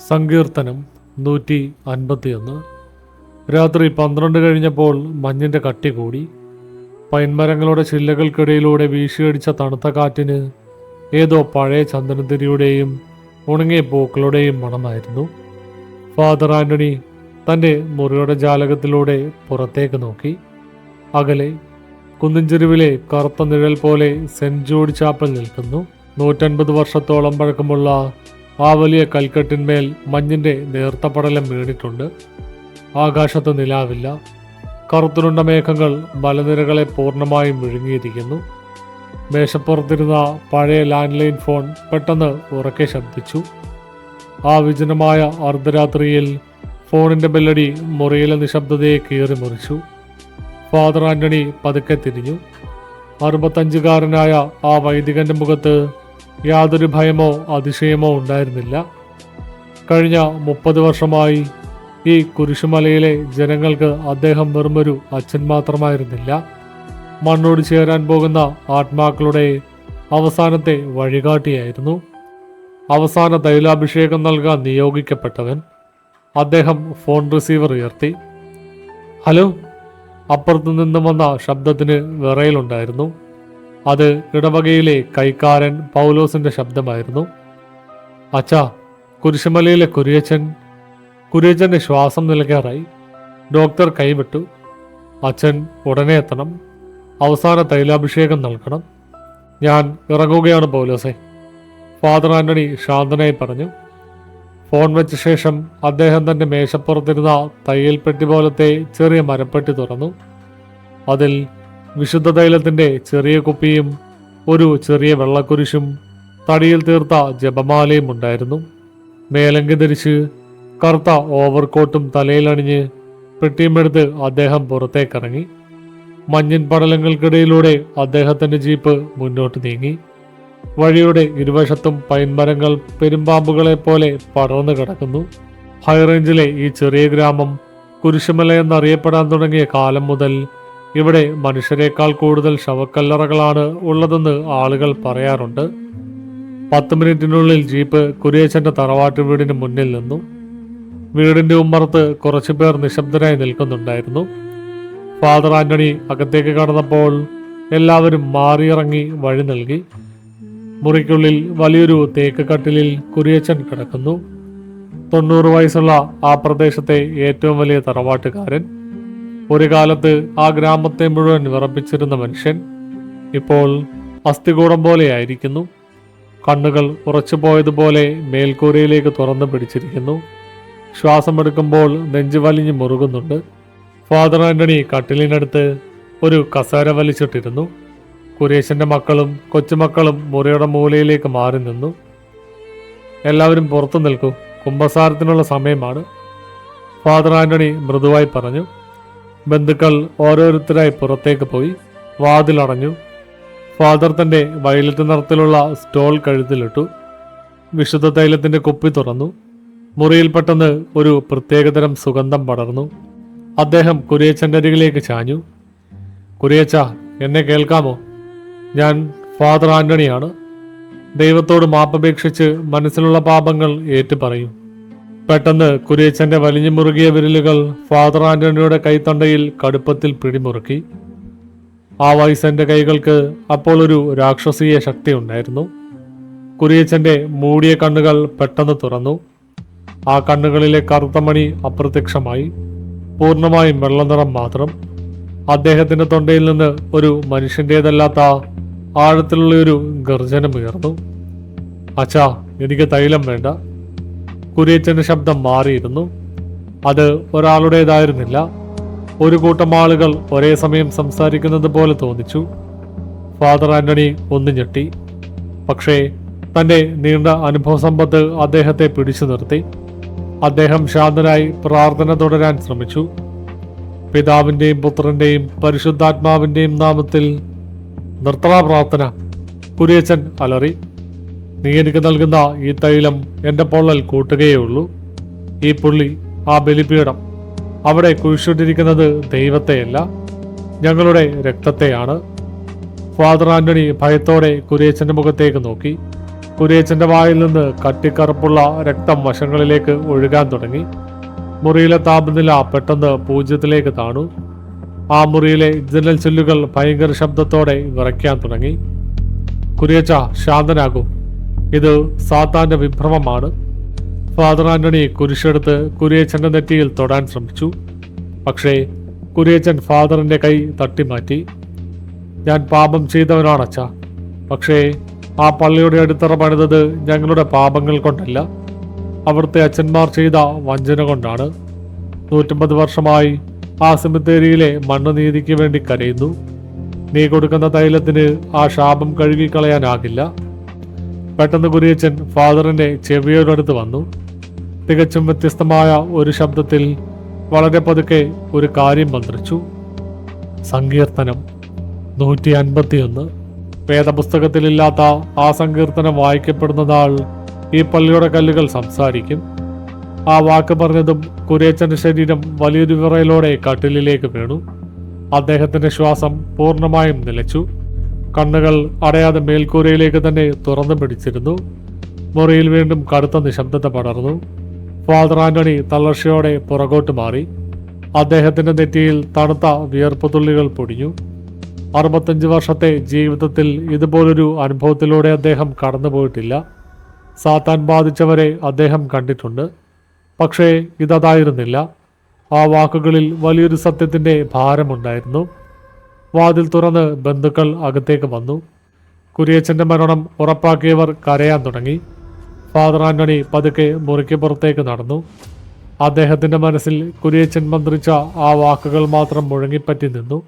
സങ്കീർത്തനം 151. രാത്രി 12 കഴിഞ്ഞപ്പോൾ മഞ്ഞിൻ്റെ കട്ടി കൂടി. പൈൻമരങ്ങളുടെ ചില്ലകൾക്കിടയിലൂടെ വീശിയടിച്ച തണുത്ത കാറ്റിന് ഏതോ പഴയ ചന്ദനത്തിരിയുടെയും ഉണങ്ങിയ പൂക്കളുടെയും മണമായിരുന്നു. ഫാദർ ആൻ്റണി തൻ്റെ മുറിയുടെ ജാലകത്തിലൂടെ പുറത്തേക്ക് നോക്കി. അകലെ കുന്നിൻചെരുവിലെ കറുത്ത നിഴൽ പോലെ സെൻറ്റ് ജോർജ് ചാപ്പൽ നിൽക്കുന്നു. 150 വർഷത്തോളം പഴക്കമുള്ള ആ വലിയ കൽക്കെട്ടിന്മേൽ മഞ്ഞിൻ്റെ നേർത്ത പടലം വീണിട്ടുണ്ട്. ആകാശത്ത് നിലാവില്ല. കറുത്തുരുണ്ട മേഘങ്ങൾ മലനിരകളെ പൂർണ്ണമായും വിഴുങ്ങിയിരിക്കുന്നു. മേശപ്പുറത്തിരുന്ന പഴയ ലാൻഡ് ലൈൻ ഫോൺ പെട്ടെന്ന് ഉറക്കെ ശബ്ദിച്ചു. ആ വിജനമായ അർദ്ധരാത്രിയിൽ ഫോണിൻ്റെ ബെല്ലടി മുറിയിലെ നിശബ്ദതയെ കീറി മുറിച്ചു. ഫാദർ ആൻ്റണി പതുക്കെ തിരിഞ്ഞു. 65-കാരനായ ആ വൈദികന്റെ മുഖത്ത് യാതൊരു ഭയമോ അതിശയമോ ഉണ്ടായിരുന്നില്ല. കഴിഞ്ഞ 30 വർഷമായി ഈ കുരിശുമലയിലെ ജനങ്ങൾക്ക് അദ്ദേഹം വെറുമൊരു അച്ഛൻ മാത്രമായിരുന്നില്ല, മണ്ണോട് ചേരാൻ പോകുന്ന ആത്മാക്കളുടെ അവസാനത്തെ വഴികാട്ടിയായിരുന്നു. അവസാന തൈലാഭിഷേകം നൽകാൻ നിയോഗിക്കപ്പെട്ടവൻ. അദ്ദേഹം ഫോൺ റിസീവർ ഉയർത്തി. ഹലോ. അപ്പുറത്തു നിന്നും വന്ന ശബ്ദത്തിന് വിറയലുണ്ടായിരുന്നു. അത് ഇടവകയിലെ കൈക്കാരൻ പൗലോസിന്റെ ശബ്ദമായിരുന്നു. അച്ഛാ, കുരിശുമലയിലെ കുര്യച്ചൻ്റെ ശ്വാസം നിലയ്ക്കാറായി. ഡോക്ടർ കൈവിട്ടു. അച്ഛൻ ഉടനെ എത്തണം. അവസാന തൈലാഭിഷേകം നൽകണം. ഞാൻ ഇറങ്ങുകയാണ് പൗലോസെ, ഫാദർ ആൻ്റണി ശാന്തനായി പറഞ്ഞു. ഫോൺ വെച്ച ശേഷം അദ്ദേഹം തൻ്റെ മേശപ്പുറത്തിരുന്ന തയ്യൽപ്പെട്ടി പോലത്തെ ചെറിയ മരപ്പെട്ടി തുറന്നു. അതിൽ വിശുദ്ധ തൈലത്തിൻ്റെ ചെറിയ കുപ്പിയും ഒരു ചെറിയ വെള്ളക്കുരിശും തടിയിൽ തീർത്ത ജപമാലയും ഉണ്ടായിരുന്നു. മേലങ്കി ധരിച്ച് കറുത്ത ഓവർകോട്ടും തലയിലണിഞ്ഞ് പെട്ടിയുമെടുത്ത് അദ്ദേഹം പുറത്തേക്കിറങ്ങി. മഞ്ഞിൻ പടലങ്ങൾക്കിടയിലൂടെ അദ്ദേഹത്തിൻ്റെ ജീപ്പ് മുന്നോട്ട് നീങ്ങി. വഴിയുടെ ഇരുവശത്തും പൈൻമരങ്ങൾ പെരുമ്പാമ്പുകളെ പോലെ പടർന്നു കിടക്കുന്നു. ഹൈറേഞ്ചിലെ ഈ ചെറിയ ഗ്രാമം കുരിശുമല എന്നറിയപ്പെടാൻ തുടങ്ങിയ കാലം മുതൽ ഇവിടെ മനുഷ്യരെക്കാൾ കൂടുതൽ ശവക്കല്ലറകളാണ് ഉള്ളതെന്ന് ആളുകൾ പറയാറുണ്ട്. 10 മിനിറ്റിനുള്ളിൽ ജീപ്പ് കുരിയച്ചൻ്റെ തറവാട്ട് വീടിന് മുന്നിൽ നിന്നു. വീടിൻ്റെ ഉമ്മറത്ത് കുറച്ചു പേർ നിശബ്ദരായി നിൽക്കുന്നുണ്ടായിരുന്നു. ഫാദർ ആൻ്റണി അകത്തേക്ക് കടന്നപ്പോൾ എല്ലാവരും മാറിയിറങ്ങി വഴി നൽകി. മുറിക്കുള്ളിൽ വലിയൊരു തേക്ക് കട്ടിലിൽ കുരിയച്ചൻ കിടക്കുന്നു. 90 വയസ്സുള്ള ആ പ്രദേശത്തെ ഏറ്റവും വലിയ തറവാട്ടുകാരൻ. ഒരു കാലത്ത് ആ ഗ്രാമത്തെ മുഴുവൻ വിറപ്പിച്ചിരുന്ന മനുഷ്യൻ ഇപ്പോൾ അസ്ഥികൂടം പോലെയായിരിക്കുന്നു. കണ്ണുകൾ ഉറച്ചുപോയതുപോലെ മേൽക്കൂരയിലേക്ക് തുറന്നു പിടിച്ചിരിക്കുന്നു. ശ്വാസമെടുക്കുമ്പോൾ നെഞ്ചു വലിഞ്ഞു മുറുകുന്നുണ്ട്. ഫാദർ ആൻ്റണി കട്ടിലിനടുത്ത് ഒരു കസേര വലിച്ചിട്ടിരുന്നു. കുരിയച്ചൻ്റെ മക്കളും കൊച്ചുമക്കളും മുറിയുടെ മൂലയിലേക്ക് മാറി നിന്നു. എല്ലാവരും പുറത്തു നിൽക്കൂ, കുമ്പസാരത്തിനുള്ള സമയമാണ്, ഫാദർ ആൻ്റണി മൃദുവായി പറഞ്ഞു. ബന്ധുക്കൾ ഓരോരുത്തരായി പുറത്തേക്ക് പോയി. വാതിലടഞ്ഞു. ഫാദർ തൻ്റെ വയലറ്റ് നിറത്തിലുള്ള സ്റ്റോൾ കഴുത്തിലിട്ടു. വിശുദ്ധ തൈലത്തിൻ്റെ കുപ്പി തുറന്നു. മുറിയിൽ പെട്ടെന്ന് ഒരു പ്രത്യേകതരം സുഗന്ധം പടർന്നു. അദ്ദേഹം കുരിയച്ചൻ്റെ അരികിലേക്ക് ചാഞ്ഞു. കുരിയച്ച, എന്നെ കേൾക്കാമോ? ഞാൻ ഫാദർ ആൻ്റണിയാണ്. ദൈവത്തോട് മാപ്പപേക്ഷിച്ച് മനസ്സിലുള്ള പാപങ്ങൾ ഏറ്റുപറയും. പെട്ടെന്ന് കുരിയച്ചൻ്റെ വലിഞ്ഞു മുറുകിയ വിരലുകൾ ഫാദർ ആൻ്റണിയുടെ കൈത്തണ്ടയിൽ കടുപ്പത്തിൽ പിടിമുറുക്കി. ആ വയസ്സൻ്റെ കൈകൾക്ക് അപ്പോൾ ഒരു രാക്ഷസീയ ശക്തി ഉണ്ടായിരുന്നു. കുരിയച്ചൻ്റെ മൂടിയ കണ്ണുകൾ പെട്ടെന്ന് തുറന്നു. ആ കണ്ണുകളിലെ കറുത്ത മണി അപ്രത്യക്ഷമായി. പൂർണ്ണമായും വെള്ളനിറം മാത്രം. അദ്ദേഹത്തിൻ്റെ തൊണ്ടയിൽ നിന്ന് ഒരു മനുഷ്യൻ്റേതല്ലാത്ത ആഴത്തിലുള്ള ഒരു ഗർജനമുയർന്നു. അച്ഛാ, എനിക്ക് തൈലം വേണ്ട. കുരിയച്ചൻ്റെ ശബ്ദം മാറിയിരുന്നു. അത് ഒരാളുടേതായിരുന്നില്ല. ഒരു കൂട്ടം ആളുകൾ ഒരേ സമയം സംസാരിക്കുന്നത് പോലെ തോന്നിച്ചു. ഫാദർ ആൻ്റണി ഒന്ന് ഞെട്ടി. പക്ഷേ തൻ്റെ നീണ്ട അനുഭവ സമ്പത്ത് അദ്ദേഹത്തെ പിടിച്ചു നിർത്തി. അദ്ദേഹം ശാന്തനായി പ്രാർത്ഥന തുടരാൻ ശ്രമിച്ചു. പിതാവിൻ്റെയും പുത്രൻ്റെയും പരിശുദ്ധാത്മാവിൻ്റെയും നാമത്തിൽ നിർത്തണ പ്രാർത്ഥന, കുരിയച്ചൻ അലറി. നീ എനിക്ക് നൽകുന്ന ഈ തൈലം എൻ്റെ പൊള്ളൽ കൂട്ടുകയുള്ളൂ. ഈ പുള്ളി, ആ ബലിപീഠം, അവിടെ കുഴിച്ചിട്ടിരിക്കുന്നത് ദൈവത്തെയല്ല, ഞങ്ങളുടെ രക്തത്തെയാണ്. ഫാദർ ആൻ്റണി ഭയത്തോടെ കുരിയച്ചൻ്റെ മുഖത്തേക്ക് നോക്കി. കുരിയച്ചന്റെ വായിൽ നിന്ന് കട്ടിക്കറുപ്പുള്ള രക്തം വശങ്ങളിലേക്ക് ഒഴുകാൻ തുടങ്ങി. മുറിയിലെ താപനില പെട്ടെന്ന് 0-ലേക്ക് താണു. ആ മുറിയിലെ ജനൽ ചില്ലുകൾ ഭയങ്കര ശബ്ദത്തോടെ വിറയ്ക്കാൻ തുടങ്ങി. കുരിയച്ച, ശാന്തനാകൂ, ഇത് സാത്താന്റെ വിഭ്രമമാണ്. ഫാദർ ആന്റണി കുരിശെടുത്ത് കുരിയച്ചന്റെ നെറ്റിയിൽ തൊടാൻ ശ്രമിച്ചു. പക്ഷേ കുരിയച്ചൻ ഫാദറിന്റെ കൈ തട്ടിമാറ്റി. ഞാൻ പാപം ചെയ്തവനാണച്ച. പക്ഷേ ആ പള്ളിയുടെ അടിത്തറ പണിതത് ഞങ്ങളുടെ പാപങ്ങൾ കൊണ്ടല്ല, അവിടുത്തെ അച്ഛന്മാർ ചെയ്ത വഞ്ചന കൊണ്ടാണ്. 150 വർഷമായി ആ സെമിത്തേരിയിലെ മണ്ണ് നീതിക്ക് വേണ്ടി കരയുന്നു. നീ കൊടുക്കുന്ന തൈലത്തിന് ആ ശാപം കഴുകിക്കളയാനാകില്ല. പെട്ടെന്ന് കുരിയച്ചൻ ഫാദറിന്റെ ചെവിയോടടുത്ത് വന്നു. തികച്ചും വ്യത്യസ്തമായ ഒരു ശബ്ദത്തിൽ വളരെ പതുക്കെ ഒരു കാര്യം മന്ത്രിച്ചു. സങ്കീർത്തനം 151. വേദപുസ്തകത്തിലില്ലാത്ത ആ സങ്കീർത്തനം വായിക്കപ്പെടുന്ന നാൾ ഈ പള്ളിയുടെ കല്ലുകൾ സംസാരിക്കും. ആ വാക്ക് പറഞ്ഞതും കുരിയച്ചന്റെ ശരീരം വലിയൊരു വിറയലോടെ കട്ടിലിലേക്ക് വീണു. അദ്ദേഹത്തിന്റെ ശ്വാസം പൂർണ്ണമായും നിലച്ചു. കണ്ണുകൾ അടയാതെ മേൽക്കൂരയിലേക്ക് തന്നെ തുറന്നു പിടിച്ചിരുന്നു. മുറിയിൽ വീണ്ടും കടുത്ത നിശബ്ദത പടർന്നു. ഫാദർ ആന്റണി തളർച്ചയോടെ പുറകോട്ട് മാറി. അദ്ദേഹത്തിന്റെ നെറ്റിയിൽ തണുത്ത വിയർപ്പ് തുള്ളികൾ പൊടിഞ്ഞു. 65 വർഷത്തെ ജീവിതത്തിൽ ഇതുപോലൊരു അനുഭവത്തിലൂടെ അദ്ദേഹം കടന്നുപോയിട്ടില്ല. സാത്താൻ ബാധിച്ചവരെ അദ്ദേഹം കണ്ടിട്ടുണ്ട്, പക്ഷേ ഇതതായിരുന്നില്ല. ആ വാക്കുകളിൽ വലിയൊരു സത്യത്തിന്റെ ഭാരമുണ്ടായിരുന്നു. വാതിൽ തുറന്ന് ബന്ധുക്കൾ അകത്തേക്ക് വന്നു. കുരിയച്ചന്റെ മരണം ഉറപ്പാക്കിയവർ കരയാൻ തുടങ്ങി. ഫാദർ ആന്റണി പതുക്കെ മുറിക്ക് പുറത്തേക്ക് നടന്നു. അദ്ദേഹത്തിന്റെ മനസ്സിൽ കുരിയച്ചൻ മന്ത്രിച്ച ആ വാക്കുകൾ മാത്രം മുഴങ്ങിപ്പറ്റി നിന്നു.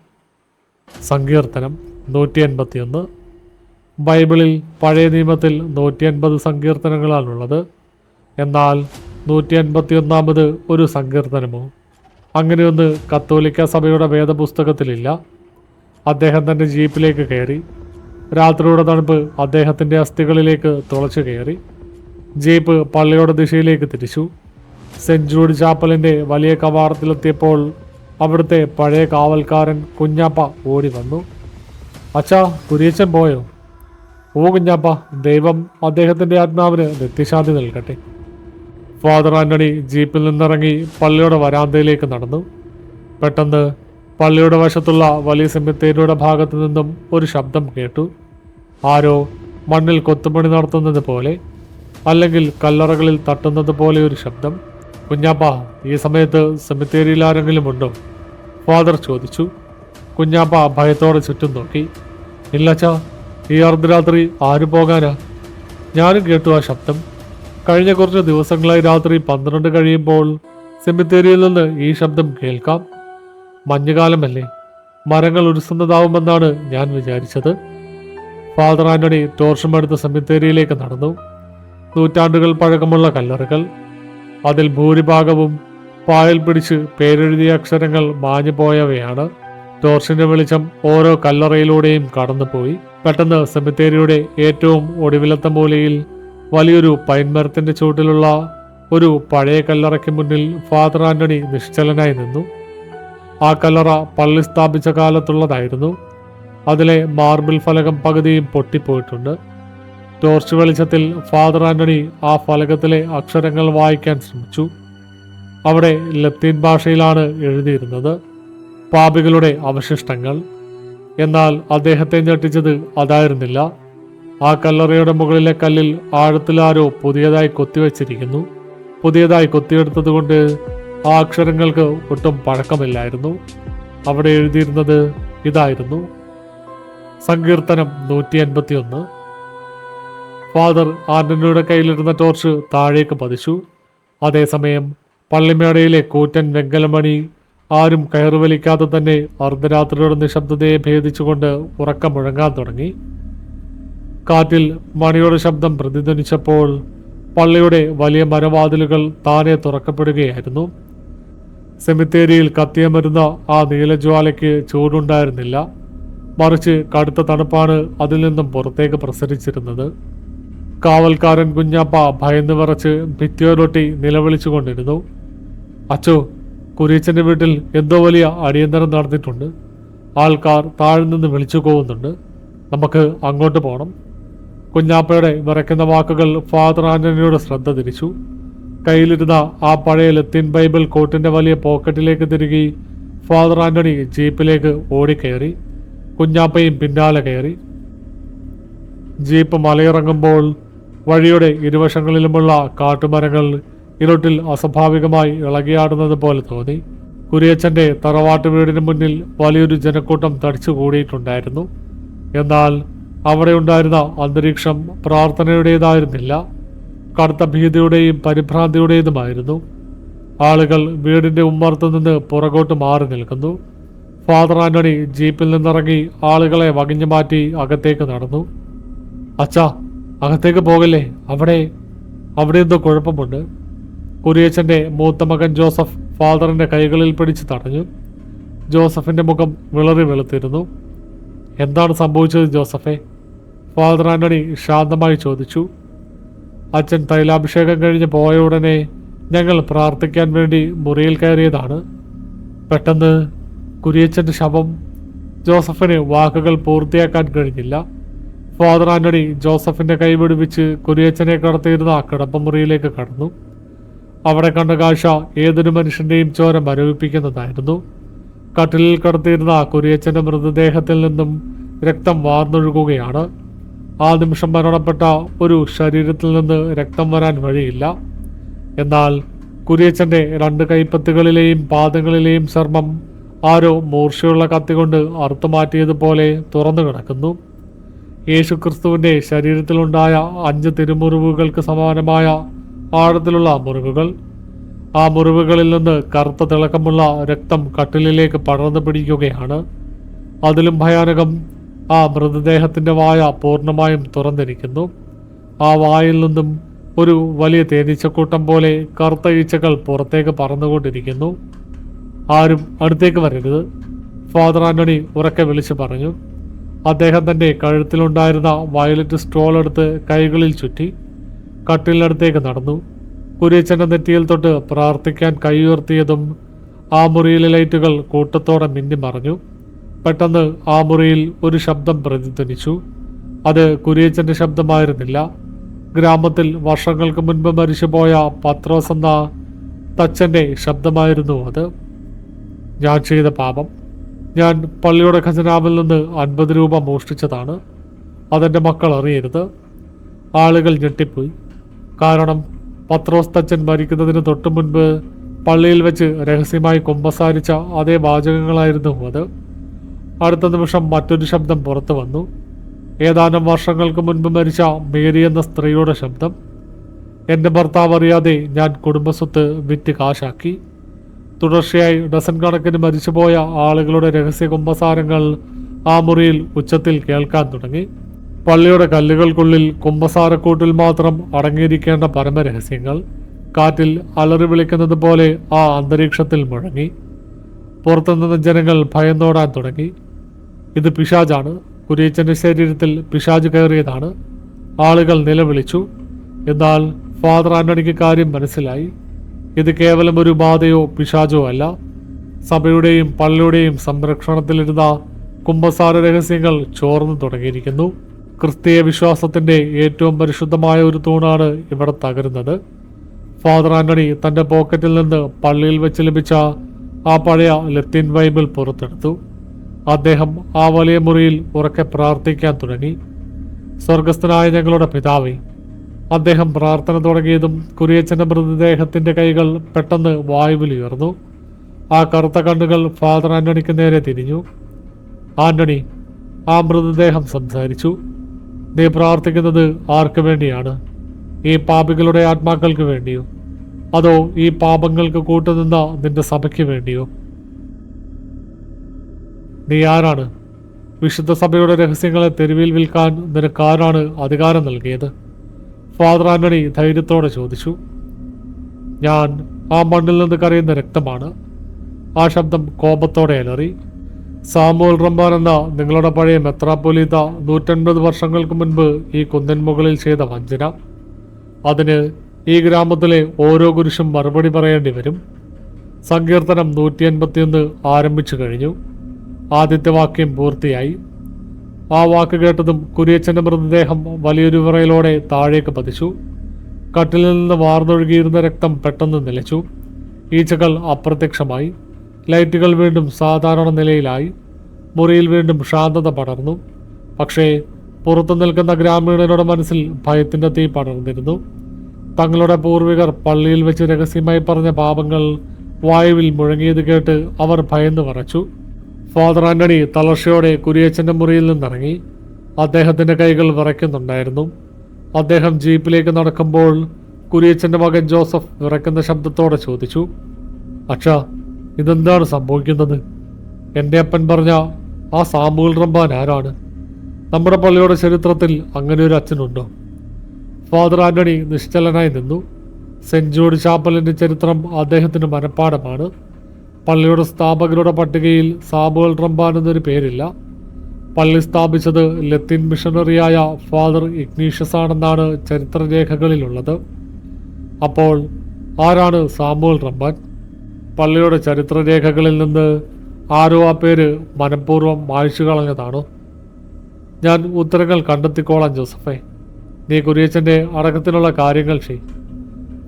സങ്കീർത്തനം 151. ബൈബിളിൽ പഴയ നിയമത്തിൽ 150 സങ്കീർത്തനങ്ങളാണുള്ളത്. എന്നാൽ 151ാമത് ഒരു സങ്കീർത്തനമോ? അങ്ങനെയൊന്ന് കത്തോലിക്ക സഭയുടെ വേദപുസ്തകത്തിലില്ല. അദ്ദേഹം തൻ്റെ ജീപ്പിലേക്ക് കയറി. രാത്രിയുടെ തണുപ്പ് അദ്ദേഹത്തിൻ്റെ അസ്ഥികളിലേക്ക് തുളച്ചു കയറി. ജീപ്പ് പള്ളിയുടെ ദിശയിലേക്ക് തിരിച്ചു. സെന്റ് ജൂഡ് ചാപ്പലിൻ്റെ വലിയ കവാടത്തിലെത്തിയപ്പോൾ അവിടുത്തെ പഴയ കാവൽക്കാരൻ കുഞ്ഞാപ്പ ഓടി വന്നു. അച്ഛാ, കുരിയച്ചൻ പോയോ? ഓ കുഞ്ഞാപ്പ, ദൈവം അദ്ദേഹത്തിൻ്റെ ആത്മാവിന് നിത്യശാന്തി നൽകട്ടെ. ഫാദർ ആന്റണി ജീപ്പിൽ നിന്നിറങ്ങി പള്ളിയുടെ വരാന്തയിലേക്ക് നടന്നു. പെട്ടെന്ന് പള്ളിയുടെ വശത്തുള്ള വലിയ സെമിത്തേരിയുടെ ഭാഗത്തു നിന്നും ഒരു ശബ്ദം കേട്ടു. ആരോ മണ്ണിൽ കൊത്തുപണി നടത്തുന്നത് പോലെ, അല്ലെങ്കിൽ കല്ലറകളിൽ തട്ടുന്നത് പോലെ ഒരു ശബ്ദം. കുഞ്ഞാപ്പ, ഈ സമയത്ത് സെമിത്തേരിയിൽ ആരെങ്കിലും ഉണ്ടോ? ഫാദർ ചോദിച്ചു. കുഞ്ഞാപ്പ ഭയത്തോടെ ചുറ്റും നോക്കി. ഇല്ലച്ചാ, ഈ അർദ്ധരാത്രി ആര് പോകാനാ? ഞാനും കേട്ടു ആ ശബ്ദം. കഴിഞ്ഞ കുറച്ച് ദിവസങ്ങളായി രാത്രി 12 കഴിയുമ്പോൾ സെമിത്തേരിയിൽ നിന്ന് ഈ ശബ്ദം കേൾക്കാം. മഞ്ഞുകാലമല്ലേ, മരങ്ങൾ ഉരുസുന്നതാവുമെന്നാണ് ഞാൻ വിചാരിച്ചത്. ഫാദർ ആന്റണി ടോർച്ചും എടുത്ത് സെമിത്തേരിയിലേക്ക് നടന്നു. നൂറ്റാണ്ടുകൾ പഴക്കമുള്ള കല്ലറുകൾ, അതിൽ ഭൂരിഭാഗവും പായൽ പിടിച്ച് പേരെഴുതിയ അക്ഷരങ്ങൾ മാഞ്ഞു പോയവയാണ്. ടോർച്ചിന്റെ വെളിച്ചം ഓരോ കല്ലറയിലൂടെയും കടന്നുപോയി. പെട്ടെന്ന് സെമിത്തേരിയുടെ ഏറ്റവും ഒടുവിലത്തെ മൂലയിൽ വലിയൊരു പൈൻമരത്തിന്റെ ചുവട്ടിലുള്ള ഒരു പഴയ കല്ലറയ്ക്ക് മുന്നിൽ ഫാദർ ആന്റണി നിശ്ചലനായി നിന്നു. ആ കല്ലറ പള്ളി സ്ഥാപിച്ച കാലത്തുള്ളതായിരുന്നു. അതിലെ മാർബിൾ ഫലകം പകുതിയും പൊട്ടിപ്പോയിട്ടുണ്ട്. ടോർച്ച് വെളിച്ചത്തിൽ ഫാദർ ആന്റണി ആ ഫലകത്തിലെ അക്ഷരങ്ങൾ വായിക്കാൻ ശ്രമിച്ചു. അവിടെ ലത്തീൻ ഭാഷയിലാണ് എഴുതിയിരുന്നത്, പാപികളുടെ അവശിഷ്ടങ്ങൾ. എന്നാൽ അദ്ദേഹത്തെ ഞെട്ടിച്ചത് അതായിരുന്നില്ല. ആ കല്ലറയുടെ മുകളിലെ കല്ലിൽ ആഴത്തിലാരോ പുതിയതായി കൊത്തിവെച്ചിരിക്കുന്നു. പുതിയതായി കൊത്തിയെടുത്തതുകൊണ്ട് ആ അക്ഷരങ്ങൾക്ക് ഒട്ടും പഴക്കമില്ലായിരുന്നു. അവിടെ എഴുതിയിരുന്നത് ഇതായിരുന്നു: സങ്കീർത്തനം 151. ഫാദർ ആന്റണിയുടെ കയ്യിലിരുന്ന ടോർച്ച് താഴേക്ക് പതിച്ചു. അതേസമയം പള്ളിമേടയിലെ കൂറ്റൻ വെങ്കലമണി ആരും കയറുവലിക്കാതെ തന്നെ അർദ്ധരാത്രിയുടെ നിശബ്ദതയെ ഭേദിച്ചുകൊണ്ട് ഉറക്കം മുഴങ്ങാൻ തുടങ്ങി. കാറ്റിൽ മണിയുടെ ശബ്ദം പ്രതിധ്വനിച്ചപ്പോൾ പള്ളിയുടെ വലിയ മരവാതിലുകൾ താനെ തുറക്കപ്പെടുകയായിരുന്നു. സെമിത്തേരിയിൽ കത്തിയമരുന്ന ആ നീലജ്വാലയ്ക്ക് ചൂടുണ്ടായിരുന്നില്ല, മറിച്ച് കടുത്ത തണുപ്പാണ് അതിൽ നിന്നും പുറത്തേക്ക് പ്രസരിച്ചിരുന്നത്. കാവൽക്കാരൻ കുഞ്ഞാപ്പ ഭയന്ന് വിറച്ച് ഭിത്തിയോടൊട്ടി നിലവിളിച്ചു കൊണ്ടിരുന്നു. അച്ചോ, കുരിയച്ചൻ്റെ വീട്ടിൽ എന്തോ വലിയ അടിയന്തരം നടന്നിട്ടുണ്ട്. ആൾക്കാർ താഴെ നിന്ന് വിളിച്ചു പോകുന്നുണ്ട്. നമുക്ക് അങ്ങോട്ട് പോകണം. കുഞ്ഞാപ്പയുടെ വിറയ്ക്കുന്ന വാക്കുകൾ ഫാദർ ആന്റണിയുടെ ശ്രദ്ധ തിരിച്ചു. കയ്യിലിരുന്ന ആ പഴയ ലത്തീൻ ബൈബിൾ കോട്ടിന്റെ വലിയ പോക്കറ്റിലേക്ക് തിരുകി ഫാദർ ആന്റണി ജീപ്പിലേക്ക് ഓടിക്കയറി. കുഞ്ഞാപ്പയും പിന്നാലെ കയറി. ജീപ്പ് മലയിറങ്ങുമ്പോൾ വഴിയുടെ ഇരുവശങ്ങളിലുമുള്ള കാട്ടുമരങ്ങൾ ഇരുട്ടിൽ അസ്വാഭാവികമായി ഇളകിയാടുന്നത് പോലെ തോന്നി. കുരിയച്ചന്റെ തറവാട്ട് വീടിന് മുന്നിൽ വലിയൊരു ജനക്കൂട്ടം തടിച്ചുകൂടിയിട്ടുണ്ടായിരുന്നു. എന്നാൽ അവിടെ ഉണ്ടായിരുന്ന അന്തരീക്ഷം പ്രാർത്ഥനയുടേതായിരുന്നില്ല, കടുത്ത ഭീതിയുടെയും പരിഭ്രാന്തിയുടേതുമായിരുന്നു. ആളുകൾ വീടിന്റെ ഉമ്മറത്തു നിന്ന് പുറകോട്ട് മാറി നിൽക്കുന്നു. ഫാദർ ആന്റണി ജീപ്പിൽ നിന്നിറങ്ങി ആളുകളെ വകിഞ്ഞു മാറ്റി അകത്തേക്ക് നടന്നു. അച്ഛാ, അകത്തേക്ക് പോകല്ലേ, അവിടെ എന്തോ കുഴപ്പമുണ്ട്. കുരിയച്ചന്റെ മൂത്ത മകൻ ജോസഫ് ഫാദറിന്റെ കൈകളിൽ പിടിച്ച് തടഞ്ഞു. ജോസഫിന്റെ മുഖം വിളറി വെളുത്തിരുന്നു. എന്താണ് സംഭവിച്ചത് ജോസഫെ? ഫാദർ ആന്റണി ശാന്തമായി ചോദിച്ചു. അച്ഛൻ തൈലാഭിഷേകം കഴിഞ്ഞ് പോയ ഉടനെ ഞങ്ങൾ പ്രാർത്ഥിക്കാൻ വേണ്ടി മുറിയിൽ കയറിയതാണ്. പെട്ടെന്ന് കുരിയച്ചന്റെ ശവം. ജോസഫിന് വാക്കുകൾ പൂർത്തിയാക്കാൻ കഴിഞ്ഞില്ല. ഫാദർ ആന്റണി ജോസഫിന്റെ കൈ വിടുവിച്ച് കുരിയച്ചനെ കടത്തിയിരുന്ന കിടപ്പുമുറിയിലേക്ക് കടന്നു. അവിടെ കണ്ട കാഴ്ച ഏതൊരു മനുഷ്യന്റെയും ചോര മരവിപ്പിക്കുന്നതായിരുന്നു. കട്ടിലിൽ കടത്തിയിരുന്ന കുരിയച്ചന്റെ മൃതദേഹത്തിൽ നിന്നും രക്തം വാർന്നൊഴുകുകയാണ്. ആ നിമിഷം മരണപ്പെട്ട ഒരു ശരീരത്തിൽ നിന്ന് രക്തം വരാൻ വഴിയില്ല. എന്നാൽ കുരിയച്ചന്റെ 2 കൈപ്പത്തുകളിലെയും പാദങ്ങളിലെയും ചർമ്മം ആരോ മൂർച്ചയുള്ള കത്തികൊണ്ട് അറുത്തുമാറ്റിയതുപോലെ തുറന്നു കിടക്കുന്നു. യേശുക്രിസ്തുവിന്റെ ശരീരത്തിലുണ്ടായ 5 തിരുമുറിവുകൾക്ക് സമാനമായ ആഴത്തിലുള്ള മുറിവുകൾ. ആ മുറിവുകളിൽ നിന്ന് കറുത്ത തിളക്കമുള്ള രക്തം കട്ടിലിലേക്ക് പടർന്നു പിടിക്കുകയാണ്. അതിലും ഭയാനകം, ആ മൃതദേഹത്തിന്റെ വായ പൂർണ്ണമായും തുറന്നിരിക്കുന്നു. ആ വായിൽ നിന്നും ഒരു വലിയ തേനീച്ചക്കൂട്ടം പോലെ കറുത്ത ഈച്ചകൾ പുറത്തേക്ക് പറന്നുകൊണ്ടിരിക്കുന്നു. ആരും അടുത്തേക്ക് വരരുത്, ഫാദർ ആന്റണി ഉറക്കെ വിളിച്ചു പറഞ്ഞു. അദ്ദേഹം തന്റെ കഴുത്തിലുണ്ടായിരുന്ന വയലറ്റ് സ്റ്റോൾ എടുത്ത് കൈകളിൽ ചുറ്റി കട്ടിലിനടുത്തേക്ക് നടന്നു. കുരിയച്ചന്റെ നെറ്റിയിൽ തൊട്ട് പ്രാർത്ഥിക്കാൻ കൈയുയർത്തിയതും ആ മുറിയിലെ ലൈറ്റുകൾ കൂട്ടത്തോടെ മിന്നിമറഞ്ഞു. പെട്ടെന്ന് ആ മുറിയിൽ ഒരു ശബ്ദം പ്രതിധ്വനിച്ചു. അത് കുരിയച്ചന്റെ ശബ്ദമായിരുന്നില്ല. ഗ്രാമത്തിൽ വർഷങ്ങൾക്ക് മുൻപ് മരിച്ചുപോയ പത്രോസ് എന്ന തച്ചന്റെ ശബ്ദമായിരുന്നു അത്. ഞാൻ ചെയ്ത പാപം. ഞാൻ പള്ളിയുടെ ഖജനാവിൽ നിന്ന് 50 രൂപ മോഷ്ടിച്ചതാണ്. അതെൻ്റെ മക്കൾ അറിയരുത്. ആളുകൾ ഞെട്ടിപ്പോയി. കാരണം പത്രോസ് തച്ചൻ മരിക്കുന്നതിന് തൊട്ടു മുൻപ് പള്ളിയിൽ വെച്ച് രഹസ്യമായി കുമ്പസാരിച്ച അതേ വാചകങ്ങളായിരുന്നു അത്. അടുത്ത നിമിഷം മറ്റൊരു ശബ്ദം പുറത്തു വന്നു. ഏതാനും വർഷങ്ങൾക്ക് മുൻപ് മരിച്ച മേരി എന്ന സ്ത്രീയുടെ ശബ്ദം. എൻ്റെ ഭർത്താവ് അറിയാതെ ഞാൻ കുടുംബസ്വത്ത് വിറ്റ് കാശാക്കി. തുടർച്ചയായി ഡസൻ കണക്കിന് മരിച്ചുപോയ ആളുകളുടെ രഹസ്യ കുമ്പസാരങ്ങൾ ആ മുറിയിൽ ഉച്ചത്തിൽ കേൾക്കാൻ തുടങ്ങി. പള്ളിയുടെ കല്ലുകൾക്കുള്ളിൽ കുമ്പസാരക്കൂട്ടിൽ മാത്രം അടങ്ങിയിരിക്കേണ്ട പരമരഹസ്യങ്ങൾ കാറ്റിൽ അലറി വിളിക്കുന്നത് പോലെ ആ അന്തരീക്ഷത്തിൽ മുഴങ്ങി. പുറത്തുനിന്ന് ജനങ്ങൾ ഭയന്നോടാൻ തുടങ്ങി. ഇത് പിശാജാണ്, കുരിയച്ചന്റെ ശരീരത്തിൽ പിശാജ് കയറിയതാണ്. ആളുകൾ നിലവിളിച്ചു. എന്നാൽ ഫാദർ ആന്റണിക്ക് കാര്യം മനസ്സിലായി. ഇത് കേവലം ഒരു ബാധയോ പിശാചോ അല്ല. സഭയുടെയും പള്ളിയുടെയും സംരക്ഷണത്തിലിരുന്ന കുമ്പസാര രഹസ്യങ്ങൾ ചോർന്നു തുടങ്ങിയിരിക്കുന്നു. ക്രിസ്തീയ വിശ്വാസത്തിന്റെ ഏറ്റവും പരിശുദ്ധമായ ഒരു തൂണാണ് ഇവിടെ തകരുന്നത്. ഫാദർ ആന്റണി തന്റെ പോക്കറ്റിൽ നിന്ന് പള്ളിയിൽ വെച്ച് ലഭിച്ച ആ പഴയ ലത്തീൻ ബൈബിൾ പുറത്തെടുത്തു. അദ്ദേഹം ആ വലിയ മുറിയിൽ ഉറക്കെ പ്രാർത്ഥിക്കാൻ തുടങ്ങി. സ്വർഗസ്ഥനായ ഞങ്ങളുടെ പിതാവേ. അദ്ദേഹം പ്രാർത്ഥന തുടങ്ങിയതും കുരിയച്ചന്റെ മൃതദേഹത്തിന്റെ കൈകൾ പെട്ടെന്ന് വായുവിൽ ഉയർന്നു. ആ കറുത്ത കണ്ണുകൾ ഫാദർ ആന്റണിക്ക് നേരെ തിരിഞ്ഞു. ആന്റണി, ആ മൃതദേഹം സംസാരിച്ചു. നീ പ്രാർത്ഥിക്കുന്നത് ആർക്ക് വേണ്ടിയാണ്? ഈ പാപികളുടെ ആത്മാക്കൾക്ക് വേണ്ടിയോ, അതോ ഈ പാപങ്ങൾക്ക് കൂട്ടുനിന്ന നിന്റെ സഭയ്ക്ക് വേണ്ടിയോ? നീ ആരാണ്? വിശുദ്ധ സഭയുടെ രഹസ്യങ്ങളെ തെരുവിൽ വിൽക്കാൻ നിനക്കാരാണ് അധികാരം നൽകിയത്? ഫാദർ ആന്റണി ധൈര്യത്തോടെ ചോദിച്ചു. ഞാൻ ആ മണ്ണിൽ നിന്ന് കരയുന്ന രക്തമാണ്. ആ ശബ്ദം കോപത്തോടെ അലറി. സാമുവൽ റമ്പാൻ എന്ന നിങ്ങളുടെ പഴയ മെത്രാപ്പൊലീത്ത 150 വർഷങ്ങൾക്ക് മുൻപ് ഈ കുന്നിൻ മുകളിൽ ചെയ്ത വഞ്ചന, അതിന് ഈ ഗ്രാമത്തിലെ ഓരോ കുരിശും മറുപടി പറയേണ്ടി വരും. സങ്കീർത്തനം 181 ആരംഭിച്ചു കഴിഞ്ഞു. ആദ്യത്തെ വാക്യം പൂർത്തിയായി. ആ വാക്ക് കേട്ടതും കുര്യച്ചന്റെ മൃതദേഹം വലിയൊരു വിറയലോടെ താഴേക്ക് പതിച്ചു. കട്ടിലിൽ നിന്ന് വാർന്നൊഴുകിയിരുന്ന രക്തം പെട്ടെന്ന് നിലച്ചു. ഈച്ചകൾ അപ്രത്യക്ഷമായി. ലൈറ്റുകൾ വീണ്ടും സാധാരണ നിലയിലായി. മുറിയിൽ വീണ്ടും ശാന്തത പടർന്നു. പക്ഷേ പുറത്തു നിൽക്കുന്ന ഗ്രാമീണരുടെ മനസ്സിൽ ഭയത്തിന്റെ തീ പടർന്നിരുന്നു. തങ്ങളുടെ പൂർവികർ പള്ളിയിൽ വെച്ച് രഹസ്യമായി പറഞ്ഞ പാപങ്ങൾ വായുവിൽ മുഴങ്ങിയത് കേട്ട് അവർ ഭയന്ന് വിറച്ചു. ഫാദർ ആന്റണി തളർച്ചയോടെ കുര്യച്ചന്റെ മുറിയിൽ നിന്നിറങ്ങി. അദ്ദേഹത്തിന്റെ കൈകൾ വിറയ്ക്കുന്നുണ്ടായിരുന്നു. അദ്ദേഹം ജീപ്പിലേക്ക് നടക്കുമ്പോൾ കുര്യച്ചന്റെ മകൻ ജോസഫ് വിറയ്ക്കുന്ന ശബ്ദത്തോടെ ചോദിച്ചു, അച്ഛാ, ഇതെന്താണ് സംഭവിക്കുന്നത്? എൻ്റെ അപ്പൻ പറഞ്ഞ ആ സാമുവൽ റമ്പാൻ ആരാണ്? നമ്മുടെ പള്ളിയുടെ ചരിത്രത്തിൽ അങ്ങനെ ഒരു അച്ഛനുണ്ടോ? ഫാദർ ആന്റണി നിശ്ചലനായി നിന്നു. സെന്റ് ജോർജ് ചാപ്പലിന്റെ ചരിത്രം അദ്ദേഹത്തിന് മനഃപ്പാടമാണ്. പള്ളിയുടെ സ്ഥാപകരുടെ പട്ടികയിൽ സാമുവൽ റമ്പാൻ എന്നൊരു പേരില്ല. പള്ളി സ്ഥാപിച്ചത് ലത്തീൻ മിഷണറിയായ ഫാദർ ഇഗ്നീഷ്യസ് ആണെന്നാണ് ചരിത്രരേഖകളിലുള്ളത്. അപ്പോൾ ആരാണ് സാമുവൽ റമ്പാൻ? പള്ളിയുടെ ചരിത്രരേഖകളിൽ നിന്ന് ആരോ ആ പേര് മനഃപൂർവ്വം മായ്ച്ചു കളഞ്ഞതാണോ? ഞാൻ ഉത്തരങ്ങൾ കണ്ടെത്തിക്കോളാം ജോസഫേ. നീ കുര്യച്ചൻ്റെ അടക്കത്തിനുള്ള കാര്യങ്ങൾ ചെയ്,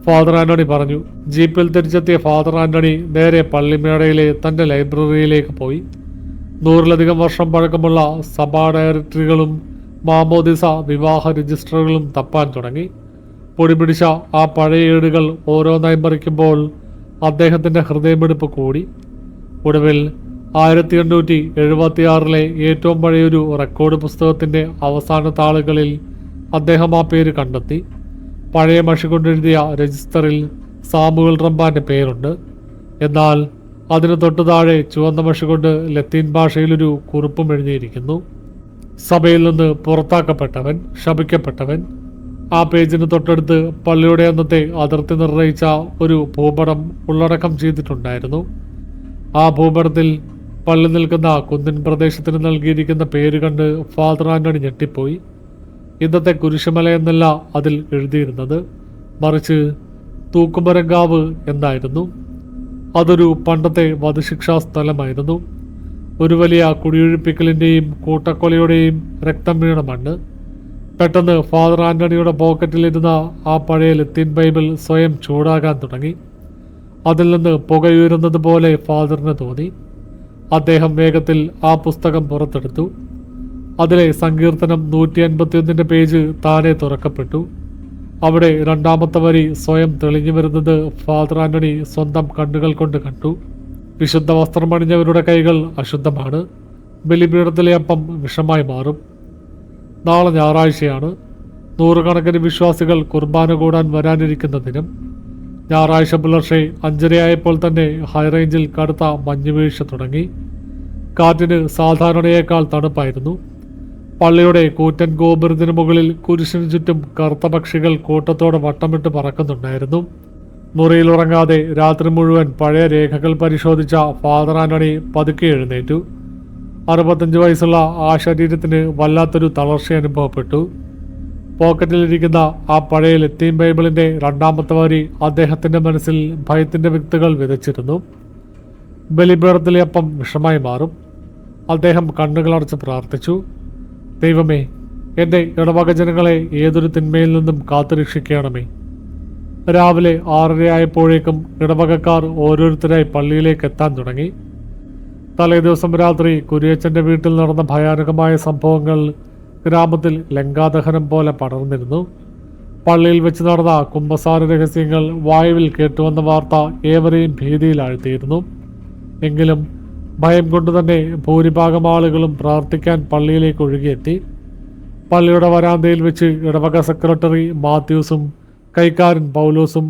ഫാദർ ആന്റണി പറഞ്ഞു. ജീപ്പിൽ തിരിച്ചെത്തിയ ഫാദർ ആന്റണി നേരെ പള്ളിമേടയിലെ തൻ്റെ ലൈബ്രറിയിലേക്ക് പോയി. 100-ലധികം വർഷം പഴക്കമുള്ള സഭാ ഡയറക്ടറികളും മാമോദിസ വിവാഹ രജിസ്റ്ററുകളും തപ്പാൻ തുടങ്ങി. പൊടിപിടിച്ച ആ പഴയ ഏടുകൾ ഓരോന്നായി മറിക്കുമ്പോൾ അദ്ദേഹത്തിൻ്റെ ഹൃദയമിടിപ്പ് കൂടി. ഒടുവിൽ 1876 ഏറ്റവും പഴയൊരു റെക്കോർഡ് പുസ്തകത്തിൻ്റെ അവസാന താളുകളിൽ അദ്ദേഹം ആ പേര് കണ്ടെത്തി. പഴയ മഷി കൊണ്ടെഴുതിയ രജിസ്റ്ററിൽ സാമുവൽ റമ്പാൻ്റെ പേരുണ്ട്. എന്നാൽ അതിന് തൊട്ടു താഴെ ചുവന്ന മഷി കൊണ്ട് ലത്തീൻ ഭാഷയിലൊരു കുറിപ്പും എഴുതിയിരിക്കുന്നു. സഭയിൽ നിന്ന് പുറത്താക്കപ്പെട്ടവൻ, ശപിക്കപ്പെട്ടവൻ. ആ പേജിന് തൊട്ടടുത്ത് പള്ളിയുടെ അന്നത്തെ അതിർത്തി നിർണയിച്ച ഒരു ഭൂപടം ഉള്ളടക്കം ചെയ്തിട്ടുണ്ടായിരുന്നു. ആ ഭൂപടത്തിൽ പള്ളി നിൽക്കുന്ന കുന്നിൻ പ്രദേശത്തിന് നൽകിയിരിക്കുന്ന പേര് കണ്ട് ഫാദർ ആന്റണി ഞെട്ടിപ്പോയി. ഇന്നത്തെ കുരിശുമല എന്നല്ല അതിൽ എഴുതിയിരുന്നത്, മറിച്ച് തൂക്കുമരങ്കാവ് എന്നായിരുന്നു. അതൊരു പണ്ടത്തെ വധശിക്ഷാ സ്ഥലമായിരുന്നു. ഒരു വലിയ കുടിയൊഴിപ്പിക്കലിൻ്റെയും കൂട്ടക്കൊലയുടെയും രക്തം വീണ മണ്ണ്. പെട്ടെന്ന് ഫാദർ ആന്റണിയുടെ പോക്കറ്റിലിരുന്ന ആ പഴയ ലത്തീൻ ബൈബിൾ സ്വയം ചൂടാകാൻ തുടങ്ങി. അതിൽ നിന്ന് പുകയുയരുന്നത് പോലെ ഫാദറിന് തോന്നി. അദ്ദേഹം വേഗത്തിൽ ആ പുസ്തകം പുറത്തെടുത്തു. അതിലെ സങ്കീർത്തനം 151 പേജ് താനെ തുറക്കപ്പെട്ടു. അവിടെ 2ാമത്തെ വരി സ്വയം തെളിഞ്ഞു വരുന്നത് ഫാദർ ആന്റണി സ്വന്തം കണ്ണുകൾ കൊണ്ട് കണ്ടു. വിശുദ്ധ വസ്ത്രമണിഞ്ഞവരുടെ കൈകൾ അശുദ്ധമാണ്. ബലിപീഠത്തിലെ അപ്പം വിഷമായി മാറും. നാളെ ഞായറാഴ്ചയാണ്. 100 കണക്കിന് വിശ്വാസികൾ കുർബാന കൂടാൻ വരാനിരിക്കുന്ന ദിനം. ഞായറാഴ്ച പുലർച്ചെ 5:30 തന്നെ ഹൈറേഞ്ചിൽ കടുത്ത മഞ്ഞുവീഴ്ച തുടങ്ങി. കാറ്റിന് സാധാരണയേക്കാൾ തണുപ്പായിരുന്നു. പള്ളിയുടെ കൂറ്റൻ ഗോപുരത്തിന് മുകളിൽ കുരിശിന് ചുറ്റും കറുത്ത പക്ഷികൾ കൂട്ടത്തോടെ വട്ടമിട്ട് പറക്കുന്നുണ്ടായിരുന്നു. മുറിയിലുറങ്ങാതെ രാത്രി മുഴുവൻ പഴയ രേഖകൾ പരിശോധിച്ച ഫാദർ ആന്റണി പതുക്കെ എഴുന്നേറ്റു. 65 വയസ്സുള്ള ആ ശരീരത്തിന് വല്ലാത്തൊരു തളർച്ച അനുഭവപ്പെട്ടു. പോക്കറ്റിലിരിക്കുന്ന ആ പഴയ ലത്തീൻ ബൈബിളിൻ്റെ 2ാമത്തെ വരി അദ്ദേഹത്തിൻ്റെ മനസ്സിൽ ഭയത്തിൻ്റെ വിത്തുകൾ വിതച്ചിരുന്നു. ബലിപീഠത്തിലെ അപ്പം വിഷമായി മാറും. അദ്ദേഹം കണ്ണുകളടച്ച് പ്രാർത്ഥിച്ചു, ദൈവമേ, എൻ്റെ ഇടവക ജനങ്ങളെ ഏതൊരു തിന്മയിൽ നിന്നും കാത്തുരക്ഷിക്കണമേ. രാവിലെ 6:30 ആയപ്പോഴേക്കും ഇടവകക്കാർ ഓരോരുത്തരായി പള്ളിയിലേക്ക് എത്താൻ തുടങ്ങി. തലേദിവസം രാത്രി കുര്യച്ചൻ്റെ വീട്ടിൽ നടന്ന ഭയാനകമായ സംഭവങ്ങൾ ഗ്രാമത്തിൽ ലങ്കാദഹനം പോലെ പടർന്നിരുന്നു. പള്ളിയിൽ വെച്ച് നടന്ന കുമ്പസാര രഹസ്യങ്ങൾ വായുവിൽ കേട്ടുവന്ന വാർത്ത ഏവരെയും ഭീതിയിലാഴ്ത്തിയിരുന്നു. എങ്കിലും ഭയം കൊണ്ട് തന്നെ ഭൂരിഭാഗം ആളുകളും പ്രാർത്ഥിക്കാൻ പള്ളിയിലേക്ക് ഒഴുകിയെത്തി. പള്ളിയുടെ വരാന്തയിൽ വെച്ച് ഇടവക സെക്രട്ടറി മാത്യൂസും കൈക്കാരൻ പൗലോസും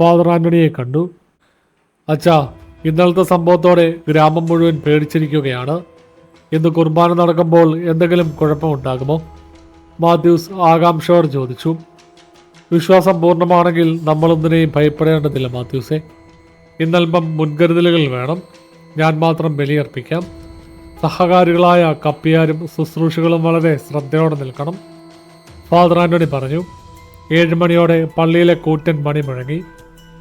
ഫാദർ ആന്റണിയെ കണ്ടു. അച്ഛാ, ഇന്നലത്തെ സംഭവത്തോടെ ഗ്രാമം മുഴുവൻ പേടിച്ചിരിക്കുകയാണ്. ഇന്ന് കുർബാന നടക്കുമ്പോൾ എന്തെങ്കിലും കുഴപ്പമുണ്ടാകുമോ? മാത്യൂസ് ആകാംക്ഷയോട് ചോദിച്ചു. വിശ്വാസം പൂർണ്ണമാണെങ്കിൽ നമ്മളൊന്നിനെയും ഭയപ്പെടേണ്ടതില്ല മാത്യൂസേ. ഇന്നൽപ്പം മുൻകരുതലുകൾ വേണം. ഞാൻ മാത്രം ബലിയർപ്പിക്കാം. സഹകാരികളായ കപ്പിയാരും ശുശ്രൂഷകളും വളരെ ശ്രദ്ധയോടെ നിൽക്കണം, ഫാദർ ആന്റണി പറഞ്ഞു. 7 മണിയോടെ പള്ളിയിലെ കൂറ്റൻ മണി മുഴങ്ങി.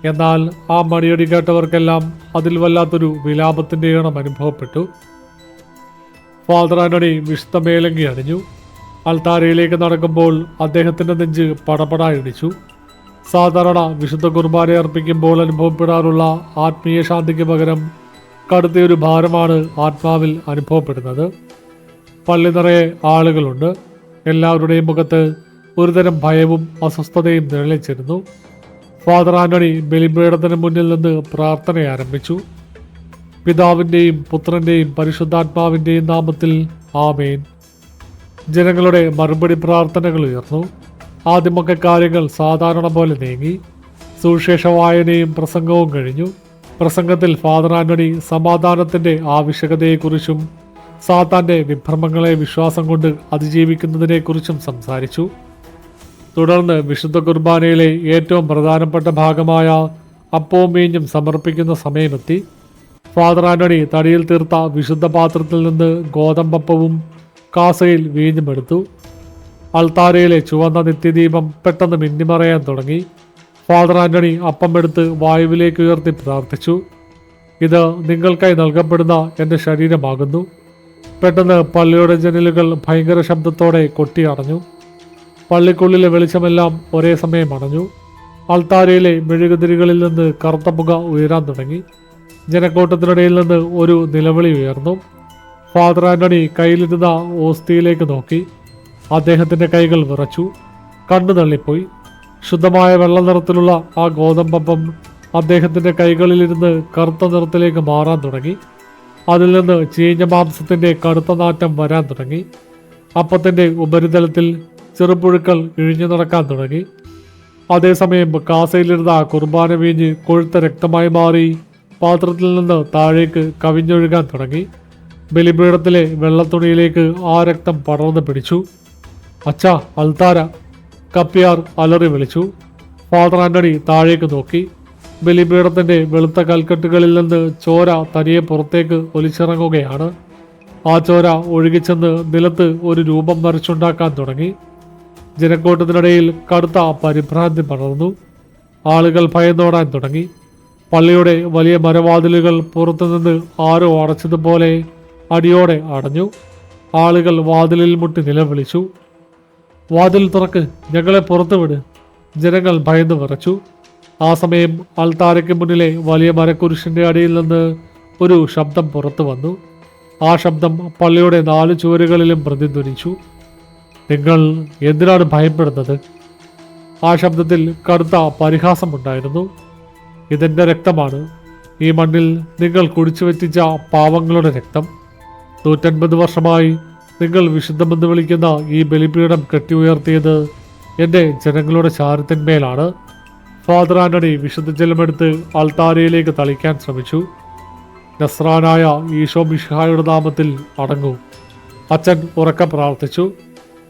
എന്നാൽ ആ മണിയടി കേട്ടവർക്കെല്ലാം അതിൽ വല്ലാത്തൊരു വിലാപത്തിൻ്റെ ഈണം അനുഭവപ്പെട്ടു. ഫാദർ ആന്റണി വിശുദ്ധ മേലങ്കി അണിഞ്ഞു. അൾത്താരയിലേക്ക് നടക്കുമ്പോൾ അദ്ദേഹത്തിന്റെ നെഞ്ച് പടപടാ ഇടിച്ചു. സാധാരണ വിശുദ്ധ കുർബാന അർപ്പിക്കുമ്പോൾ അനുഭവപ്പെടാറുള്ള ആത്മീയ ശാന്തിക്ക് പകരം കടുത്തൊരു ഭാരമാണ് ആത്മാവിൽ അനുഭവപ്പെടുന്നത്. പള്ളി നിറയെ ആളുകളുണ്ട്. എല്ലാവരുടെയും മുഖത്ത് ഒരുതരം ഭയവും അസ്വസ്ഥതയും നിഴലിച്ചിരുന്നു. ഫാദർ ആന്റണി ബലിപീഠത്തിന് മുന്നിൽ നിന്ന് പ്രാർത്ഥന ആരംഭിച്ചു. പിതാവിൻ്റെയും പുത്രൻ്റെയും പരിശുദ്ധാത്മാവിൻ്റെയും നാമത്തിൽ ആമേൻ. ജനങ്ങളുടെ മറുപടി പ്രാർത്ഥനകൾ ഉയർന്നു. ആദ്യമൊക്കെ കാര്യങ്ങൾ സാധാരണ പോലെ നീങ്ങി. സുവിശേഷ വായനയും പ്രസംഗവും കഴിഞ്ഞു. പ്രസംഗത്തിൽ ഫാദർ ആന്റണി സമാധാനത്തിൻ്റെ ആവശ്യകതയെക്കുറിച്ചും സാത്താൻ്റെ വിഭ്രമങ്ങളെ വിശ്വാസം കൊണ്ട് അതിജീവിക്കുന്നതിനെക്കുറിച്ചും സംസാരിച്ചു. തുടർന്ന് വിശുദ്ധ കുർബാനയിലെ ഏറ്റവും പ്രധാനപ്പെട്ട ഭാഗമായ അപ്പവും വീഞ്ഞും സമർപ്പിക്കുന്ന സമയമെത്തി. ഫാദർ ആന്റണി തടിയിൽ തീർത്ത വിശുദ്ധ പാത്രത്തിൽ നിന്ന് ഗോതമ്പപ്പവും കാസയിൽ വീഞ്ഞുമെടുത്തു. അൾത്താരയിലെ ചുവന്ന നിത്യദീപം പെട്ടെന്ന് മിന്നിമറയാൻ തുടങ്ങി. ഫാദർ ആന്റണി അപ്പം എടുത്ത് വായുവിലേക്ക് ഉയർത്തി പ്രാർത്ഥിച്ചു. ഇത് നിങ്ങൾക്കായി നൽകപ്പെടുന്ന എൻ്റെ ശരീരമാകുന്നു. പെട്ടെന്ന് പള്ളിയുടെ ജനലുകൾ ഭയങ്കര ശബ്ദത്തോടെ കൊട്ടിയടഞ്ഞു. പള്ളിക്കുള്ളിലെ വെളിച്ചമെല്ലാം ഒരേ സമയം അണഞ്ഞു. അൾത്താരയിലെ മെഴുകുതിരികളിൽ നിന്ന് കറുത്ത പുക ഉയരാൻ തുടങ്ങി. ജനക്കൂട്ടത്തിനിടയിൽ നിന്ന് ഒരു നിലവിളി ഉയർന്നു. ഫാദർ ആന്റണി കയ്യിലിരുന്ന ഓസ്തിയിലേക്ക് നോക്കി. അദ്ദേഹത്തിൻ്റെ കൈകൾ വിറച്ചു. കണ്ണു തള്ളിപ്പോയി. ശുദ്ധമായ വെള്ള നിറത്തിലുള്ള ആ ഗോതമ്പപ്പം അദ്ദേഹത്തിൻ്റെ കൈകളിലിരുന്ന് കറുത്ത നിറത്തിലേക്ക് മാറാൻ തുടങ്ങി. അതിൽ നിന്ന് ചീഞ്ഞ മാംസത്തിൻ്റെ കടുത്ത നാറ്റം വരാൻ തുടങ്ങി. അപ്പത്തിൻ്റെ ഉപരിതലത്തിൽ ചെറുപുഴുക്കൾ ഇഴിഞ്ഞു നടക്കാൻ തുടങ്ങി. അതേസമയം കാസയിലിരുന്ന കുർബാന വീഞ്ഞ് കൊഴുത്ത രക്തമായി മാറി പാത്രത്തിൽ നിന്ന് താഴേക്ക് കവിഞ്ഞൊഴുകാൻ തുടങ്ങി. ബലിപീഠത്തിലെ വെള്ളത്തുണിയിലേക്ക് ആ രക്തം പടർന്നു പിടിച്ചു. അച്ഛാ, അൾത്താര! കപ്പ്യാർ അലറി വിളിച്ചു. ഫാദർ ആന്റണി താഴേക്ക് നോക്കി. ബലിപീഠത്തിൻ്റെ വെളുത്ത കൽക്കെട്ടുകളിൽ നിന്ന് ചോര തനിയെ പുറത്തേക്ക് ഒലിച്ചിറങ്ങുകയാണ്. ആ ചോര ഒഴുകിച്ചെന്ന് നിലത്ത് ഒരു രൂപം വരച്ചുണ്ടാക്കാൻ തുടങ്ങി. ജനക്കൂട്ടത്തിനിടയിൽ കടുത്ത പരിഭ്രാന്തി പടർന്നു. ആളുകൾ ഭയന്നോടാൻ തുടങ്ങി. പള്ളിയുടെ വലിയ മരവാതിലുകൾ പുറത്തുനിന്ന് ആരോ അടച്ചതുപോലെ അടിയോടെ അടഞ്ഞു. ആളുകൾ വാതിലിൽ മുട്ടി നിലവിളിച്ചു. വാതിൽ തുറക്ക്, ഞങ്ങളെ പുറത്തു വിട്! ജനങ്ങൾ ഭയന്നു വിറച്ചു. ആ സമയം അൾത്താരയ്ക്ക് മുന്നിലെ വലിയ മരക്കുരിശിൻ്റെ അടിയിൽ നിന്ന് ഒരു ശബ്ദം പുറത്തു വന്നു. ആ ശബ്ദം പള്ളിയുടെ 4 ചുവരുകളിലും പ്രതിധ്വനിച്ചു. നിങ്ങൾ എന്തിനാണ് ഭയപ്പെടുന്നത്? ആ ശബ്ദത്തിൽ കടുത്ത പരിഹാസമുണ്ടായിരുന്നു. ഇതെൻ്റെ രക്തമാണ്. ഈ മണ്ണിൽ നിങ്ങൾ കുടിച്ചു വെറ്റിച്ച പാവങ്ങളുടെ രക്തം. 150 വർഷമായി നിങ്ങൾ വിശുദ്ധമെന്ന് വിളിക്കുന്ന ഈ ബലിപീഠം കെട്ടി ഉയർത്തിയത് എൻ്റെ ജനങ്ങളുടെ ചാരത്തിന്മേലാണ്. ഫാദർ ആന്റണി വിശുദ്ധ ജലമെടുത്ത് അൾത്താരയിലേക്ക് തളിക്കാൻ ശ്രമിച്ചു. നസ്രാനായ ഈശോ മിശിഹായുടെ നാമത്തിൽ അടങ്ങൂ, അച്ഛൻ ഉറക്കെ പ്രാർത്ഥിച്ചു.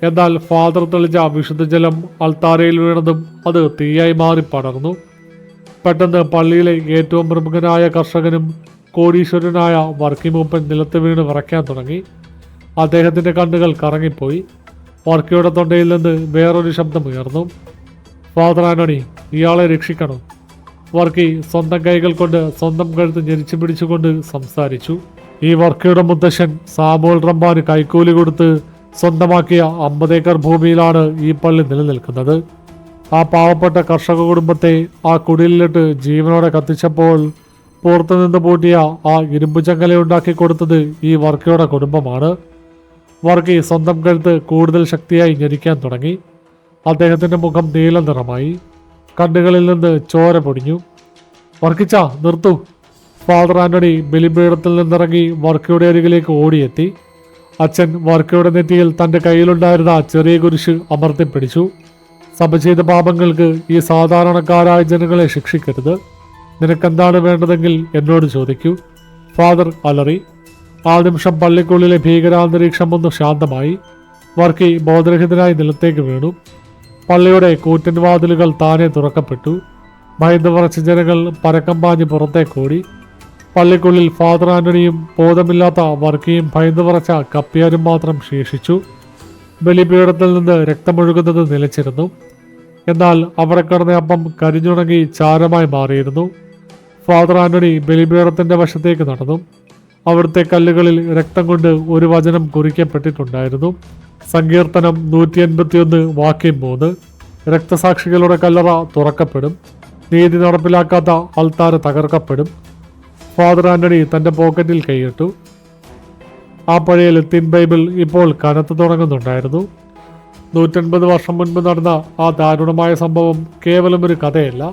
എന്നാൽ ഫാദർ തെളിച്ച വിശുദ്ധജലം അൾത്താരയിൽ വീണതും അത് തീയായി മാറി പടർന്നു. പെട്ടെന്ന് പള്ളിയിലെ ഏറ്റവും പ്രമുഖനായ കർഷകനും കോടീശ്വരനായ വർക്കി മൂപ്പൻ നിലത്ത് വീണ് വിറയ്ക്കാൻ തുടങ്ങി. അദ്ദേഹത്തിൻ്റെ കണ്ണുകൾ കറങ്ങിപ്പോയി. വർക്കിയുടെ തൊണ്ടയിൽ നിന്ന് വേറൊരു ശബ്ദം ഉയർന്നു. ഫാദർ ആന്റണി, ഇയാളെ രക്ഷിക്കണം! വർക്കി സ്വന്തം കൈകൾ കൊണ്ട് സ്വന്തം കഴുത്ത് ഞെരിച്ചു പിടിച്ചുകൊണ്ട് സംസാരിച്ചു. ഈ വർക്കിയുടെ മുത്തശ്ശൻ സാമുവൽ റമ്പാന് കൈക്കൂലി കൊടുത്ത് സ്വന്തമാക്കിയ 50 ഏക്കർ ഭൂമിയിലാണ് ഈ പള്ളി നിലനിൽക്കുന്നത്. ആ പാവപ്പെട്ട കർഷക കുടുംബത്തെ ആ കുടിലിലിട്ട് ജീവനോടെ കത്തിച്ചപ്പോൾ പുറത്തുനിന്ന് പൂട്ടിയ ആ ഇരുമ്പു ചങ്ങല ഉണ്ടാക്കി കൊടുത്തത് ഈ വർക്കിയുടെ കുടുംബമാണ്. വർക്കി സ്വന്തം കഴുത്ത് കൂടുതൽ ശക്തിയായി ഞെരിക്കാൻ തുടങ്ങി. അദ്ദേഹത്തിൻ്റെ മുഖം നീല നിറമായി. കണ്ണുകളിൽ നിന്ന് ചോര പൊടിഞ്ഞു. വർക്കിച്ച, നിർത്തൂ! ഫാദർ ആന്റണി ബലിപീഠത്തിൽ നിന്നിറങ്ങി വർക്കിയുടെ അരികിലേക്ക് ഓടിയെത്തി. അച്ഛൻ വർക്കിയുടെ നെറ്റിയിൽ തൻ്റെ കയ്യിലുണ്ടായിരുന്ന ചെറിയ കുരിശ് അമർത്തിപ്പിടിച്ചു. സഭ ചെയ്ത പാപങ്ങൾക്ക് ഈ സാധാരണക്കാരായ ജനങ്ങളെ ശിക്ഷിക്കരുത്. നിനക്കെന്താണ് വേണ്ടതെങ്കിൽ എന്നോട് ചോദിക്കൂ, ഫാദർ അലറി. ആ നിമിഷം പള്ളിക്കുള്ളിലെ ഭീകരാന്തരീക്ഷം ഒന്ന് ശാന്തമായി. വർക്കി ബോധരഹിതനായി നിലത്തേക്ക് വീണു. പള്ളിയുടെ കൂറ്റൻ വാതിലുകൾ താനെ തുറക്കപ്പെട്ടു. ഭയന്ന് വിറച്ച ജനങ്ങൾ പരക്കം പാഞ്ഞ് പുറത്തേക്കോടി. പള്ളിക്കുള്ളിൽ ഫാദർ ആന്റണിയും ബോധമില്ലാത്ത വർക്കിയും ഭയന്ന് വിറച്ച കപ്പ്യാരും മാത്രം ശേഷിച്ചു. ബലിപീഠത്തിൽ നിന്ന് രക്തമൊഴുകുന്നത് നിലച്ചിരുന്നു. എന്നാൽ അവിടെ കിടന്ന അപ്പം കരിഞ്ഞുണങ്ങി ചാരമായി മാറിയിരുന്നു. ഫാദർ ആന്റണി ബലിപീഠത്തിൻ്റെ വശത്തേക്ക് നടന്നു. അവിടുത്തെ കല്ലുകളിൽ രക്തം കൊണ്ട് ഒരു വചനം കുറിക്കപ്പെട്ടിട്ടുണ്ടായിരുന്നു. സങ്കീർത്തനം 181 വാക്യം 3. രക്തസാക്ഷികളുടെ കല്ലറ തുറക്കപ്പെടും, നീതി നടപ്പിലാക്കാത്ത അൾത്താര തകർക്കപ്പെടും. ഫാദർ ആന്റണി തൻ്റെ പോക്കറ്റിൽ കൈയിട്ടു. ആ പഴയ ലത്തീൻ ബൈബിൾ ഇപ്പോൾ കനത്തു തുടങ്ങുന്നുണ്ടായിരുന്നു. 150 വർഷം മുൻപ് നടന്ന ആ ദാരുണമായ സംഭവം കേവലം ഒരു കഥയല്ല,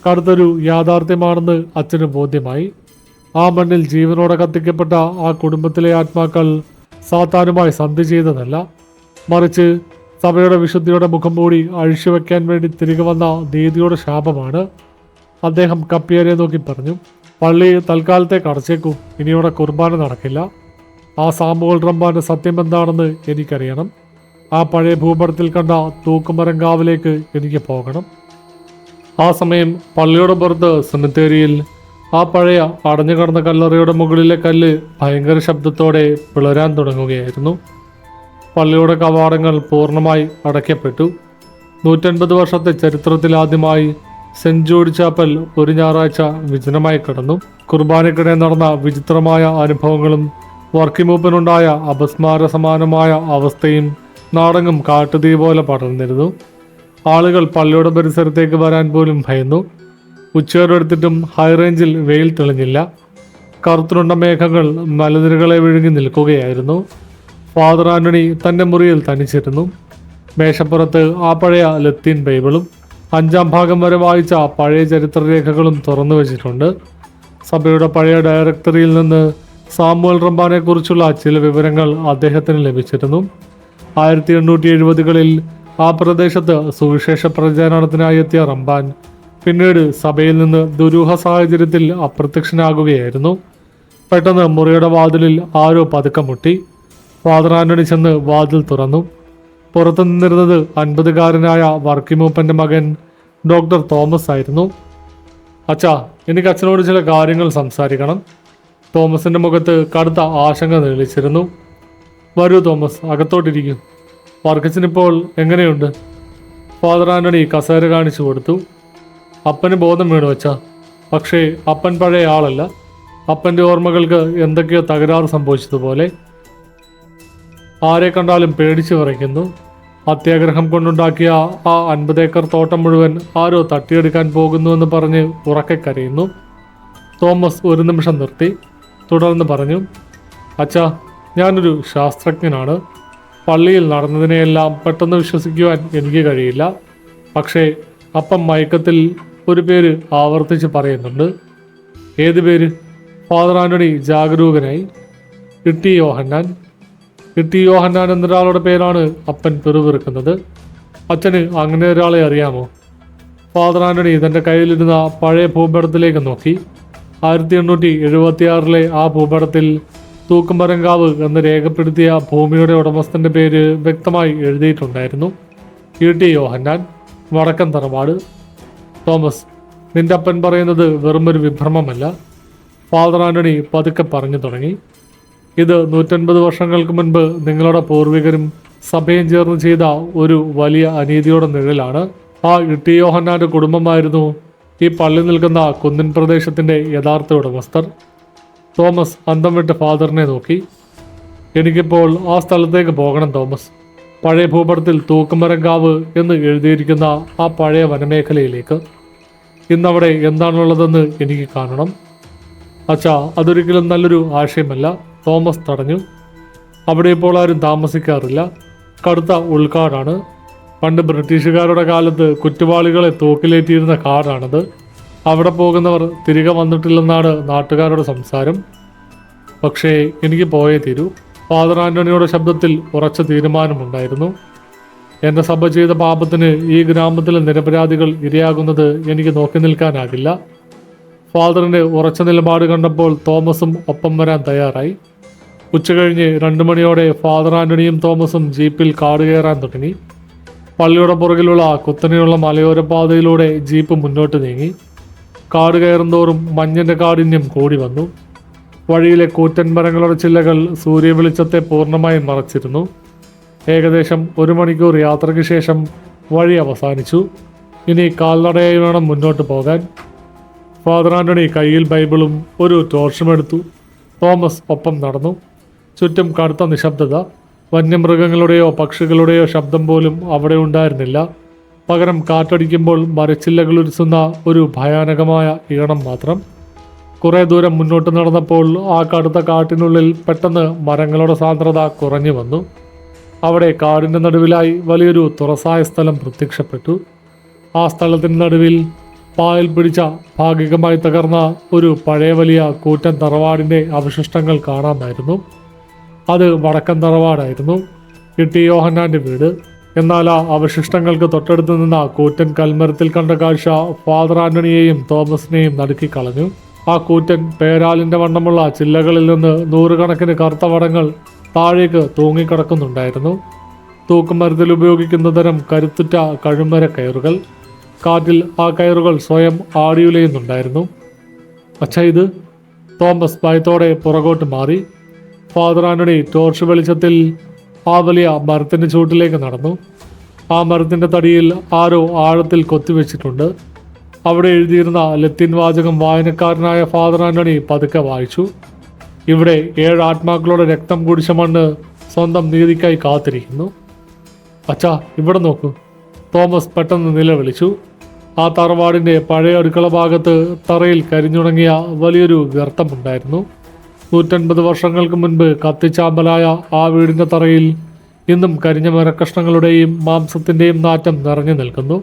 കടുത്തൊരു യാഥാർത്ഥ്യമാണെന്ന് അച്ഛന് ബോധ്യമായി. ആ മണ്ണിൽ ജീവനോടെ കത്തിക്കപ്പെട്ട ആ കുടുംബത്തിലെ ആത്മാക്കൾ സാത്താനുമായി സന്ധി ചെയ്തതല്ല, മറിച്ച് സഭയുടെ വിശുദ്ധിയുടെ മുഖം മൂടി അഴിച്ചുവെക്കാൻ വേണ്ടി തിരികെ വന്ന നീതിയുടെ ശാപമാണ്. അദ്ദേഹം കപ്പിയാരെ നോക്കി പറഞ്ഞു, പള്ളി തൽക്കാലത്തേക്ക് അടച്ചേക്കും, ഇനിയോടെ കുർബാന നടക്കില്ല. ആ സാമുവൽ റമ്പാന്റെ സത്യം എന്താണെന്ന് എനിക്കറിയണം. ആ പഴയ ഭൂപടത്തിൽ കണ്ട തൂക്കുമരങ്കാവിലേക്ക് എനിക്ക് പോകണം. ആ സമയം പള്ളിയുടെ പുറത്ത് സെമിത്തേരിയിൽ ആ പഴയ അടഞ്ഞു കിടന്ന കല്ലറയുടെ മുകളിലെ കല്ല് ഭയങ്കര ശബ്ദത്തോടെ പിളരാൻ തുടങ്ങുകയായിരുന്നു. പള്ളിയുടെ കവാടങ്ങൾ പൂർണ്ണമായി അടയ്ക്കപ്പെട്ടു. 150 വർഷത്തെ ചരിത്രത്തിലാദ്യമായി സെന്റ് ജോർജ് ചാപ്പൽ ഒരു ഞായറാഴ്ച വിജനമായി കിടന്നു. കുർബാനയ്ക്കിടെ നടന്ന വിചിത്രമായ അനുഭവങ്ങളും വർക്കിമൂപ്പനുണ്ടായ അപസ്മാര സമാനമായ അവസ്ഥയും നാടെങ്ങും കാട്ടുതീ പോലെ പടർന്നിരുന്നു. ആളുകൾ പള്ളിയുടെ പരിസരത്തേക്ക് വരാൻ പോലും ഭയന്നു. ഉച്ചയോടെടുത്തിട്ടും ഹൈറേഞ്ചിൽ വെയിൽ തെളിഞ്ഞില്ല. കറുത്തുരുണ്ട മേഘങ്ങൾ മലനിരകളെ വിഴുങ്ങി നിൽക്കുകയായിരുന്നു. ഫാദർ ആന്റണി തൻ്റെ മുറിയിൽ തനിച്ചിരുന്നു. മേശപ്പുറത്ത് ആ പഴയ ലത്തീൻ ബൈബിളും 5-ാം ഭാഗം വരെ വായിച്ച പഴയ ചരിത്രരേഖകളും തുറന്നു വച്ചിട്ടുണ്ട്. സഭയുടെ പഴയ ഡയറക്ടറിയിൽ നിന്ന് സാമുവൽ റമ്പാനെക്കുറിച്ചുള്ള ചില വിവരങ്ങൾ അദ്ദേഹത്തിന് ലഭിച്ചിരുന്നു. 1870-കളിൽ ആ പ്രദേശത്ത് സുവിശേഷ പ്രചാരണത്തിനായി എത്തിയ റമ്പാൻ പിന്നീട് സഭയിൽ നിന്ന് ദുരൂഹ സാഹചര്യത്തിൽ അപ്രത്യക്ഷനാകുകയായിരുന്നു. പെട്ടെന്ന് മുറിയുടെ വാതിലിൽ ആരോ പതുക്കം മുട്ടി. ഫാദർ ആന്റണി ചെന്ന് വാതിൽ തുറന്നു. പുറത്തു നിന്നിരുന്നത് 50-കാരനായ വർക്കിമൂപ്പൻ്റെ മകൻ ഡോക്ടർ തോമസ് ആയിരുന്നു. അച്ഛാ, എനിക്ക് അച്ഛനോട് ചില കാര്യങ്ങൾ സംസാരിക്കണം. തോമസിൻ്റെ മുഖത്ത് കടുത്ത ആശങ്ക തെളിച്ചിരുന്നു. വരൂ തോമസ്, അകത്തോട്ടിരിക്കും. വർക്കച്ചനിപ്പോൾ എങ്ങനെയുണ്ട്? ഫാദർ ആന്റണി കസേര കാണിച്ചു കൊടുത്തു. അപ്പന് ബോധം വീണു വച്ചാ, പക്ഷേ അപ്പൻ പഴയ ആളല്ല. അപ്പൻ്റെ ഓർമ്മകൾക്ക് എന്തൊക്കെയോ തകരാറ് സംഭവിച്ചതുപോലെ. ആരെ കണ്ടാലും പേടിച്ചു വിറയ്ക്കുന്നു. അത്യാഗ്രഹം കൊണ്ടുണ്ടാക്കിയ ആ 50 ഏക്കർ തോട്ടം മുഴുവൻ ആരോ തട്ടിയെടുക്കാൻ പോകുന്നുവെന്ന് പറഞ്ഞ് ഉറക്കെ കരയുന്നു. തോമസ് ഒരു നിമിഷം നിർത്തി. തുടർന്ന് പറഞ്ഞു, അച്ഛാ, ഞാനൊരു ശാസ്ത്രജ്ഞനാണ്. പള്ളിയിൽ നടന്നതിനെയെല്ലാം പെട്ടെന്ന് വിശ്വസിക്കുവാൻ എനിക്ക് കഴിയില്ല. പക്ഷേ അപ്പം മയക്കത്തിൽ ഒരു പേര് ആവർത്തിച്ച് പറയുന്നുണ്ട്. ഏത് പേര്? ഫാദർ ആന്റണി ജാഗരൂകനായി. ഇട്ടി യോഹന്നാൻ. ഇട്ടി യോഹന്നാൻ എന്നൊരാളുടെ പേരാണ് അപ്പൻ പിറുപിറുക്കുന്നത്. അച്ഛന് അങ്ങനെ ഒരാളെ അറിയാമോ? ഫാദർ ആന്റണി തൻ്റെ കയ്യിലിരുന്ന പഴയ ഭൂപടത്തിലേക്ക് നോക്കി. 1876-ലെ ആ ഭൂപടത്തിൽ തൂക്കുമരങ്കാവ് എന്ന് രേഖപ്പെടുത്തിയ ഭൂമിയുടെ ഉടമസ്ഥൻ്റെ പേര് വ്യക്തമായി എഴുതിയിട്ടുണ്ടായിരുന്നു. ഇട്ടി യോഹന്നാൻ, വടക്കൻ തറവാട്. തോമസ്, നിന്റെ അപ്പൻ പറയുന്നത് വെറുമൊരു വിഭ്രമമല്ല. ഫാദർ ആന്റണി പതുക്കെ പറഞ്ഞു തുടങ്ങി. ഇത് 150 വർഷങ്ങൾക്ക് മുൻപ് നിങ്ങളുടെ പൂർവികരും സഭയും ചേർന്ന് ചെയ്ത ഒരു വലിയ അനീതിയുടെ നിഴലാണ്. ആ ഇട്ടി യോഹന്നാൻ്റെ കുടുംബമായിരുന്നു ഈ പള്ളി നിൽക്കുന്ന കുന്നിൻ പ്രദേശത്തിൻ്റെ യഥാർത്ഥ ഉടമസ്ഥർ. തോമസ് അന്തം വിട്ട് ഫാദറിനെ നോക്കി. എനിക്കിപ്പോൾ ആ സ്ഥലത്തേക്ക് പോകണം തോമസ്. പഴയ ഭൂപടത്തിൽ തൂക്കുമരങ്കാവ് എന്ന് എഴുതിയിരിക്കുന്ന ആ പഴയ വനമേഖലയിലേക്ക്. ഇന്നവിടെ എന്താണുള്ളതെന്ന് എനിക്ക് കാണണം. അച്ഛാ, അതൊരിക്കലും നല്ലൊരു ആശയമല്ല, തോമസ് തടഞ്ഞു. അവിടെ ഇപ്പോൾ ആരും താമസിക്കാറില്ല. കടുത്ത ഉൾക്കാടാണ്. പണ്ട് ബ്രിട്ടീഷുകാരുടെ കാലത്ത് കുറ്റവാളികളെ തൂക്കിലേറ്റിയിരുന്ന കാടാണത്. അവിടെ പോകുന്നവർ തിരികെ വന്നിട്ടില്ലെന്നാണ് നാട്ടുകാരുടെ സംസാരം. പക്ഷേ എനിക്ക് പോയേ തീരൂ. ഫാദർ ആന്റണിയുടെ ശബ്ദത്തിൽ ഉറച്ച തീരുമാനമുണ്ടായിരുന്നു. എൻ്റെ സഭ ചെയ്ത പാപത്തിന് ഈ ഗ്രാമത്തിലെ നിരപരാധികൾ ഇരയാകുന്നത് എനിക്ക് നോക്കി നിൽക്കാനാകില്ല. ഫാദറിൻ്റെ ഉറച്ച നിലപാട് കണ്ടപ്പോൾ തോമസും ഒപ്പം വരാൻ തയ്യാറായി. ഉച്ചകഴിഞ്ഞ് 2 മണിയോടെ ഫാദർ ആന്റണിയും തോമസും ജീപ്പിൽ കാട് കയറാൻ തുടങ്ങി. പള്ളിയുടെ പുറകിലുള്ള കുത്തനെയുള്ള മലയോര പാതയിലൂടെ ജീപ്പ് മുന്നോട്ട് നീങ്ങി. കാട് കയറുന്തോറും മഞ്ഞിൻ്റെ കാഠിന്യം കൂടി വന്നു. വഴിയിലെ കൂറ്റൻ മരങ്ങളുടെ ചില്ലകൾ സൂര്യവെളിച്ചത്തെ പൂർണ്ണമായും മറച്ചിരുന്നു. ഏകദേശം 1 മണിക്കൂർ യാത്രയ്ക്ക് ശേഷം വഴി അവസാനിച്ചു. ഇനി കാൽനടയായി വേണം മുന്നോട്ട് പോകാൻ. ഫാദർ ആന്റണി കയ്യിൽ ബൈബിളും ഒരു ടോർച്ചും എടുത്തു. തോമസ് ഒപ്പം നടന്നു. ചുറ്റും കടുത്ത നിശബ്ദത. വന്യമൃഗങ്ങളുടെയോ പക്ഷികളുടെയോ ശബ്ദം പോലും അവിടെ ഉണ്ടായിരുന്നില്ല. പകരം കാറ്റടിക്കുമ്പോൾ മരച്ചില്ലകൾ ഉരുസുന്ന ഒരു ഭയാനകമായ ഈണം മാത്രം. കുറേ ദൂരം മുന്നോട്ട് നടന്നപ്പോൾ ആ കടുത്ത കാട്ടിനുള്ളിൽ പെട്ടെന്ന് മരങ്ങളുടെ സാന്ദ്രത കുറഞ്ഞു വന്നു. അവിടെ കാടിൻ്റെ നടുവിലായി വലിയൊരു തുറസായ സ്ഥലം പ്രത്യക്ഷപ്പെട്ടു. ആ സ്ഥലത്തിന് നടുവിൽ പായൽ പിടിച്ച ഭാഗികമായി തകർന്ന ഒരു പഴയ വലിയ കൂറ്റൻ തറവാടിൻ്റെ അവശിഷ്ടങ്ങൾ കാണാമായിരുന്നു. അത് വടക്കൻ തറവാടായിരുന്നു, കിട്ടി യോഹന്നാൻ്റെ വീട്. എന്നാൽ ആ അവശിഷ്ടങ്ങൾക്ക് തൊട്ടടുത്ത് നിന്ന കൂറ്റൻ കൽമരത്തിൽ കണ്ട കാഴ്ച ഫാദർ ആന്റണിയെയും തോമസിനെയും നടുക്കിക്കളഞ്ഞു. ആ കൂറ്റൻ പേരാലിൻ്റെ വണ്ണമുള്ള ചില്ലകളിൽ നിന്ന് നൂറുകണക്കിന് കറുത്ത വടങ്ങൾ താഴേക്ക് തൂങ്ങിക്കിടക്കുന്നുണ്ടായിരുന്നു. തൂക്കുമരത്തിൽ ഉപയോഗിക്കുന്ന തരം കരുത്തുറ്റ കഴുമര കയറുകൾ. കാറ്റിൽ ആ കയറുകൾ സ്വയം ആടിയുലയുന്നുണ്ടായിരുന്നു. അച്ഛാ, ഇത്? തോമസ് ഭയത്തോടെ പുറകോട്ട് മാറി. ഫാദർ ആന്റണി ടോർച്ച് വെളിച്ചത്തിൽ ആ വലിയ മരത്തിൻ്റെ ചൂട്ടിലേക്ക് നടന്നു. ആ മരത്തിൻ്റെ തടിയിൽ ആരോ ആഴത്തിൽ കൊത്തിവെച്ചിട്ടുണ്ട്. അവിടെ എഴുതിയിരുന്ന ലത്തീൻ വാചകം വായനക്കാരനായ ഫാദർ ആന്റണി പതുക്കെ വായിച്ചു. ഇവിടെ 7 ആത്മാക്കളുടെ രക്തം കുടിച്ച മണ്ണ് സ്വന്തം നീതിക്കായി കാത്തിരിക്കുന്നു. അച്ഛാ, ഇവിടെ നോക്കൂ! തോമസ് പെട്ടെന്ന് നിലവിളിച്ചു. ആ തറവാടിൻ്റെ പഴയ അടുക്കള ഭാഗത്ത് തറയിൽ കരിഞ്ഞുണങ്ങിയ വലിയൊരു ഗർത്തമുണ്ടായിരുന്നു. 150 വർഷങ്ങൾക്ക് മുൻപ് കത്തിച്ചാമ്പലായ ആ വീടിൻ്റെ തറയിൽ ഇന്നും കരിഞ്ഞ മരക്കഷ്ണങ്ങളുടെയും മാംസത്തിൻ്റെയും നാറ്റം നിറഞ്ഞു നിൽക്കുന്നു.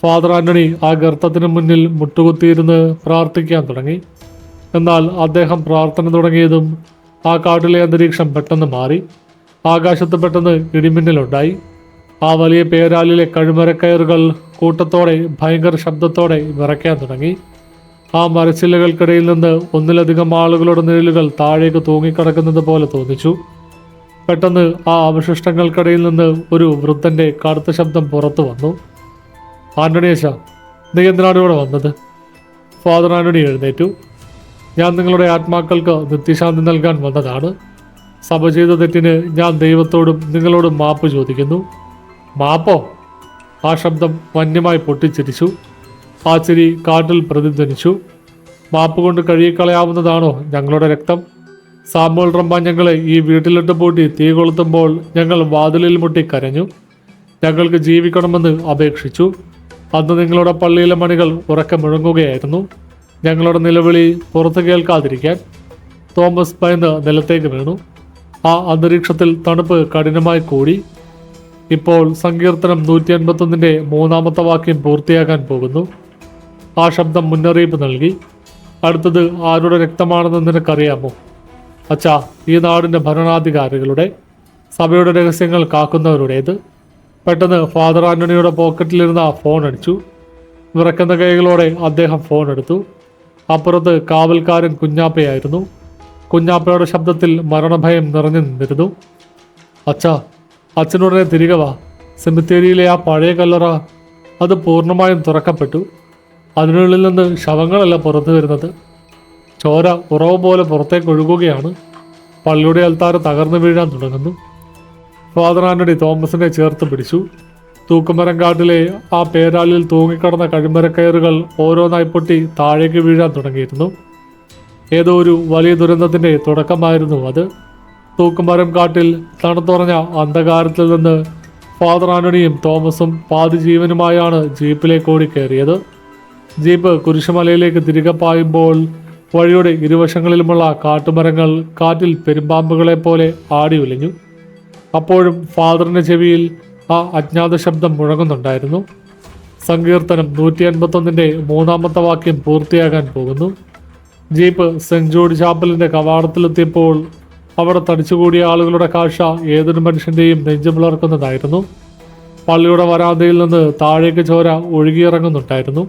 ഫാദർ ആന്റണി ആ ഗർത്തത്തിന് മുന്നിൽ മുട്ടുകുത്തിയിരുന്ന് പ്രാർത്ഥിക്കാൻ തുടങ്ങി. എന്നാൽ അദ്ദേഹം പ്രാർത്ഥന തുടങ്ങിയതും ആ കാട്ടിലെ അന്തരീക്ഷം പെട്ടെന്ന് മാറി. ആകാശത്ത് പെട്ടെന്ന് ഇടിമിന്നലുണ്ടായി. ആ വലിയ പേരാലിലെ കഴുമരക്കയറുകൾ കൂട്ടത്തോടെ ഭയങ്കര ശബ്ദത്തോടെ വിറയ്ക്കാൻ തുടങ്ങി. ആ മരച്ചില്ലകൾക്കിടയിൽ നിന്ന് ഒന്നിലധികം ആളുകളുടെ നിഴലുകൾ താഴേക്ക് തൂങ്ങിക്കിടക്കുന്നത് പോലെ തോന്നിച്ചു. പെട്ടെന്ന് ആ അവശിഷ്ടങ്ങൾക്കിടയിൽ നിന്ന് ഒരു വൃദ്ധൻ്റെ കടുത്ത ശബ്ദം പുറത്തു വന്നു. ആന്റണിയേശ, നീ എന്തിനാണ് ഇവിടെ വന്നത്? ഫാദർ ആന്റണി എഴുന്നേറ്റു. ഞാൻ നിങ്ങളുടെ ആത്മാക്കൾക്ക് നിത്യശാന്തി നൽകാൻ വന്നതാണ്. സഭ ചെയ്ത തെറ്റിന് ഞാൻ ദൈവത്തോടും നിങ്ങളോടും മാപ്പ് ചോദിക്കുന്നു. മാപ്പോ? ആ ശബ്ദം വന്യമായി പൊട്ടിച്ചിരിച്ചു. ആ ചിരി കാട്ടിൽ പ്രതിധ്വനിച്ചു. മാപ്പ് കൊണ്ട് കഴുകിക്കളയാവുന്നതാണോ ഞങ്ങളുടെ രക്തം? സാമുവൽ റമ്പാൻ ഞങ്ങളെ ഈ വീട്ടിലിട്ട് പൂട്ടി തീ കൊളുത്തുമ്പോൾ ഞങ്ങൾ വാതിലിൽ മുട്ടി കരഞ്ഞു. ഞങ്ങൾക്ക് ജീവിക്കണമെന്ന് അപേക്ഷിച്ചു. അന്ന് നിങ്ങളുടെ പള്ളിയിലെ മണികൾ ഉറക്കെ മുഴങ്ങുകയായിരുന്നു, ഞങ്ങളുടെ നിലവിളി പുറത്തു കേൾക്കാതിരിക്കാൻ. തോമസ് ഭയന്ന് നിലത്തേക്ക് വീണു. ആ അന്തരീക്ഷത്തിൽ തണുപ്പ് കഠിനമായി കൂടി. ഇപ്പോൾ സങ്കീർത്തനം 151 3-ാമത്തെ വാക്യം പൂർത്തിയാക്കാൻ പോകുന്നു. ആ ശബ്ദം മുന്നറിയിപ്പ് നൽകി. അടുത്തത് ആരുടെ രക്തമാണെന്ന് നിനക്കറിയാമോ? അച്ഛാ, ഈ നാടിൻ്റെ ഭരണാധികാരികളുടെ, സഭയുടെ രഹസ്യങ്ങൾ കാക്കുന്നവരുടേത്. പെട്ടെന്ന് ഫാദർ ആന്റണിയുടെ പോക്കറ്റിലിരുന്ന ഫോൺ അടിച്ചു. വിറക്കുന്ന കൈകളോടെ അദ്ദേഹം ഫോൺ എടുത്തു. അപ്പുറത്ത് കാവൽക്കാരൻ കുഞ്ഞാപ്പയായിരുന്നു. കുഞ്ഞാപ്പയുടെ ശബ്ദത്തിൽ മരണഭയം നിറഞ്ഞു നിന്നിരുന്നു. അച്ഛാ, അച്ഛനുടനെ തിരികെ വാ. സെമിത്തേരിയിലെ ആ പഴയ കല്ലറ, അത് പൂർണ്ണമായും തുറക്കപ്പെട്ടു. അതിനുള്ളിൽ നിന്ന് ശവങ്ങളല്ല പുറത്തു വരുന്നത്. ചോര ഉറവ് പോലെ പുറത്തേക്ക് ഒഴുകുകയാണ്. പള്ളിയുടെ അൽത്താര തകർന്നു വീഴാൻ തുടങ്ങുന്നു. ഫാദർ ആന്റണി തോമസിനെ ചേർത്ത് പിടിച്ചു. തൂക്കുമരം കാട്ടിലെ ആ പേരാലിൽ തൂങ്ങിക്കിടന്ന കഴിമരക്കയറുകൾ ഓരോന്നായി പൊട്ടി താഴേക്ക് വീഴാൻ തുടങ്ങിയിരുന്നു. ഏതോ ഒരു വലിയ ദുരന്തത്തിൻ്റെ തുടക്കമായിരുന്നു അത്. തൂക്കുമരം കാട്ടിൽ തണുത്തുറഞ്ഞ അന്ധകാരത്തിൽ നിന്ന് ഫാദർ ആന്റണിയും തോമസും പാതി ജീവനുമായാണ് ജീപ്പിലേക്ക് ഓടിക്കയറിയത്. ജീപ്പ് കുരിശുമലയിലേക്ക് തിരികെ പായുമ്പോൾ വഴിയുടെ ഇരുവശങ്ങളിലുമുള്ള കാട്ടുമരങ്ങൾ കാറ്റിൽ പെരുമ്പാമ്പുകളെ പോലെ ആടി ഉലഞ്ഞു. അപ്പോഴും ഫാദറിൻ്റെ ചെവിയിൽ ആ അജ്ഞാത ശബ്ദം മുഴങ്ങുന്നുണ്ടായിരുന്നു. സങ്കീർത്തനം 151 3-ാമത്തെ വാക്യം പൂർത്തിയാകാൻ പോകുന്നു. ജീപ്പ് സെന്റ് ജോർജ് ചാപ്പലിൻ്റെ കവാടത്തിലെത്തിയപ്പോൾ അവിടെ തടിച്ചുകൂടിയ ആളുകളുടെ കാഴ്ച ഏതൊരു മനുഷ്യൻ്റെയും നെഞ്ചു പിളർക്കുന്നതായിരുന്നു. പള്ളിയുടെ വരാന്തയിൽ നിന്ന് താഴേക്ക് ചോര ഒഴുകിയിറങ്ങുന്നുണ്ടായിരുന്നു.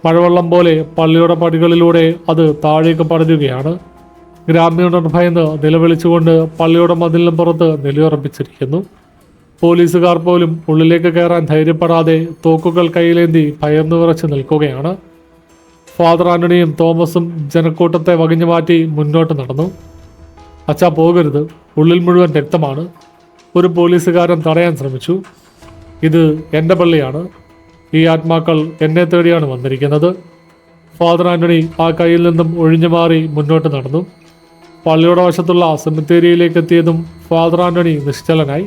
മഴവെള്ളം പോലെ പള്ളിയുടെ പടികളിലൂടെ അത് താഴേക്ക് പടരുകയാണ്. ഗ്രാമീണർ ഭയന്ന് നിലവിളിച്ചുകൊണ്ട് പള്ളിയുടെ മതിലിന് പുറത്ത് നിലയുറപ്പിച്ചിരിക്കുന്നു. പോലീസുകാർ പോലും ഉള്ളിലേക്ക് കയറാൻ ധൈര്യപ്പെടാതെ തോക്കുകൾ കയ്യിലേന്തി ഭയന്നു വിറച്ച് നിൽക്കുകയാണ്. ഫാദർ ആന്റണിയും തോമസും ജനക്കൂട്ടത്തെ വകഞ്ഞു മാറ്റി മുന്നോട്ട് നടന്നു. അച്ഛാ, പോകരുത്, ഉള്ളിൽ മുഴുവൻ രക്തമാണ്. ഒരു പോലീസുകാരൻ തടയാൻ ശ്രമിച്ചു. ഇത് എൻ്റെ പള്ളിയാണ്. ഈ ആത്മാക്കൾ എന്നെ തേടിയാണ് വന്നിരിക്കുന്നത്. ഫാദർ ആന്റണി ആ കയ്യിൽ നിന്നും ഒഴിഞ്ഞു മാറി മുന്നോട്ട് നടന്നു. പള്ളിയുടെ വശത്തുള്ള സെമിത്തേരിയിലേക്ക് എത്തിയതും ഫാദർ ആന്റണി നിശ്ചലനായി.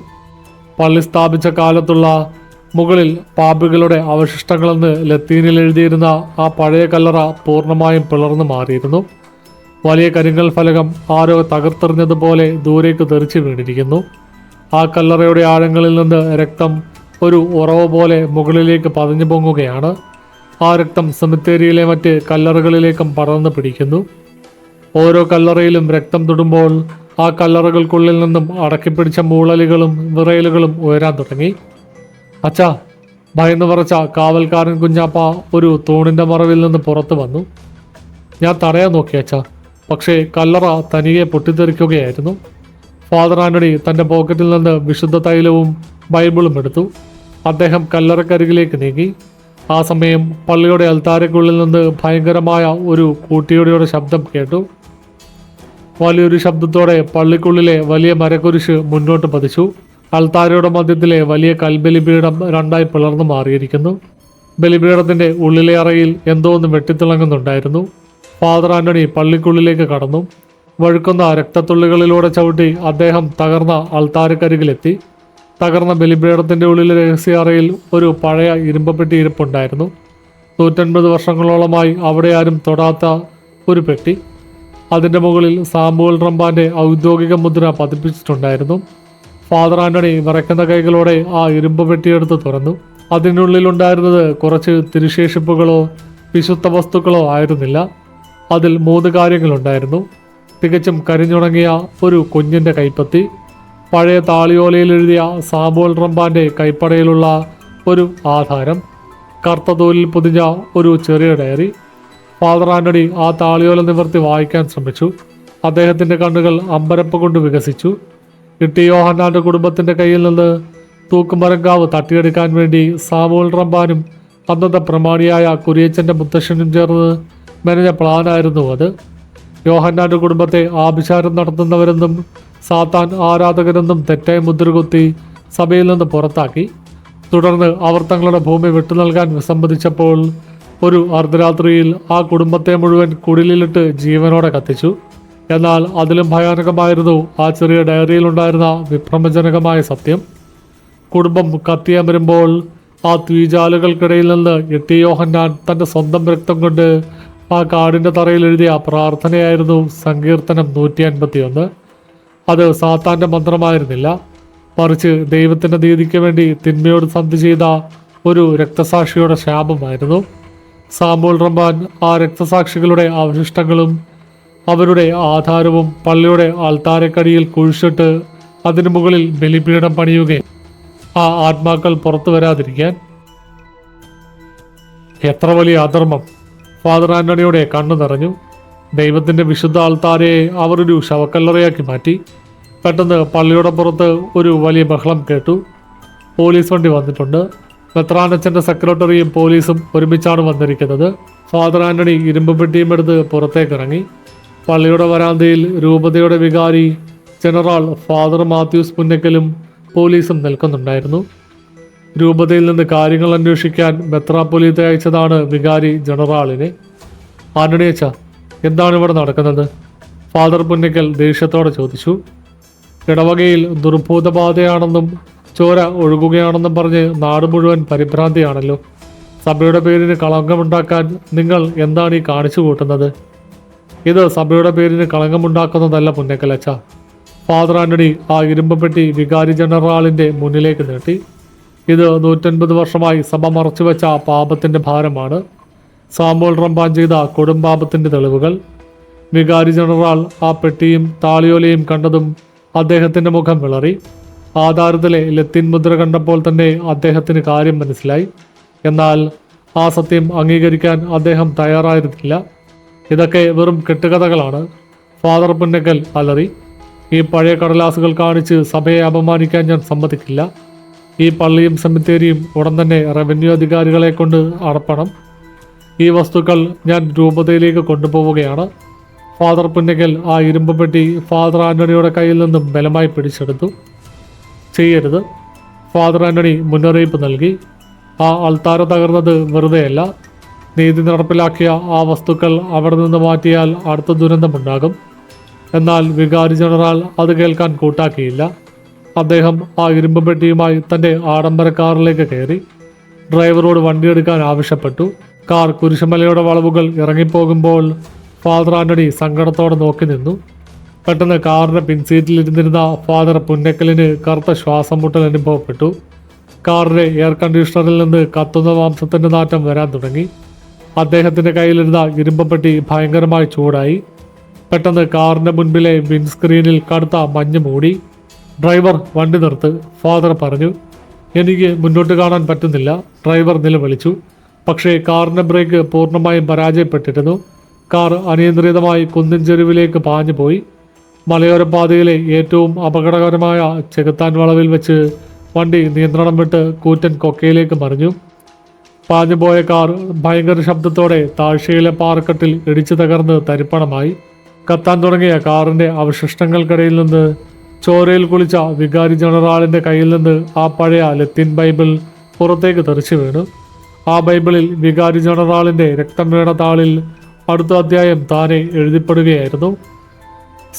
പള്ളി സ്ഥാപിച്ച കാലത്തുള്ള മുകളിൽ പാപികളുടെ അവശിഷ്ടങ്ങളെന്ന് ലത്തീനിൽ എഴുതിയിരുന്ന ആ പഴയ കല്ലറ പൂർണ്ണമായും പിളർന്നു മാറിയിരുന്നു. വലിയ കരിങ്കൽ ഫലകം ആരോ തകർത്തെറിഞ്ഞതുപോലെ ദൂരേക്ക് തെറിച്ചു വീണിരിക്കുന്നു. ആ കല്ലറയുടെ ആഴങ്ങളിൽ നിന്ന് രക്തം ഒരു ഉറവ് പോലെ മുകളിലേക്ക് പതഞ്ഞു പൊങ്ങുകയാണ്. ആ രക്തം സെമിത്തേരിയിലെ മറ്റ് കല്ലറകളിലേക്കും പടർന്നു പിടിക്കുന്നു. ഓരോ കല്ലറയിലും രക്തം തൊടുമ്പോൾ ആ കല്ലറകൾക്കുള്ളിൽ നിന്നും അടക്കിപ്പിടിച്ച മൂളലുകളും വിറയലുകളും ഉയരാൻ തുടങ്ങി. അച്ഛാ, ഭയന്നു പറച്ച കാവൽക്കാരൻ കുഞ്ഞാപ്പ ഒരു തൂണിന്റെ മറവിൽ നിന്ന് പുറത്തു വന്നു. ഞാൻ തടയാൻ നോക്കി അച്ഛാ, പക്ഷേ കല്ലറ തനിയെ പൊട്ടിത്തെറിക്കുകയായിരുന്നു. ഫാദർ ആന്റണി തൻ്റെ പോക്കറ്റിൽ നിന്ന് വിശുദ്ധ തൈലവും ബൈബിളും എടുത്തു. അദ്ദേഹം കല്ലറക്കരികിലേക്ക് നീങ്ങി. ആ സമയം പള്ളിയുടെ അൽത്താരയ്ക്കുള്ളിൽ നിന്ന് ഭയങ്കരമായ ഒരു കൂട്ടിയോടിയുടെ ശബ്ദം കേട്ടു. വലിയൊരു ശബ്ദത്തോടെ പള്ളിക്കുള്ളിലെ വലിയ മരക്കുരിശ് മുന്നോട്ട് പതിച്ചു. അൽത്താരയുടെ മധ്യത്തിലെ വലിയ കൽബലിപീഠം രണ്ടായി പിളർന്നു മാറിയിരിക്കുന്നു. ബലിപീഠത്തിന്റെ ഉള്ളിലെ അറയിൽ എന്തോ ഒന്ന് വെട്ടിത്തിളങ്ങുന്നുണ്ടായിരുന്നു. ഫാദർ ആന്റണി പള്ളിക്കുള്ളിലേക്ക് കടന്നു. വഴുക്കുന്ന രക്തത്തുള്ളികളിലൂടെ ചവിട്ടി അദ്ദേഹം തകർന്ന അൾത്താരക്കരികിലെത്തി. തകർന്ന ബലിപീഠത്തിന്റെ ഉള്ളിലെ രഹസ്യ അറയിൽ ഒരു പഴയ ഇരുമ്പപ്പെട്ടി ഇരിപ്പുണ്ടായിരുന്നു. 150 വർഷങ്ങളോളമായി അവിടെ ആരും തൊടാത്ത ഒരു പെട്ടി. അതിൻ്റെ മുകളിൽ സാമുവൽ റമ്പാന്റെ ഔദ്യോഗിക മുദ്ര പതിപ്പിച്ചിട്ടുണ്ടായിരുന്നു. ഫാദർ ആന്റണി വിറയ്ക്കുന്ന കൈകളോടെ ആ ഇരുമ്പ് പെട്ടിയെടുത്ത് തുറന്നു. അതിനുള്ളിലുണ്ടായിരുന്നത് കുറച്ച് തിരുശേഷിപ്പുകളോ വിശുദ്ധ വസ്തുക്കളോ ആയിരുന്നില്ല. അതിൽ 3 കാര്യങ്ങളുണ്ടായിരുന്നു. തികച്ചും കരിഞ്ഞുണങ്ങിയ ഒരു കുഞ്ഞിൻ്റെ കൈപ്പത്തി, പഴയ താളിയോലയിൽ എഴുതിയ സാമുവൽ റമ്പാന്റെ കൈപ്പടയിലുള്ള ഒരു ആധാരം, കറുത്ത തോലിൽ പൊതിഞ്ഞ ഒരു ചെറിയ ഡയറി. ഫാദർ ആന്റണി ആ താളിയോല നിവർത്തി വായിക്കാൻ ശ്രമിച്ചു. അദ്ദേഹത്തിൻ്റെ കണ്ണുകൾ അമ്പരപ്പ് കൊണ്ട് വികസിച്ചു. ഇട്ടി യോഹന്നാന്റെ കുടുംബത്തിൻ്റെ കയ്യിൽ നിന്ന് തൂക്കുമരങ്കാവ് തട്ടിയെടുക്കാൻ വേണ്ടി സാമുവൽ റമ്പാനും അന്നത്തെ പ്രമാണിയായ കുരിയച്ചൻ്റെ മുത്തശ്ശനും ചേർന്ന് മെനഞ്ഞ പ്ലാനായിരുന്നു അത്. യോഹന്നാന്റെ കുടുംബത്തെ ആഭിചാരം നടത്തുന്നവരെന്നും സാത്താൻ ആരാധകരെന്നും തെറ്റായി മുദ്രകുത്തി സഭയിൽ നിന്ന് പുറത്താക്കി. തുടർന്ന് അവർ തങ്ങളുടെ ഭൂമി വിട്ടു നൽകാൻ വിസമ്മതിച്ചപ്പോൾ ഒരു അർദ്ധരാത്രിയിൽ ആ കുടുംബത്തെ മുഴുവൻ കുടിലിലിട്ട് ജീവനോടെ കത്തിച്ചു. എന്നാൽ അതിലും ഭയാനകമായിരുന്നു ആ ചെറിയ ഡയറിയിലുണ്ടായിരുന്ന വിഭ്രമജനകമായ സത്യം. കുടുംബം കത്തിയമരുമ്പോൾ ആ തീജാലുകൾക്കിടയിൽ നിന്ന് ഇട്ടി യോഹന്നാൻ തൻ്റെ സ്വന്തം രക്തം കൊണ്ട് ആ കാടിൻ്റെ തറയിൽ എഴുതിയ പ്രാർത്ഥനയായിരുന്നു സങ്കീർത്തനം 151. അത് സാത്താൻ്റെ മന്ത്രമായിരുന്നില്ല, മറിച്ച് ദൈവത്തിൻ്റെ നീതിക്ക് വേണ്ടി തിന്മയോട് സന്ധി ചെയ്ത ഒരു രക്തസാക്ഷിയുടെ ശാപമായിരുന്നു. സാമുവൽ റമ്പാൻ ആ രക്തസാക്ഷികളുടെ അവശിഷ്ടങ്ങളും അവരുടെ ആധാരവും പള്ളിയുടെ ആൾത്താരക്കടിയിൽ കുഴിച്ചിട്ട് അതിനു മുകളിൽ ബലിപീഠം പണിയുകയും ആ ആത്മാക്കൾ പുറത്തു വരാതിരിക്കാൻ. എത്ര വലിയ അധർമ്മം! ഫാദർ ആന്റണിയുടെ കണ്ണു നിറഞ്ഞു. ദൈവത്തിൻ്റെ വിശുദ്ധ ആൾത്താരയെ അവർ ഒരു ശവക്കല്ലറയാക്കി മാറ്റി. പെട്ടെന്ന് പള്ളിയുടെ പുറത്ത് ഒരു വലിയ ബഹളം കേട്ടു. പോലീസ് വണ്ടി വന്നിട്ടുണ്ട്. മെത്രാനച്ചൻ്റെ സെക്രട്ടറിയും പോലീസും ഒരുമിച്ചാണ് വന്നിരിക്കുന്നത്. ഫാദർ ആന്റണി ഇരുമ്പ് പെട്ടിയും എടുത്ത് പുറത്തേക്കിറങ്ങി. പള്ളിയുടെ വരാന്തയിൽ രൂപതയുടെ വികാരി ജനറൽ ഫാദർ മാത്യൂസ് പുന്നക്കലും പോലീസും നിൽക്കുന്നുണ്ടായിരുന്നു. രൂപതയിൽ നിന്ന് കാര്യങ്ങൾ അന്വേഷിക്കാൻ മെത്രാപ്പൊലീത്ത അയച്ചതാണ് വികാരി ജനറാളിനെ. ആന്റണി അച്ഛ, എന്താണ് ഇവിടെ നടക്കുന്നത്? ഫാദർ പുന്നക്കൽ ദേഷ്യത്തോടെ ചോദിച്ചു. ഇടവകയിൽ ദുർഭൂതബാധയാണെന്നും ചോര ഒഴുകുകയാണെന്നും പറഞ്ഞ് നാട് മുഴുവൻ പരിഭ്രാന്തിയാണല്ലോ. സഭയുടെ പേരിന് കളങ്കമുണ്ടാക്കാൻ നിങ്ങൾ എന്താണ് ഈ കാണിച്ചു കൂട്ടുന്നത്? ഇത് സഭയുടെ പേരിന് കളങ്കമുണ്ടാക്കുന്നതല്ല പുന്നക്കലച്ച. ഫാദർ ആന്റണി ആ ഇരുമ്പ് പെട്ടി വികാരി ജനറാളിൻ്റെ മുന്നിലേക്ക് നീട്ടി. ഇത് 150 വർഷമായി സഭ മറച്ചുവെച്ച പാപത്തിൻ്റെ ഭാരമാണ്. സാമുവൽ റമ്പാൻ ചെയ്ത കൊടും പാപത്തിൻ്റെ തെളിവുകൾ. വികാരി ജനറാൾ ആ പെട്ടിയും താളിയോലയും കണ്ടതും അദ്ദേഹത്തിൻ്റെ മുഖം വിളറി. ആധാരത്തിലെ ലത്തീൻ മുദ്ര കണ്ടപ്പോൾ തന്നെ അദ്ദേഹത്തിന് കാര്യം മനസ്സിലായി. എന്നാൽ ആ സത്യം അംഗീകരിക്കാൻ അദ്ദേഹം തയ്യാറായിരുന്നില്ല. ഇതൊക്കെ വെറും കെട്ടുകഥകളാണ്, ഫാദർ പുന്നക്കൽ അലറി. ഈ പഴയ കടലാസുകൾ കാണിച്ച് സഭയെ അപമാനിക്കാൻ ഞാൻ സമ്മതിക്കില്ല. ഈ പള്ളിയും സെമിത്തേരിയും ഉടൻ തന്നെ റവന്യൂ അധികാരികളെ കൊണ്ട് അടപ്പണം. ഈ വസ്തുക്കൾ ഞാൻ രൂപതയിലേക്ക് കൊണ്ടുപോവുകയാണ്. ഫാദർ പുന്നക്കൽ ആ ഇരുമ്പ് പെട്ടി ഫാദർ ആന്റണിയുടെ കയ്യിൽ നിന്നും ബലമായി പിടിച്ചെടുത്തു. ചെയ്യരുത്, ഫാദർ ആന്റണി മുന്നറിയിപ്പ് നൽകി. ആ അൾത്താര തകർന്നത് വെറുതെയല്ല. നീതി നടപ്പിലാക്കിയ ആ വസ്തുക്കൾ അവിടെ നിന്ന് മാറ്റിയാൽ അടുത്ത ദുരന്തമുണ്ടാകും. എന്നാൽ വികാരി ജനറൽ അത് കേൾക്കാൻ കൂട്ടാക്കിയില്ല. അദ്ദേഹം ആ ഇരുമ്പ് പെട്ടിയുമായി തൻ്റെ ആഡംബര കാറിലേക്ക് കയറി ഡ്രൈവറോട് വണ്ടിയെടുക്കാൻ ആവശ്യപ്പെട്ടു. കാർ കുരിശുമലയുടെ വളവുകൾ ഇറങ്ങിപ്പോകുമ്പോൾ ഫാദർ ആന്റണി സങ്കടത്തോടെ നോക്കി നിന്നു. പെട്ടെന്ന് കാറിന്റെ പിൻസീറ്റിലിരുന്നിരുന്ന ഫാദർ പുന്നക്കലിന് കറുത്ത ശ്വാസം മുട്ടൽ അനുഭവപ്പെട്ടു. കാറിന്റെ എയർ കണ്ടീഷണറിൽ നിന്ന് കത്തുന്ന മാംസത്തിന്റെ നാറ്റം വരാൻ തുടങ്ങി. അദ്ദേഹത്തിന്റെ കയ്യിലിരുന്ന ഇരുമ്പപ്പെട്ടി ഭയങ്കരമായി ചൂടായി. പെട്ടെന്ന് കാറിന്റെ മുൻപിലെ വിൻസ്ക്രീനിൽ കടുത്ത മഞ്ഞ് മൂടി. ഡ്രൈവർ വണ്ടി നിർത്ത്, ഫാദർ പറഞ്ഞു. എനിക്ക് മുന്നോട്ട് കാണാൻ പറ്റുന്നില്ല, ഡ്രൈവർ നിലവിളിച്ചു. പക്ഷേ കാറിന്റെ ബ്രേക്ക് പൂർണ്ണമായും പരാജയപ്പെട്ടിരുന്നു. കാർ അനിയന്ത്രിതമായി കുന്നിൻ ചെരുവിലേക്ക് പാഞ്ഞുപോയി. മലയോര പാതയിലെ ഏറ്റവും അപകടകരമായ ചെകുത്താൻ വളവിൽ വെച്ച് വണ്ടി നിയന്ത്രണം വിട്ട് കൂറ്റൻ കൊക്കയിലേക്ക് മറിഞ്ഞു. പാഞ്ഞുപോയ കാർ ഭയങ്കര ശബ്ദത്തോടെ താഴ്ചയിലെ പാറക്കെട്ടിൽ ഇടിച്ചു തകർന്ന് തരിപ്പണമായി. കത്താൻ തുടങ്ങിയ കാറിന്റെ അവശിഷ്ടങ്ങൾക്കിടയിൽ നിന്ന് ചോരയിൽ കുളിച്ച വികാരി ജനറാളിന്റെ കയ്യിൽ നിന്ന് ആ പഴയ ലത്തീൻ ബൈബിൾ പുറത്തേക്ക് തെറിച്ചു വീണു. ആ ബൈബിളിൽ വികാരി ജനറാളിന്റെ രക്തം വീണ താളിൽ അടുത്ത അധ്യായം താനെ എഴുതിപ്പെടുകയായിരുന്നു.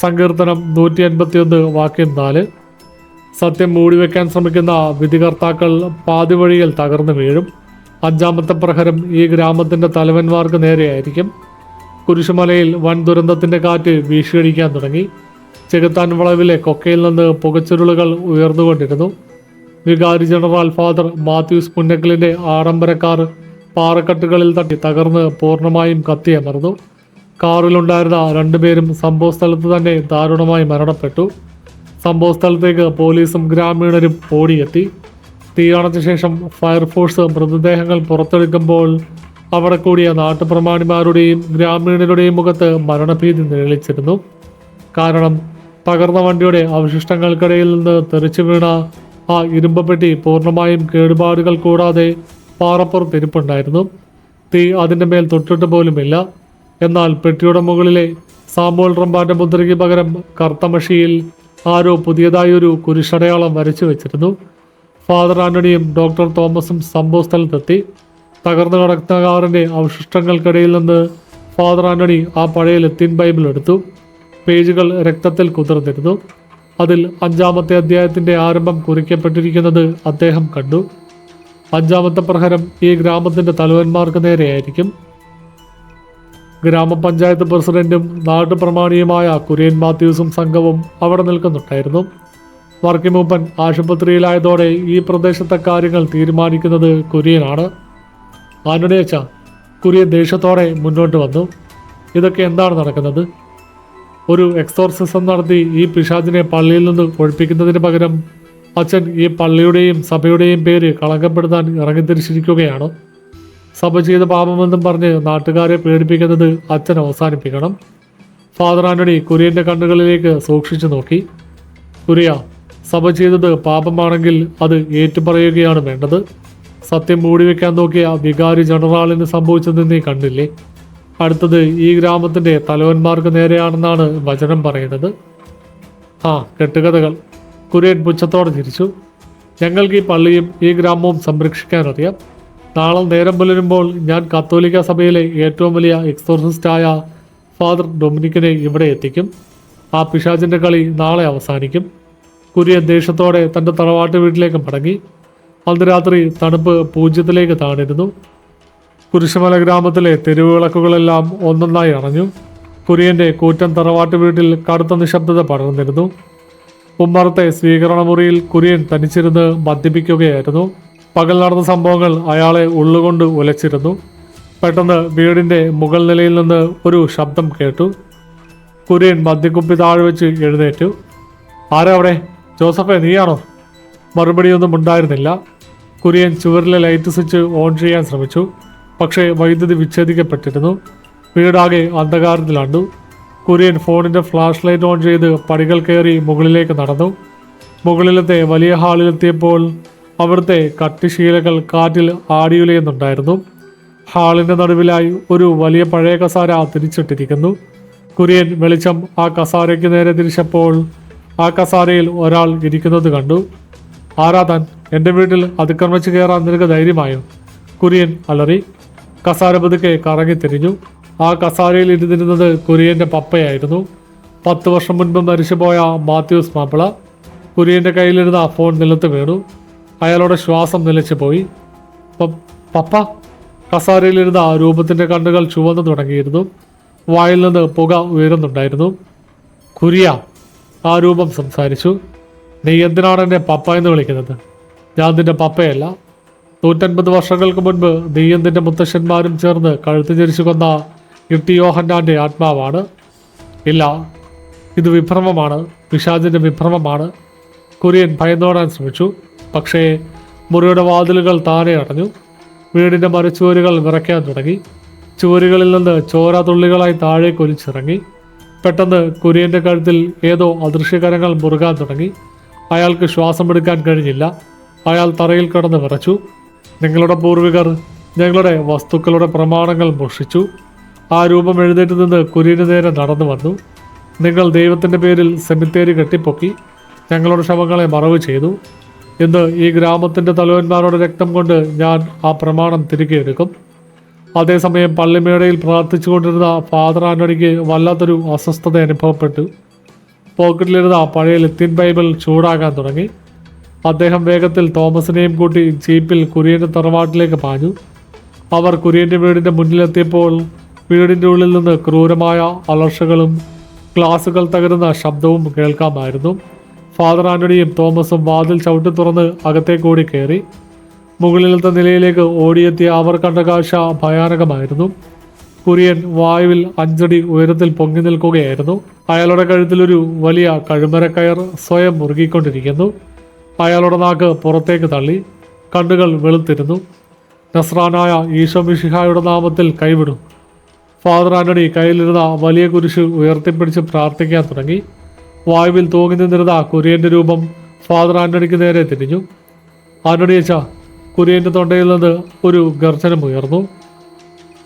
സങ്കീർത്തനം 151 വാക്യം 4. സത്യം മൂടിവെക്കാൻ ശ്രമിക്കുന്ന വിധികർത്താക്കൾ പാതിവഴിയിൽ തകർന്നു വീഴും. 5-ാമത്തെ പ്രഹരം ഈ ഗ്രാമത്തിന്റെ തലവന്മാർക്ക് നേരെയായിരിക്കും. കുരിശുമലയിൽ വൻ ദുരന്തത്തിന്റെ കാറ്റ് വീശിയടിക്കാൻ തുടങ്ങി. ചെകുത്താൻ വളവിലെ കൊക്കയിൽ നിന്ന് പുകച്ചുരുളുകൾ ഉയർന്നുകൊണ്ടിരുന്നു. വികാരി ജനറൽ ഫാദർ മാത്യൂസ് പുന്നക്കലിന്റെ ആഡംബര കാർ പാറക്കെട്ടുകളിൽ തട്ടി തകർന്ന് പൂർണ്ണമായും കത്തിയമർന്നു. കാറിലുണ്ടായിരുന്ന 2 പേരും സംഭവസ്ഥലത്ത് തന്നെ ദാരുണമായി മരണപ്പെട്ടു. സംഭവസ്ഥലത്തേക്ക് പോലീസും ഗ്രാമീണരും ഓടിയെത്തി. തീയണച്ച ശേഷം ഫയർഫോഴ്സ് മൃതദേഹങ്ങൾ പുറത്തെടുക്കുമ്പോൾ അവിടെ കൂടിയ നാട്ടുപ്രമാണിമാരുടെയും ഗ്രാമീണരുടെയും മുഖത്ത് മരണഭീതി നിഴലിച്ചിരുന്നു. കാരണം തകർന്ന വണ്ടിയുടെ അവശിഷ്ടങ്ങൾക്കിടയിൽ നിന്ന് തെറിച്ചു വീണ ആ ഇരുമ്പപ്പെട്ടി പൂർണ്ണമായും കേടുപാടുകൾ കൂടാതെ പാറപ്പുറത്തിരിപ്പുണ്ടായിരുന്നു. തീ അതിൻ്റെ മേൽ തൊട്ടിട്ട് പോലുമില്ല. എന്നാൽ പെട്ടിയുടെ മുകളിലെ സാമുവൽ റമ്പാന്റെ മുദ്രയ്ക്ക് പകരം കറുത്തമഷിയിൽ ആരോ പുതിയതായൊരു കുരിശടയാളം വരച്ചു വെച്ചിരുന്നു. ഫാദർ ആന്റണിയും ഡോക്ടർ തോമസും സംഭവസ്ഥലത്തെത്തി. തകർന്നു കിടക്കുന്ന കാറിന്റെ അവശിഷ്ടങ്ങൾക്കിടയിൽ നിന്ന് ഫാദർ ആന്റണി ആ പഴയ ലത്തീൻ ബൈബിൾ എടുത്തു. പേജുകൾ രക്തത്തിൽ കുതിർന്നിരുന്നു. അതിൽ 5-ാമത്തെ അധ്യായത്തിന്റെ ആരംഭം കുറിക്കപ്പെട്ടിരിക്കുന്നത് അദ്ദേഹം കണ്ടു. 5-ാമത്തെ പ്രഹരം ഈ ഗ്രാമത്തിന്റെ തലവന്മാർക്ക് നേരെയായിരിക്കും. ഗ്രാമപഞ്ചായത്ത് പ്രസിഡന്റും നാട്ടുപ്രമാണിയുമായ കുര്യൻ മാത്യൂസും സംഘവും അവിടെ നിൽക്കുന്നുണ്ടായിരുന്നു. വർക്കിമൂപ്പൻ ആശുപത്രിയിലായതോടെ ഈ പ്രദേശത്തെ കാര്യങ്ങൾ തീരുമാനിക്കുന്നത് കുര്യനാണ്. ആന്റണിയച്ച, കുര്യൻ ദേഷ്യത്തോടെ മുന്നോട്ട് വന്നു. ഇതൊക്കെ എന്താണ് നടക്കുന്നത്? ഒരു എക്സോർസിസം നടത്തി ഈ പിശാചിനെ പള്ളിയിൽ നിന്ന് ഒഴിപ്പിക്കുന്നതിന് പകരം അച്ഛൻ ഈ പള്ളിയുടെയും സഭയുടെയും പേര് കളങ്കപ്പെടുത്താൻ ഇറങ്ങിത്തിരിച്ചിരിക്കുകയാണ്. സഭ ചെയ്ത പാപമെന്നും പറഞ്ഞ് നാട്ടുകാരെ പേടിപ്പിക്കുന്നത് അച്ഛൻ അവസാനിപ്പിക്കണം. ഫാദർ ആന്റണി കുര്യൻ്റെ കണ്ണുകളിലേക്ക് സൂക്ഷിച്ചു നോക്കി. കുര്യ, സഭ ചെയ്തത് പാപമാണെങ്കിൽ അത് ഏറ്റുപറയുകയാണ് വേണ്ടത്. സത്യം മൂടിവെക്കാൻ നോക്കിയ വികാരി ജനറാളിന് സംഭവിച്ചത് നീ കണ്ടില്ലേ? അടുത്തത് ഈ ഗ്രാമത്തിന്റെ തലവന്മാർക്ക് നേരെയാണെന്നാണ് വചനം പറയുന്നത്. ആ കെട്ടുകഥകൾ. കുര്യൻ പുച്ഛത്തോടെ ചിരിച്ചു. ഞങ്ങൾക്ക് ഈ പള്ളിയും ഈ ഗ്രാമവും സംരക്ഷിക്കാനറിയാം. നാളെ നേരം പുലരുമ്പോൾ ഞാൻ കത്തോലിക്ക സഭയിലെ ഏറ്റവും വലിയ എക്സോർസിസ്റ്റായ ഫാദർ ഡൊമിനിക്കിനെ ഇവിടെ എത്തിക്കും. ആ പിശാചിൻ്റെ കളി നാളെ അവസാനിക്കും. കുര്യൻ ദേഷ്യത്തോടെ തൻ്റെ തറവാട്ട് വീട്ടിലേക്ക് മടങ്ങി. അന്ന് രാത്രി തണുപ്പ് 0 താണിരുന്നു. കുരിശുമല ഗ്രാമത്തിലെ തെരുവുവിളക്കുകളെല്ലാം ഒന്നൊന്നായി അണഞ്ഞു. കുര്യൻ്റെ കൂറ്റൻ തറവാട്ട് വീട്ടിൽ കടുത്ത നിശബ്ദത പടർന്നിരുന്നു. ഉമ്മറത്തെ സ്വീകരണ മുറിയിൽ കുര്യൻ തനിച്ചിരുന്ന് മദ്യപിക്കുകയായിരുന്നു. പകൽ നടന്ന സംഭവങ്ങൾ അയാളെ ഉള്ളുകൊണ്ട് ഉലച്ചിരുന്നു. പെട്ടെന്ന് വീടിൻ്റെ മുകൾ നിലയിൽ നിന്ന് ഒരു ശബ്ദം കേട്ടു. കുര്യൻ മദ്യക്കുപ്പി താഴെ വെച്ച് എഴുന്നേറ്റു. ആരാ അവിടെ? ജോസഫേ, നീയാണോ? മറുപടിയൊന്നും ഉണ്ടായിരുന്നില്ല. കുര്യൻ ചുവരിലെ ലൈറ്റ് സ്വിച്ച് ഓൺ ചെയ്യാൻ ശ്രമിച്ചു. പക്ഷേ വൈദ്യുതി വിച്ഛേദിക്കപ്പെട്ടിരുന്നു. വീടാകെ അന്ധകാരത്തിലാണ്ടു. കുര്യൻ ഫോണിൻ്റെ ഫ്ലാഷ് ലൈറ്റ് ഓൺ ചെയ്ത് പടികൾ കയറി മുകളിലേക്ക് നടന്നു. മുകളിലത്തെ വലിയ ഹാളിലെത്തിയപ്പോൾ അവിടുത്തെ കട്ടിശീലകൾ കാറ്റിൽ ആടിയുലയുന്നുണ്ടായിരുന്നു. ഹാളിൻ്റെ നടുവിലായി ഒരു വലിയ പഴയ കസാര തിരിച്ചിട്ടിരിക്കുന്നു. കുര്യൻ വെളിച്ചം ആ കസാരയ്ക്ക് നേരെ തിരിച്ചപ്പോൾ ആ കസാരയിൽ ഒരാൾ ഇരിക്കുന്നത് കണ്ടു. ആരാ താൻ? എൻ്റെ വീട്ടിൽ അതിക്രമിച്ച് കയറാൻ നിനക്ക് ധൈര്യമായോ? കുര്യൻ അലറി. കസാര പതുക്കെ കറങ്ങിത്തിരിഞ്ഞു. ആ കസാരയിൽ ഇരുന്നിരുന്നത് കുര്യൻ്റെ പപ്പയായിരുന്നു. 10 വർഷം മുൻപ് മരിച്ചുപോയ മാത്യൂസ് മാപ്പിള. കുര്യൻ്റെ കയ്യിലിരുന്ന ഫോൺ നിലത്ത് വീണു. അയാളുടെ ശ്വാസം നിലച്ചു പോയി. പപ്പ. കസാരയിലിരുന്ന രൂപത്തിൻ്റെ കണ്ണുകൾ ചുവന്നു തുടങ്ങിയിരുന്നു. വായിൽ നിന്ന് പുക ഉയരുന്നുണ്ടായിരുന്നു. കുര്യ, ആ രൂപം സംസാരിച്ചു. നീ എന്തിനാണ് എന്നെ പപ്പ എന്ന് വിളിക്കുന്നത്? ഞാൻ നിന്റെ പപ്പയല്ല. 150 വർഷങ്ങൾക്ക് മുൻപ് നീയും നിന്റെ മുത്തശ്ശന്മാരും ചേർന്ന് കഴുത്ത് ചരിച്ചു കൊന്ന ഇട്ടി യോഹന്നാൻ്റെ ആത്മാവാണ്. ഇല്ല, ഇത് വിഭ്രമമാണ്, പിശാചിൻ്റെ വിഭ്രമമാണ്. കുര്യൻ ഭയന്നോടാൻ ശ്രമിച്ചു. പക്ഷേ മുറിയുടെ വാതിലുകൾ താനെ അടഞ്ഞു. വീടിൻ്റെ മരച്ചുവരുകൾ വിറയ്ക്കാൻ തുടങ്ങി. ചുവരുകളിൽ നിന്ന് ചോര തുള്ളികളായി താഴേക്ക് ഒലിച്ചിറങ്ങി. പെട്ടെന്ന് കുര്യൻ്റെ കഴുത്തിൽ ഏതോ അദൃശ്യകരങ്ങൾ മുറുകാൻ തുടങ്ങി. അയാൾക്ക് ശ്വാസമെടുക്കാൻ കഴിഞ്ഞില്ല. അയാൾ തറയിൽ കിടന്ന് വിറച്ചു. നിങ്ങളുടെ പൂർവികർ ഞങ്ങളുടെ വസ്തുക്കളുടെ പ്രമാണങ്ങൾ മോഷ്ടിച്ചു. ആ രൂപം എഴുന്നേറ്റ് നിന്ന് കുര്യന് നേരെ നടന്നു വന്നു. നിങ്ങൾ ദൈവത്തിൻ്റെ പേരിൽ സെമിത്തേരി കെട്ടിപ്പൊക്കി ഞങ്ങളുടെ ശവങ്ങളെ മറവ് ചെയ്തു. ഇന്ന് ഈ ഗ്രാമത്തിൻ്റെ തലവന്മാരുടെ രക്തം കൊണ്ട് ഞാൻ ആ പ്രമാണം തിരികെ എടുക്കും. അതേസമയം പള്ളിമേടയിൽ പ്രാർത്ഥിച്ചുകൊണ്ടിരുന്ന ഫാദർ ആന്റണിക്ക് വല്ലാത്തൊരു അസ്വസ്ഥത അനുഭവപ്പെട്ടു. പോക്കറ്റിലിരുന്ന പഴയ ലത്തീൻ ബൈബിൾ ചൂടാകാൻ തുടങ്ങി. അദ്ദേഹം വേഗത്തിൽ തോമസിനെയും കൂട്ടി ജീപ്പിൽ കുര്യൻ്റെ തറവാട്ടിലേക്ക് പാഞ്ഞു. അവർ കുര്യൻ്റെ വീടിൻ്റെ മുന്നിലെത്തിയപ്പോൾ വീടിൻ്റെ ഉള്ളിൽ നിന്ന് ക്രൂരമായ അലർച്ചകളും ഗ്ലാസുകൾ തകരുന്ന ശബ്ദവും കേൾക്കാമായിരുന്നു. ഫാദർ ആന്റണിയും തോമസും വാതിൽ ചവിട്ടി തുറന്ന് അകത്തേക്ക് ഓടി കയറി. മുകളിലത്തെ നിലയിലേക്ക് ഓടിയെത്തിയ അവർ കണ്ട കാഴ്ച ഭയാനകമായിരുന്നു. കുര്യൻ വായുവിൽ 5 അടി ഉയരത്തിൽ പൊങ്ങി നിൽക്കുകയായിരുന്നു. അയാളുടെ കഴുത്തിലൊരു വലിയ കഴുമരക്കയർ സ്വയം മുറുകിക്കൊണ്ടിരിക്കുന്നു. അയാളുടെ നാക്ക് പുറത്തേക്ക് തള്ളി. കണ്ണുകൾ വെളുത്തിരുന്നു. നസ്രാനായ ഈശോ മിശിഹായുടെ നാമത്തിൽ കൈവിടും. ഫാദർ ആന്റണി കയ്യിലിരുന്ന വലിയ കുരിശ് ഉയർത്തിപ്പിടിച്ച് പ്രാർത്ഥിക്കാൻ തുടങ്ങി. വായുവിൽ തൂങ്ങി നിന്നിരുന്ന കുര്യൻ്റെ രൂപം ഫാദർ ആന്റണിക്ക് നേരെ തിരിഞ്ഞു. ആന്റണിയച്ച, കുര്യൻ്റെ തൊണ്ടയിൽ നിന്ന് ഒരു ഗർജനം ഉയർന്നു.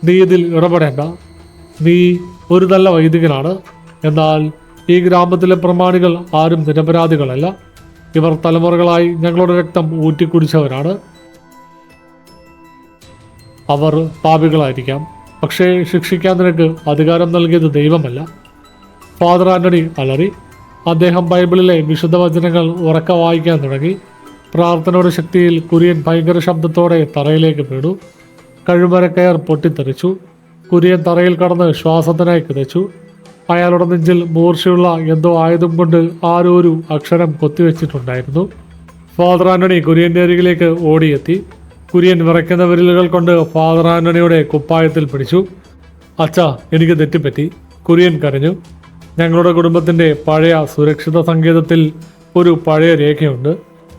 നീ ഇതിൽ ഇടപെടേണ്ട. നീ ഒരു നല്ല വൈദികനാണ്. എന്നാൽ ഈ ഗ്രാമത്തിലെ പ്രമാണികൾ ആരും നിരപരാധികളല്ല. ഇവർ തലമുറകളായി ഞങ്ങളുടെ രക്തം ഊറ്റിക്കുടിച്ചവരാണ്. അവർ പാപികളായിരിക്കാം, പക്ഷേ ശിക്ഷിക്കാൻ നിനക്ക് അധികാരം നൽകിയത് ദൈവമല്ല. ഫാദർ ആന്റണി അലറി. അദ്ദേഹം ബൈബിളിലെ വിശുദ്ധ വചനങ്ങൾ ഉറക്കെ വായിക്കാൻ തുടങ്ങി. പ്രാർത്ഥനയുടെ ശക്തിയിൽ കുര്യൻ ഭയങ്കര ശബ്ദത്തോടെ തറയിലേക്ക് വീണു. കഴുമരക്കയർ പൊട്ടിത്തെറിച്ചു. കുര്യൻ തറയിൽ കടന്ന് ശ്വാസത്തിനായി കിതച്ചു. അയാളുടെ നെഞ്ചിൽ മൂർച്ചയുള്ള എന്തോ ആയുധം കൊണ്ട് ആരോ ഒരു അക്ഷരം കൊത്തിവെച്ചിട്ടുണ്ടായിരുന്നു. ഫാദർ ആന്റണി കുര്യൻ്റെ അരികിലേക്ക് ഓടിയെത്തി. കുര്യൻ വിറയ്ക്കുന്ന വിരലുകൾ കൊണ്ട് ഫാദർ ആന്റണിയുടെ കുപ്പായത്തിൽ പിടിച്ചു. അച്ഛാ, എനിക്ക് തെറ്റിപ്പറ്റി. കുര്യൻ കരഞ്ഞു. ഞങ്ങളുടെ കുടുംബത്തിൻ്റെ പഴയ സുരക്ഷിത സങ്കേതത്തിൽ ഒരു പഴയ രേഖയുണ്ട്.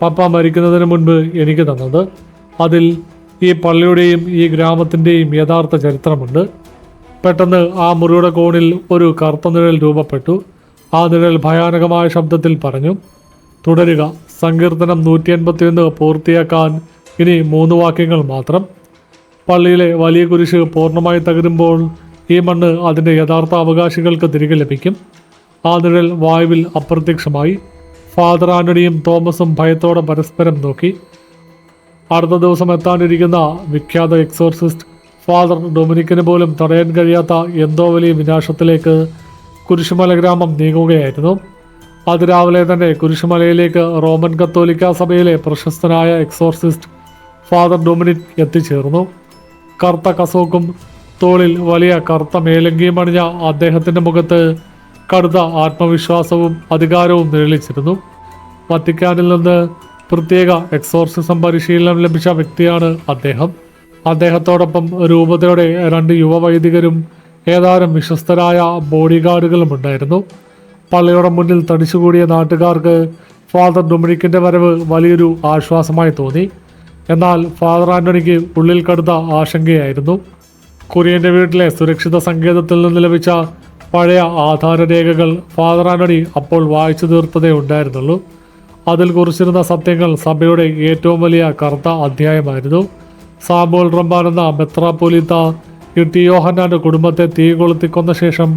പപ്പ മരിക്കുന്നതിന് മുൻപ് എനിക്ക് തന്നത്. അതിൽ ഈ പള്ളിയുടെയും ഈ ഗ്രാമത്തിൻ്റെയും യഥാർത്ഥ ചരിത്രമുണ്ട്. പെട്ടെന്ന് ആ മുറിയുടെ കോണിൽ ഒരു കറുത്ത നിഴൽ രൂപപ്പെട്ടു. ആ നിഴൽ ഭയാനകമായ ശബ്ദത്തിൽ പറഞ്ഞു, തുടരുക. സങ്കീർത്തനം 181 പൂർത്തിയാക്കാൻ ഇനി 3 വാക്യങ്ങൾ മാത്രം. പള്ളിയിലെ വലിയ കുരിശ് പൂർണ്ണമായി തകരുമ്പോൾ ഈ മണ്ണ് അതിൻ്റെ യഥാർത്ഥ അവകാശികൾക്ക് തിരികെ ലഭിക്കും. ആ നിഴൽ വായുവിൽ അപ്രത്യക്ഷമായി. ഫാദർ ആന്റണിയും തോമസും ഭയത്തോടെ പരസ്പരം നോക്കി. അടുത്ത ദിവസം എത്താനിരിക്കുന്ന വിഖ്യാത എക്സോർസിസ്റ്റ് ഫാദർ ഡൊമിനിക്കിന് പോലും തടയാൻ കഴിയാത്ത എന്തോ വലിയ വിനാശത്തിലേക്ക് കുരിശുമല ഗ്രാമം നീങ്ങുകയായിരുന്നു. അതിരാവിലെ തന്നെ കുരിശുമലയിലേക്ക് റോമൻ കത്തോലിക്ക സഭയിലെ പ്രശസ്തനായ എക്സോർസിസ്റ്റ് ഫാദർ ഡൊമിനിക് എത്തിച്ചേർന്നു. കറുത്ത കസോക്കും തോളിൽ വലിയ കറുത്ത മേലങ്കിയും അണിഞ്ഞ അദ്ദേഹത്തിൻ്റെ മുഖത്ത് കടുത്ത ആത്മവിശ്വാസവും അധികാരവും നിഴലിച്ചിരുന്നു. വത്തിക്കാനിൽ നിന്ന് പ്രത്യേക എക്സോർസിസം പരിശീലനം ലഭിച്ച വ്യക്തിയാണ് അദ്ദേഹം. അദ്ദേഹത്തോടൊപ്പം രൂപതയുടെ 2 യുവ വൈദികരും ഏതാനും വിശ്വസ്തരായ ബോഡി ഗാർഡുകളും ഉണ്ടായിരുന്നു. പള്ളിയുടെ മുന്നിൽ തടിച്ചുകൂടിയ നാട്ടുകാർക്ക് ഫാദർ ഡൊമിനിക്കിൻ്റെ വരവ് വലിയൊരു ആശ്വാസമായി തോന്നി. എന്നാൽ ഫാദർ ആന്റണിക്ക് ഉള്ളിൽ കടുത്ത ആശങ്കയായിരുന്നു. കുര്യൻ്റെ വീട്ടിലെ സുരക്ഷിത സങ്കേതത്തിൽ നിന്ന് ലഭിച്ച പഴയ ആധാരരേഖകൾ ഫാദർ ആന്റണി അപ്പോൾ വായിച്ചു തീർത്തതേ ഉണ്ടായിരുന്നുള്ളൂ. അതിൽ കുറിച്ചിരുന്ന സത്യങ്ങൾ സഭയുടെ ഏറ്റവും വലിയ കറുത്ത അധ്യായമായിരുന്നു. സാമുവൽ റമ്പാൻ എന്ന മെത്രാപ്പൊലീത്ത ഇട്ടി യോഹന്നാൻ്റെ കുടുംബത്തെ തീ കൊളുത്തിക്കൊന്ന ശേഷം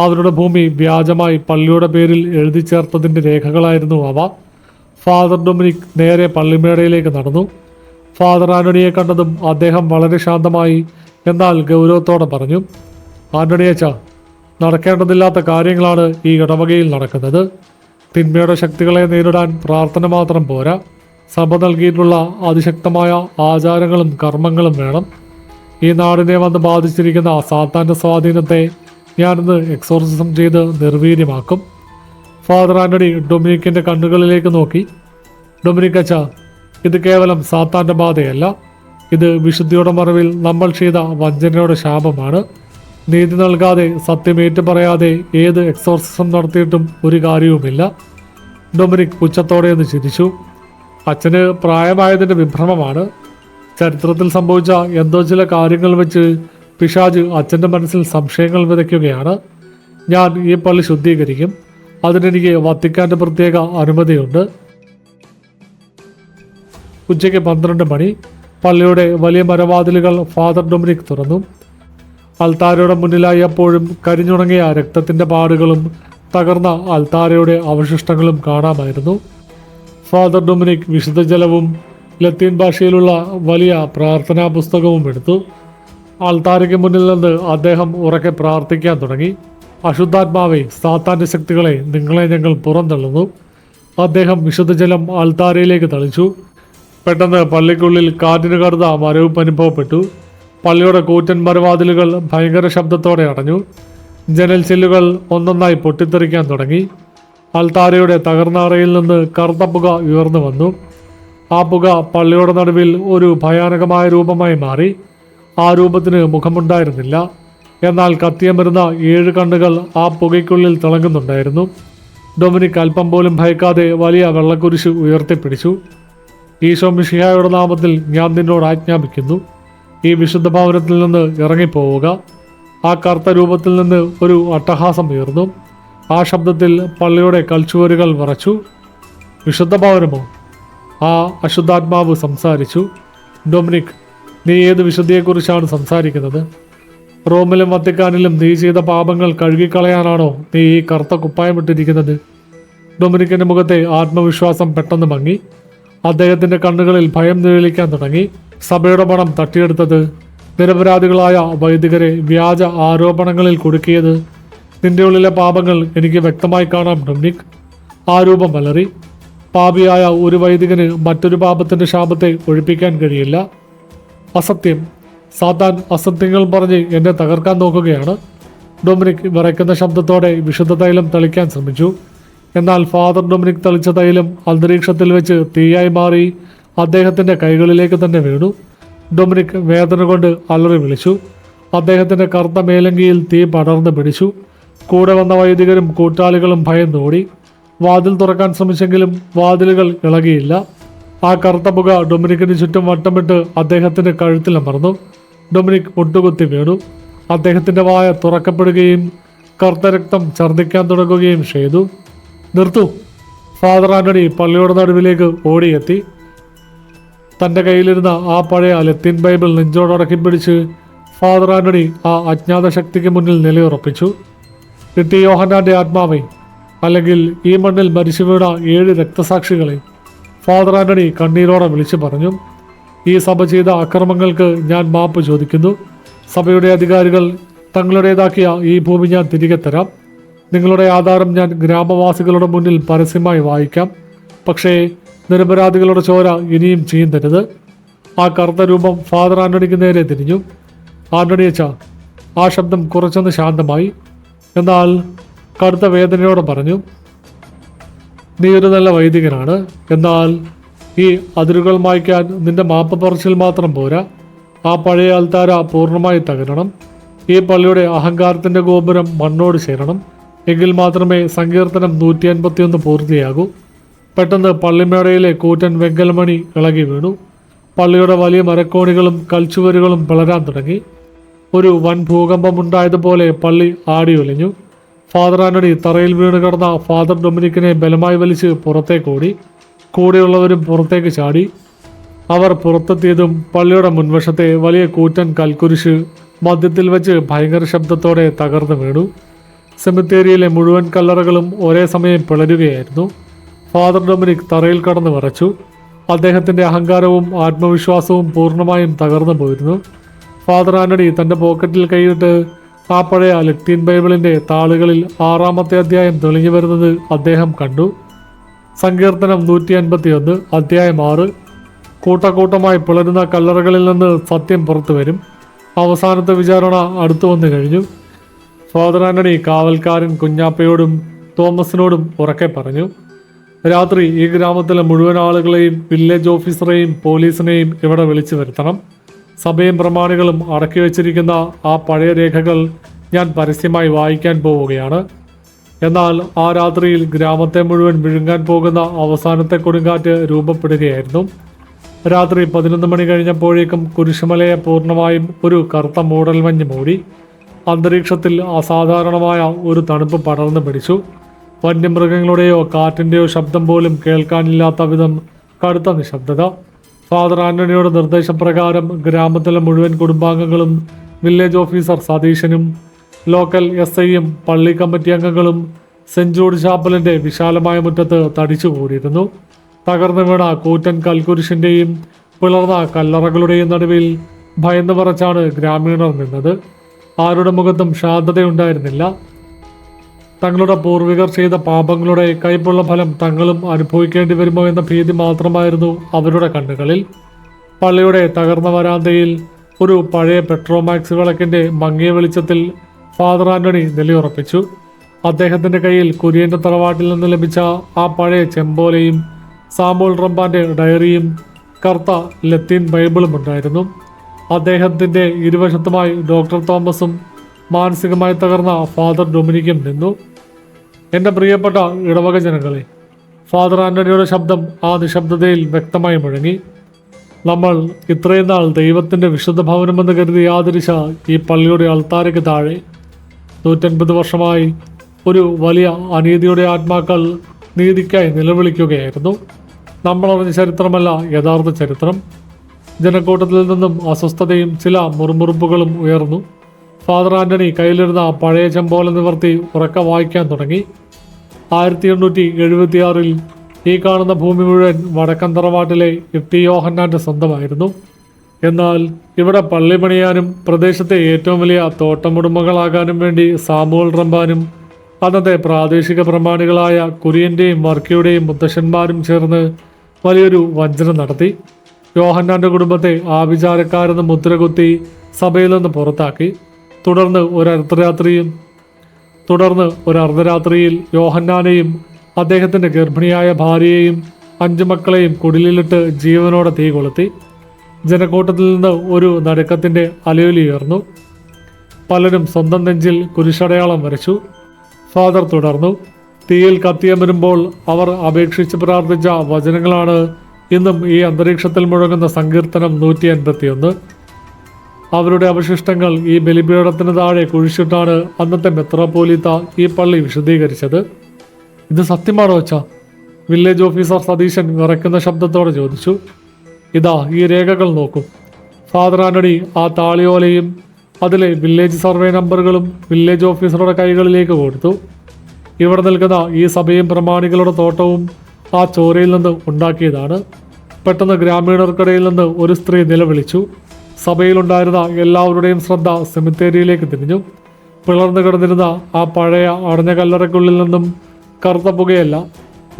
അവരുടെ ഭൂമി വ്യാജമായി പള്ളിയുടെ പേരിൽ എഴുതി ചേർത്തതിൻ്റെ രേഖകളായിരുന്നു അവ. ഫാദർ ഡൊമിനിക് നേരെ പള്ളിമേടയിലേക്ക് നടന്നു. ഫാദർ ആന്റണിയെ കണ്ടതും അദ്ദേഹം വളരെ ശാന്തമായി എന്നാൽ ഗൗരവത്തോടെ പറഞ്ഞു, ആന്റണിയച്ച, നടക്കേണ്ടതില്ലാത്ത കാര്യങ്ങളാണ് ഈ ഇടവകയിൽ നടക്കുന്നത്. തിന്മയുടെ ശക്തികളെ നേരിടാൻ പ്രാർത്ഥന മാത്രം പോരാ, സഭ നൽകിയിട്ടുള്ള അതിശക്തമായ ആചാരങ്ങളും കർമ്മങ്ങളും വേണം. ഈ നാടിനെ വന്ന് ബാധിച്ചിരിക്കുന്ന സാത്താൻ്റെ സ്വാധീനത്തെ ഞാനിന്ന് എക്സോർസിസം ചെയ്ത് നിർവീര്യമാക്കും. ഫാദർ ആന്റണി ഡൊമിനിക്കിൻ്റെ കണ്ണുകളിലേക്ക് നോക്കി. ഡൊമിനിക് അച്ഛ, ഇത് കേവലം സാത്താൻ്റെ ബാധയല്ല, ഇത് വിശുദ്ധിയുടെ മറവിൽ നമ്മൾ ചെയ്ത വഞ്ചനയുടെ ശാപമാണ്. നീതി നൽകാതെ, സത്യമേറ്റു പറയാതെ ഏത് എക്സോർസിസം നടത്തിയിട്ടും ഒരു കാര്യവുമില്ല. ഡൊമിനിക് പുച്ഛത്തോടെ ഒന്ന് ചിരിച്ചു. അച്ഛന് പ്രായമായതിൻ്റെ വിഭ്രമമാണ്. ചരിത്രത്തിൽ സംഭവിച്ച എന്തോ ചില കാര്യങ്ങൾ വെച്ച് പിശാച് അച്ഛൻ്റെ മനസ്സിൽ സംശയങ്ങൾ വിതയ്ക്കുകയാണ്. ഞാൻ ഈ പള്ളി ശുദ്ധീകരിക്കും. അതിനെനിക്ക് വത്തിക്കാൻ്റെ പ്രത്യേക അനുമതിയുണ്ട്. ഉച്ചയ്ക്ക് 12 മണി. പള്ളിയുടെ വലിയ മരവാതിലുകൾ ഫാദർ ഡൊമിനിക് തുറന്നു. അൽത്താരയുടെ മുന്നിലായി അപ്പോഴും കരിഞ്ഞുണങ്ങിയ രക്തത്തിൻ്റെ പാടുകളും തകർന്ന അൽത്താരയുടെ അവശിഷ്ടങ്ങളും കാണാമായിരുന്നു. ഫാദർ ഡൊമിനിക് വിശുദ്ധ ജലവും ലത്തീൻ ഭാഷയിലുള്ള വലിയ പ്രാർത്ഥനാ പുസ്തകവും എടുത്തു. അൾത്താരയ്ക്ക് മുന്നിൽ നിന്ന് അദ്ദേഹം ഉറക്കെ പ്രാർത്ഥിക്കാൻ തുടങ്ങി. അശുദ്ധാത്മാവെ, സാത്താൻ്റെ ശക്തികളെ, നിങ്ങളെ ഞങ്ങൾ പുറന്തള്ളുന്നു. അദ്ദേഹം വിശുദ്ധജലം അൾത്താരയിലേക്ക് തളിച്ചു. പെട്ടെന്ന് പള്ളിക്കുള്ളിൽ കാറ്റിന് കടുത്ത മരവിപ്പ് അനുഭവപ്പെട്ടു. പള്ളിയുടെ കൂറ്റൻ മരവാതിലുകൾ ഭയങ്കര ശബ്ദത്തോടെ അടഞ്ഞു. ജനൽ ചില്ലുകൾ ഒന്നൊന്നായി പൊട്ടിത്തെറിക്കാൻ തുടങ്ങി. അൾത്താരയുടെ തകർന്ന അറയിൽ നിന്ന് കറുത്ത പുക ഉയർന്നു വന്നു. ആ പുക പള്ളിയുടെ നടുവിൽ ഒരു ഭയാനകമായ രൂപമായി മാറി. ആ രൂപത്തിന് മുഖമുണ്ടായിരുന്നില്ല. എന്നാൽ കത്തിയമരുന്ന 7 കണ്ണുകൾ ആ പുകയ്ക്കുള്ളിൽ തിളങ്ങുന്നുണ്ടായിരുന്നു. ഡൊമിനിക് അല്പം പോലും ഭയക്കാതെ വലിയ വെള്ളക്കുരിശ് ഉയർത്തിപ്പിടിച്ചു. ഈശോ മിശിഹായുടെ നാമത്തിൽ ഞാൻ നിന്നോട് ആജ്ഞാപിക്കുന്നു, ഈ വിശുദ്ധ ഭവനത്തിൽ നിന്ന് ഇറങ്ങിപ്പോവുക. ആ കറുത്ത രൂപത്തിൽ നിന്ന് ഒരു അട്ടഹാസം ഉയർന്നു. ആ ശബ്ദത്തിൽ പള്ളിയുടെ കൽച്ചുവരുകൾ വിറച്ചു. വിശുദ്ധ ഭവനമോ? ആ അശുദ്ധാത്മാവ് സംസാരിച്ചു. ഡൊമിനിക്, നീ ഏത് വിശുദ്ധിയെക്കുറിച്ചാണ് സംസാരിക്കുന്നത്? റോമിലും വത്തിക്കാനിലും നീ ചെയ്ത പാപങ്ങൾ കഴുകിക്കളയാനാണോ നീ ഈ കറുത്ത കുപ്പായമിട്ടിരിക്കുന്നത്? ഡൊമിനിക്കിൻ്റെ മുഖത്തെ ആത്മവിശ്വാസം പെട്ടെന്ന് മങ്ങി. അദ്ദേഹത്തിൻ്റെ കണ്ണുകളിൽ ഭയം നിഴലിക്കാൻ തുടങ്ങി. സഭയുടെ പണം തട്ടിയെടുത്തത്, നിരപരാധികളായ വൈദികരെ വ്യാജ ആരോപണങ്ങളിൽ കുടുക്കിയത്, നിന്റെ ഉള്ളിലെ പാപങ്ങൾ എനിക്ക് വ്യക്തമായി കാണാം ഡൊമിനിക്. ആ രൂപം വലറി. പാപിയായ ഒരു വൈദികന് മറ്റൊരു പാപത്തിൻ്റെ ശാപത്തെ ഒഴിപ്പിക്കാൻ കഴിയില്ല. അസത്യം. സാത്താൻ അസത്യങ്ങൾ പറഞ്ഞ് എന്നെ തകർക്കാൻ നോക്കുകയാണ്. ഡൊമിനിക് വിറയ്ക്കുന്ന ശബ്ദത്തോടെ വിശുദ്ധ തൈലം തളിക്കാൻ ശ്രമിച്ചു. എന്നാൽ ഫാദർ ഡൊമിനിക് തളിച്ച തൈലം അന്തരീക്ഷത്തിൽ വെച്ച് തീയായി മാറി അദ്ദേഹത്തിൻ്റെ കൈകളിലേക്ക് തന്നെ വീണു. ഡൊമിനിക് വേദന കൊണ്ട് അലറി വിളിച്ചു. അദ്ദേഹത്തിൻ്റെ കറുത്ത മേലങ്കിയിൽ തീ പടർന്നു പിടിച്ചു. കൂടെ വന്ന വൈദികരും കൂട്ടാളികളും ഭയന്നോടി. വാതിൽ തുറക്കാൻ ശ്രമിച്ചെങ്കിലും വാതിലുകൾ ഇളകിയില്ല. ആ കറുത്ത പുക ഡൊമിനിക്കിന് ചുറ്റും വട്ടമിട്ട് അദ്ദേഹത്തിൻ്റെ കഴുത്തിലമർന്നു. ഡൊമിനിക് മുട്ടുകുത്തി വീണു. അദ്ദേഹത്തിൻ്റെ വായ തുറക്കപ്പെടുകയും കറുത്ത രക്തം ഛർദ്ദിക്കാൻ തുടങ്ങുകയും ചെയ്തു. നിർത്തൂ! ഫാദർ ആന്റണി പള്ളിയുടെ നടുവിലേക്ക് ഓടിയെത്തി. തൻ്റെ കയ്യിലിരുന്ന ആ പഴയ ലത്തീൻ ബൈബിൾ നെഞ്ചോടടക്കി പിടിച്ച് ഫാദർ ആന്റണി ആ അജ്ഞാത ശക്തിക്ക് മുന്നിൽ നിലയുറപ്പിച്ചു. കിട്ടി യോഹന്നാൻ്റെ ആത്മാവെ, അല്ലെങ്കിൽ ഈ മണ്ണിൽ മരിച്ചു വീണ 7 രക്തസാക്ഷികളെ, ഫാദർ ആന്റണി കണ്ണീരോടെ വിളിച്ചു പറഞ്ഞു. ഈ സഭ ചെയ്ത അക്രമങ്ങൾക്ക് ഞാൻ മാപ്പ് ചോദിക്കുന്നു. സഭയുടെ അധികാരികൾ തങ്ങളുടേതാക്കിയ ഈ ഭൂമി ഞാൻ തിരികെ തരാം. നിങ്ങളുടെ ആധാരം ഞാൻ ഗ്രാമവാസികളുടെ മുന്നിൽ പരസ്യമായി വായിക്കാം. പക്ഷേ നിരപരാധികളുടെ ചോര ഇനിയും ചീന്തരുത്. ആ കറുത്ത രൂപം ഫാദർ ആന്റണിക്ക് നേരെ തിരിഞ്ഞു. ആന്റണി അച്ഛ, ആ ശബ്ദം കുറച്ചൊന്ന് ശാന്തമായി. എന്നാൽ കടുത്ത വേദനയോടെ പറഞ്ഞു, നീ ഒരു നല്ല വൈദികനാണ്. എന്നാൽ ഈ അതിരുകൾ മായ്ക്കാൻ നിന്റെ മാപ്പ് പറച്ചിൽ മാത്രം പോരാ. ആ പഴയ അൽത്താര പൂർണ്ണമായി തകരണം. ഈ പള്ളിയുടെ അഹങ്കാരത്തിൻ്റെ ഗോപുരം മണ്ണോട് ചേരണം. എങ്കിൽ മാത്രമേ സങ്കീർത്തനം 151 പൂർത്തിയാകൂ. പെട്ടെന്ന് പള്ളിമേടയിലെ കൂറ്റൻ വെങ്കൽമണി ഇളകി വീണു. പള്ളിയുടെ വലിയ മരക്കോണികളും കൽച്ചുവരുകളും പിളരാൻ തുടങ്ങി. ഒരു വൻ ഭൂകമ്പമുണ്ടായതുപോലെ പള്ളി ആടിയൊലിഞ്ഞു. ഫാദർ ആന്റണി തറയിൽ വീണ് കിടന്ന ഫാദർ ഡൊമിനിക്കിനെ ബലമായി വലിച്ച് പുറത്തേക്കോടി. കൂടെയുള്ളവരും പുറത്തേക്ക് ചാടി. അവർ പുറത്തെത്തിയതും പള്ളിയുടെ മുൻവശത്തെ വലിയ കൂറ്റൻ കൽക്കുരിശ് മധ്യത്തിൽ വെച്ച് ഭയങ്കര ശബ്ദത്തോടെ തകർന്നു വീണു. സെമിത്തേരിയിലെ മുഴുവൻ കല്ലറകളും ഒരേ സമയം പിളരുകയായിരുന്നു. ഫാദർ ഡൊമിനിക് തറയിൽ കടന്ന് വിറച്ചു. അദ്ദേഹത്തിൻ്റെ അഹങ്കാരവും ആത്മവിശ്വാസവും പൂർണ്ണമായും തകർന്നു പോയിരുന്നു. ഫാദർ ആന്റണി തൻ്റെ പോക്കറ്റിൽ കൈയിട്ട് ആ പഴയ ലത്തീൻ ബൈബിളിന്റെ താളുകളിൽ 6-ാമത്തെ അധ്യായം തെളിഞ്ഞു വരുന്നത് അദ്ദേഹം കണ്ടു. സങ്കീർത്തനം 151 അധ്യായം 6. കൂട്ടക്കൂട്ടമായി പിളരുന്ന കല്ലറകളിൽ നിന്ന് സത്യം പുറത്തു വരും. അവസാനത്തെ വിചാരണ അടുത്തു വന്നു കഴിഞ്ഞു. ഫാദർ ആന്റണി കാവൽക്കാരൻ കുഞ്ഞാപ്പയോടും തോമസിനോടും ഉറക്കെ പറഞ്ഞു. രാത്രി ഈ ഗ്രാമത്തിലെ മുഴുവൻ ആളുകളെയും, വില്ലേജ് ഓഫീസറെയും പോലീസിനെയും ഇവിടെ വിളിച്ചു വരുത്തണം. സഭയും പ്രമാണികളും അടക്കി വച്ചിരിക്കുന്ന ആ പഴയ രേഖകൾ ഞാൻ പരസ്യമായി വായിക്കാൻ പോവുകയാണ്. എന്നാൽ ആ രാത്രിയിൽ ഗ്രാമത്തെ മുഴുവൻ വിഴുങ്ങാൻ പോകുന്ന അവസാനത്തെ കൊടുങ്കാറ്റ് രൂപപ്പെടുകയായിരുന്നു. രാത്രി 11 മണി കഴിഞ്ഞപ്പോഴേക്കും കുരിശുമലയെ പൂർണ്ണമായും ഒരു കറുത്ത മൂടൽമഞ്ഞ് മൂടി. അന്തരീക്ഷത്തിൽ അസാധാരണമായ ഒരു തണുപ്പ് പടർന്നു പിടിച്ചു. വന്യമൃഗങ്ങളുടെയോ കാറ്റിൻ്റെയോ ശബ്ദം പോലും കേൾക്കാനില്ലാത്ത വിധം കടുത്ത നിശബ്ദത. ഫാദർ ആന്റണിയുടെ നിർദ്ദേശപ്രകാരം ഗ്രാമത്തിലെ മുഴുവൻ കുടുംബാംഗങ്ങളും, വില്ലേജ് ഓഫീസർ സതീശനും ലോക്കൽ SIയും പള്ളി കമ്മിറ്റി അംഗങ്ങളും സെന്റ് ജൂഡ് ചാപ്പലിന്റെ വിശാലമായ മുറ്റത്ത് തടിച്ചുകൂടിയിരുന്നു. തകർന്നു വീണ കൂറ്റൻ കൽക്കുരിശിന്റെയും പിളർന്ന കല്ലറകളുടെയും നടുവിൽ ഭയന്നു പറച്ചാണ് ഗ്രാമീണർ നിന്നത്. ആരുടെ മുഖത്തും ശാന്തതയുണ്ടായിരുന്നില്ല. തങ്ങളുടെ പൂർവികർ ചെയ്ത പാപങ്ങളുടെ കൈപ്പുള്ള ഫലം തങ്ങളും അനുഭവിക്കേണ്ടി വരുമോ എന്ന ഭീതി മാത്രമായിരുന്നു അവരുടെ കണ്ണുകളിൽ. പള്ളിയുടെ തകർന്ന വരാന്തയിൽ ഒരു പഴയ പെട്രോമാക്സ് വിളക്കിന്റെ മങ്ങിയ വെളിച്ചത്തിൽ ഫാദർ ആന്റണി നിലയുറപ്പിച്ചു. അദ്ദേഹത്തിന്റെ കയ്യിൽ കുര്യന്റെ തറവാട്ടിൽ നിന്ന് ലഭിച്ച ആ പഴയ ചെമ്പോലയും സാമുവൽ റമ്പാന്റെ ഡയറിയും കറുത്ത ലത്തീൻ ബൈബിളും ഉണ്ടായിരുന്നു. അദ്ദേഹത്തിന്റെ ഇരുവശത്തുമായി ഡോക്ടർ തോമസും മാനസികമായി തകർന്ന ഫാദർ ഡൊമിനിക്കും നിന്നു. എൻ്റെ പ്രിയപ്പെട്ട ഇടവക ജനങ്ങളെ, ഫാദർ ആന്റണിയുടെ ശബ്ദം ആ നിശബ്ദതയിൽ വ്യക്തമായി മുഴങ്ങി. നമ്മൾ ഇത്രയും നാൾ ദൈവത്തിൻ്റെ വിശുദ്ധ ഭവനമെന്ന് കരുതി ആദരിച്ച ഈ പള്ളിയുടെ അൾത്താരയ്ക്ക് താഴെ 150 വർഷമായി ഒരു വലിയ അനീതിയുടെ ആത്മാക്കൾ നീതിക്കായി നിലവിളിക്കുകയായിരുന്നു. നമ്മളറിഞ്ഞ ചരിത്രമല്ല യഥാർത്ഥ ചരിത്രം. ജനക്കൂട്ടത്തിൽ നിന്നും അസ്വസ്ഥതയും ചില മുറുമുറുപ്പുകളും ഉയർന്നു. ഫാദർ ആന്റണി കയ്യിലിരുന്ന പഴയ ചെമ്പോല നിവർത്തി ഉറക്കെ വായിക്കാൻ തുടങ്ങി. 1876 ഈ കാണുന്ന ഭൂമി മുഴുവൻ വടക്കൻ തറവാട്ടിലെ ഇട്ടി യോഹന്നാന്റെ സ്വന്തമായിരുന്നു. എന്നാൽ ഇവിടെ പള്ളി പണിയാനും പ്രദേശത്തെ ഏറ്റവും വലിയ തോട്ടമുടമകളാകാനും വേണ്ടി സാമുവൽ റമ്പാനും അന്നത്തെ പ്രാദേശിക പ്രമാണികളായ കുര്യന്റെയും വർക്കിയുടെയും മുത്തശ്ശന്മാരും ചേർന്ന് വലിയൊരു വഞ്ചന നടത്തി. യോഹന്നാന്റെ കുടുംബത്തെ ആഭിചാരക്കാരെന്ന് മുദ്രകുത്തി സഭയിൽ നിന്ന് പുറത്താക്കി. തുടർന്ന് ഒരു അർദ്ധരാത്രിയിൽ യോഹന്നാനെയും അദ്ദേഹത്തിൻ്റെ ഗർഭിണിയായ ഭാര്യയെയും 5 മക്കളെയും കുടിലിലിട്ട് ജീവനോടെ തീ കൊളുത്തി. ജനക്കൂട്ടത്തിൽ നിന്ന് ഒരു നടുക്കത്തിൻ്റെ അലയൊലി ഉയർന്നു. പലരും സ്വന്തം നെഞ്ചിൽ കുരിശടയാളം വരച്ചു. ഫാദർ തുടർന്നു. തീയിൽ കത്തിയമരുമ്പോൾ അവർ അപേക്ഷിച്ച് പ്രാർത്ഥിച്ച വചനങ്ങളാണ് ഇന്നും ഈ അന്തരീക്ഷത്തിൽ മുഴങ്ങുന്ന സങ്കീർത്തനം 151. അവരുടെ അവശിഷ്ടങ്ങൾ ഈ ബലിപീഠത്തിന് താഴെ കുഴിച്ചിട്ടാണ് അന്നത്തെ മെത്രോപോലീത്ത ഈ പള്ളി വിശദീകരിച്ചത്. ഇത് സത്യമാണോ വച്ചാ? വില്ലേജ് ഓഫീസർ സതീശൻ വിറയ്ക്കുന്ന ശബ്ദത്തോടെ ചോദിച്ചു. ഇതാ ഈ രേഖകൾ നോക്കും. ഫാദർ ആന്റണി ആ താളിയോലയും അതിലെ വില്ലേജ് സർവേ നമ്പറുകളും വില്ലേജ് ഓഫീസറുടെ കൈകളിലേക്ക് കൊടുത്തു. ഇവിടെ നിൽക്കുന്ന ഈ സഭയും പ്രമാണികളുടെ തോട്ടവും ആ ചോരയിൽ നിന്ന് ഉണ്ടാക്കിയതാണ്. പെട്ടെന്ന് ഗ്രാമീണർക്കിടയിൽ നിന്ന് ഒരു സ്ത്രീ നിലവിളിച്ചു. സഭയിലുണ്ടായിരുന്ന എല്ലാവരുടെയും ശ്രദ്ധ സെമിത്തേരിയിലേക്ക് തിരിഞ്ഞു. പിളർന്നു കിടന്നിരുന്ന ആ പഴയ അടഞ്ഞ കല്ലറയ്ക്കുള്ളിൽ നിന്നും കറുത്ത പുകയല്ല,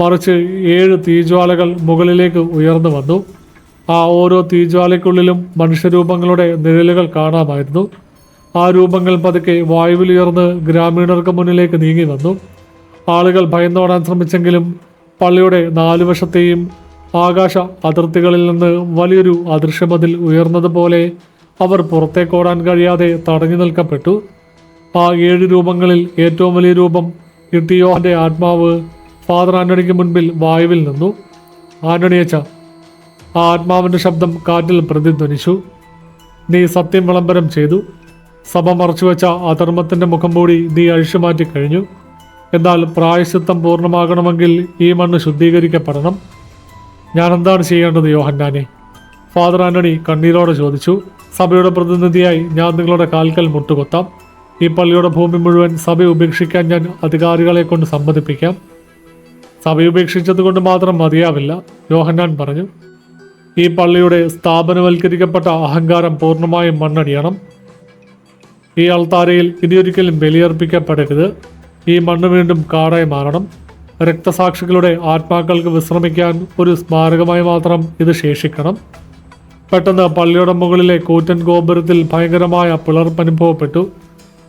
മറിച്ച് 7 തീജ്വാലകൾ മുകളിലേക്ക് ഉയർന്നു വന്നു. ആ ഓരോ തീജ്വാലയ്ക്കുള്ളിലും മനുഷ്യരൂപങ്ങളുടെ നിഴലുകൾ കാണാമായിരുന്നു. ആ രൂപങ്ങൾ പതുക്കെ വായുവിലുയർന്ന് ഗ്രാമീണർക്ക് മുന്നിലേക്ക് നീങ്ങി വന്നു. ആളുകൾ ഭയന്നോടാൻ ശ്രമിച്ചെങ്കിലും പള്ളിയുടെ 4 വശത്തെയും ആകാശ അതിർത്തികളിൽ നിന്ന് വലിയൊരു അദൃശ്യമതിൽ ഉയർന്നതുപോലെ അവർ പുറത്തേക്കോടാൻ കഴിയാതെ തടഞ്ഞു നിൽക്കപ്പെട്ടു. ആ 7 രൂപങ്ങളിൽ ഏറ്റവും വലിയ രൂപം ഇട്ടിയോന്റെ ആത്മാവ് ഫാദർ ആന്റണിക്ക് മുൻപിൽ വായുവിൽ നിന്നു. ആന്റണിയച്ച, ആ ആത്മാവിൻ്റെ ശബ്ദം കാറ്റിൽ പ്രതിധ്വനിച്ചു. നീ സത്യം വിളംബരം ചെയ്തു. സഭ മറച്ചുവെച്ച അധർമ്മത്തിൻ്റെ മുഖം മൂടി നീ അഴിച്ചുമാറ്റി കഴിഞ്ഞു. എന്നാൽ പ്രായശ്ചിത്തം പൂർണ്ണമാകണമെങ്കിൽ ഈ മണ്ണ് ശുദ്ധീകരിക്കപ്പെടണം. ഞാൻ എന്താണ് ചെയ്യേണ്ടത് യോഹന്നാനെ? ഫാദർ ആന്റണി കണ്ണീരോടെ ചോദിച്ചു. സഭയുടെ പ്രതിനിധിയായി ഞാൻ നിങ്ങളുടെ കാൽക്കൽ മുട്ടുകൊത്താം. ഈ പള്ളിയുടെ ഭൂമി മുഴുവൻ സഭ ഉപേക്ഷിക്കാൻ ഞാൻ അധികാരികളെ കൊണ്ട് സമ്മതിപ്പിക്കാം. സഭ ഉപേക്ഷിച്ചത് കൊണ്ട് മാത്രം മതിയാവില്ല, യോഹന്നാൻ പറഞ്ഞു. ഈ പള്ളിയുടെ സ്ഥാപനവൽക്കരിക്കപ്പെട്ട അഹങ്കാരം പൂർണ്ണമായും മണ്ണടിയണം. ഈ അൾത്താരയിൽ ഇനിയൊരിക്കലും ബലിയർപ്പിക്കപ്പെടരുത്. ഈ മണ്ണ് വീണ്ടും കാടായി മാറണം. രക്തസാക്ഷികളുടെ ആത്മാക്കൾക്ക് വിശ്രമിക്കാൻ ഒരു സ്മാരകമായി മാത്രം ഇത് ശേഷിക്കണം. പെട്ടെന്ന് പള്ളിയുടെ മുകളിലെ കൂറ്റൻ ഗോപുരത്തിൽ ഭയങ്കരമായ പിളർപ്പ് അനുഭവപ്പെട്ടു.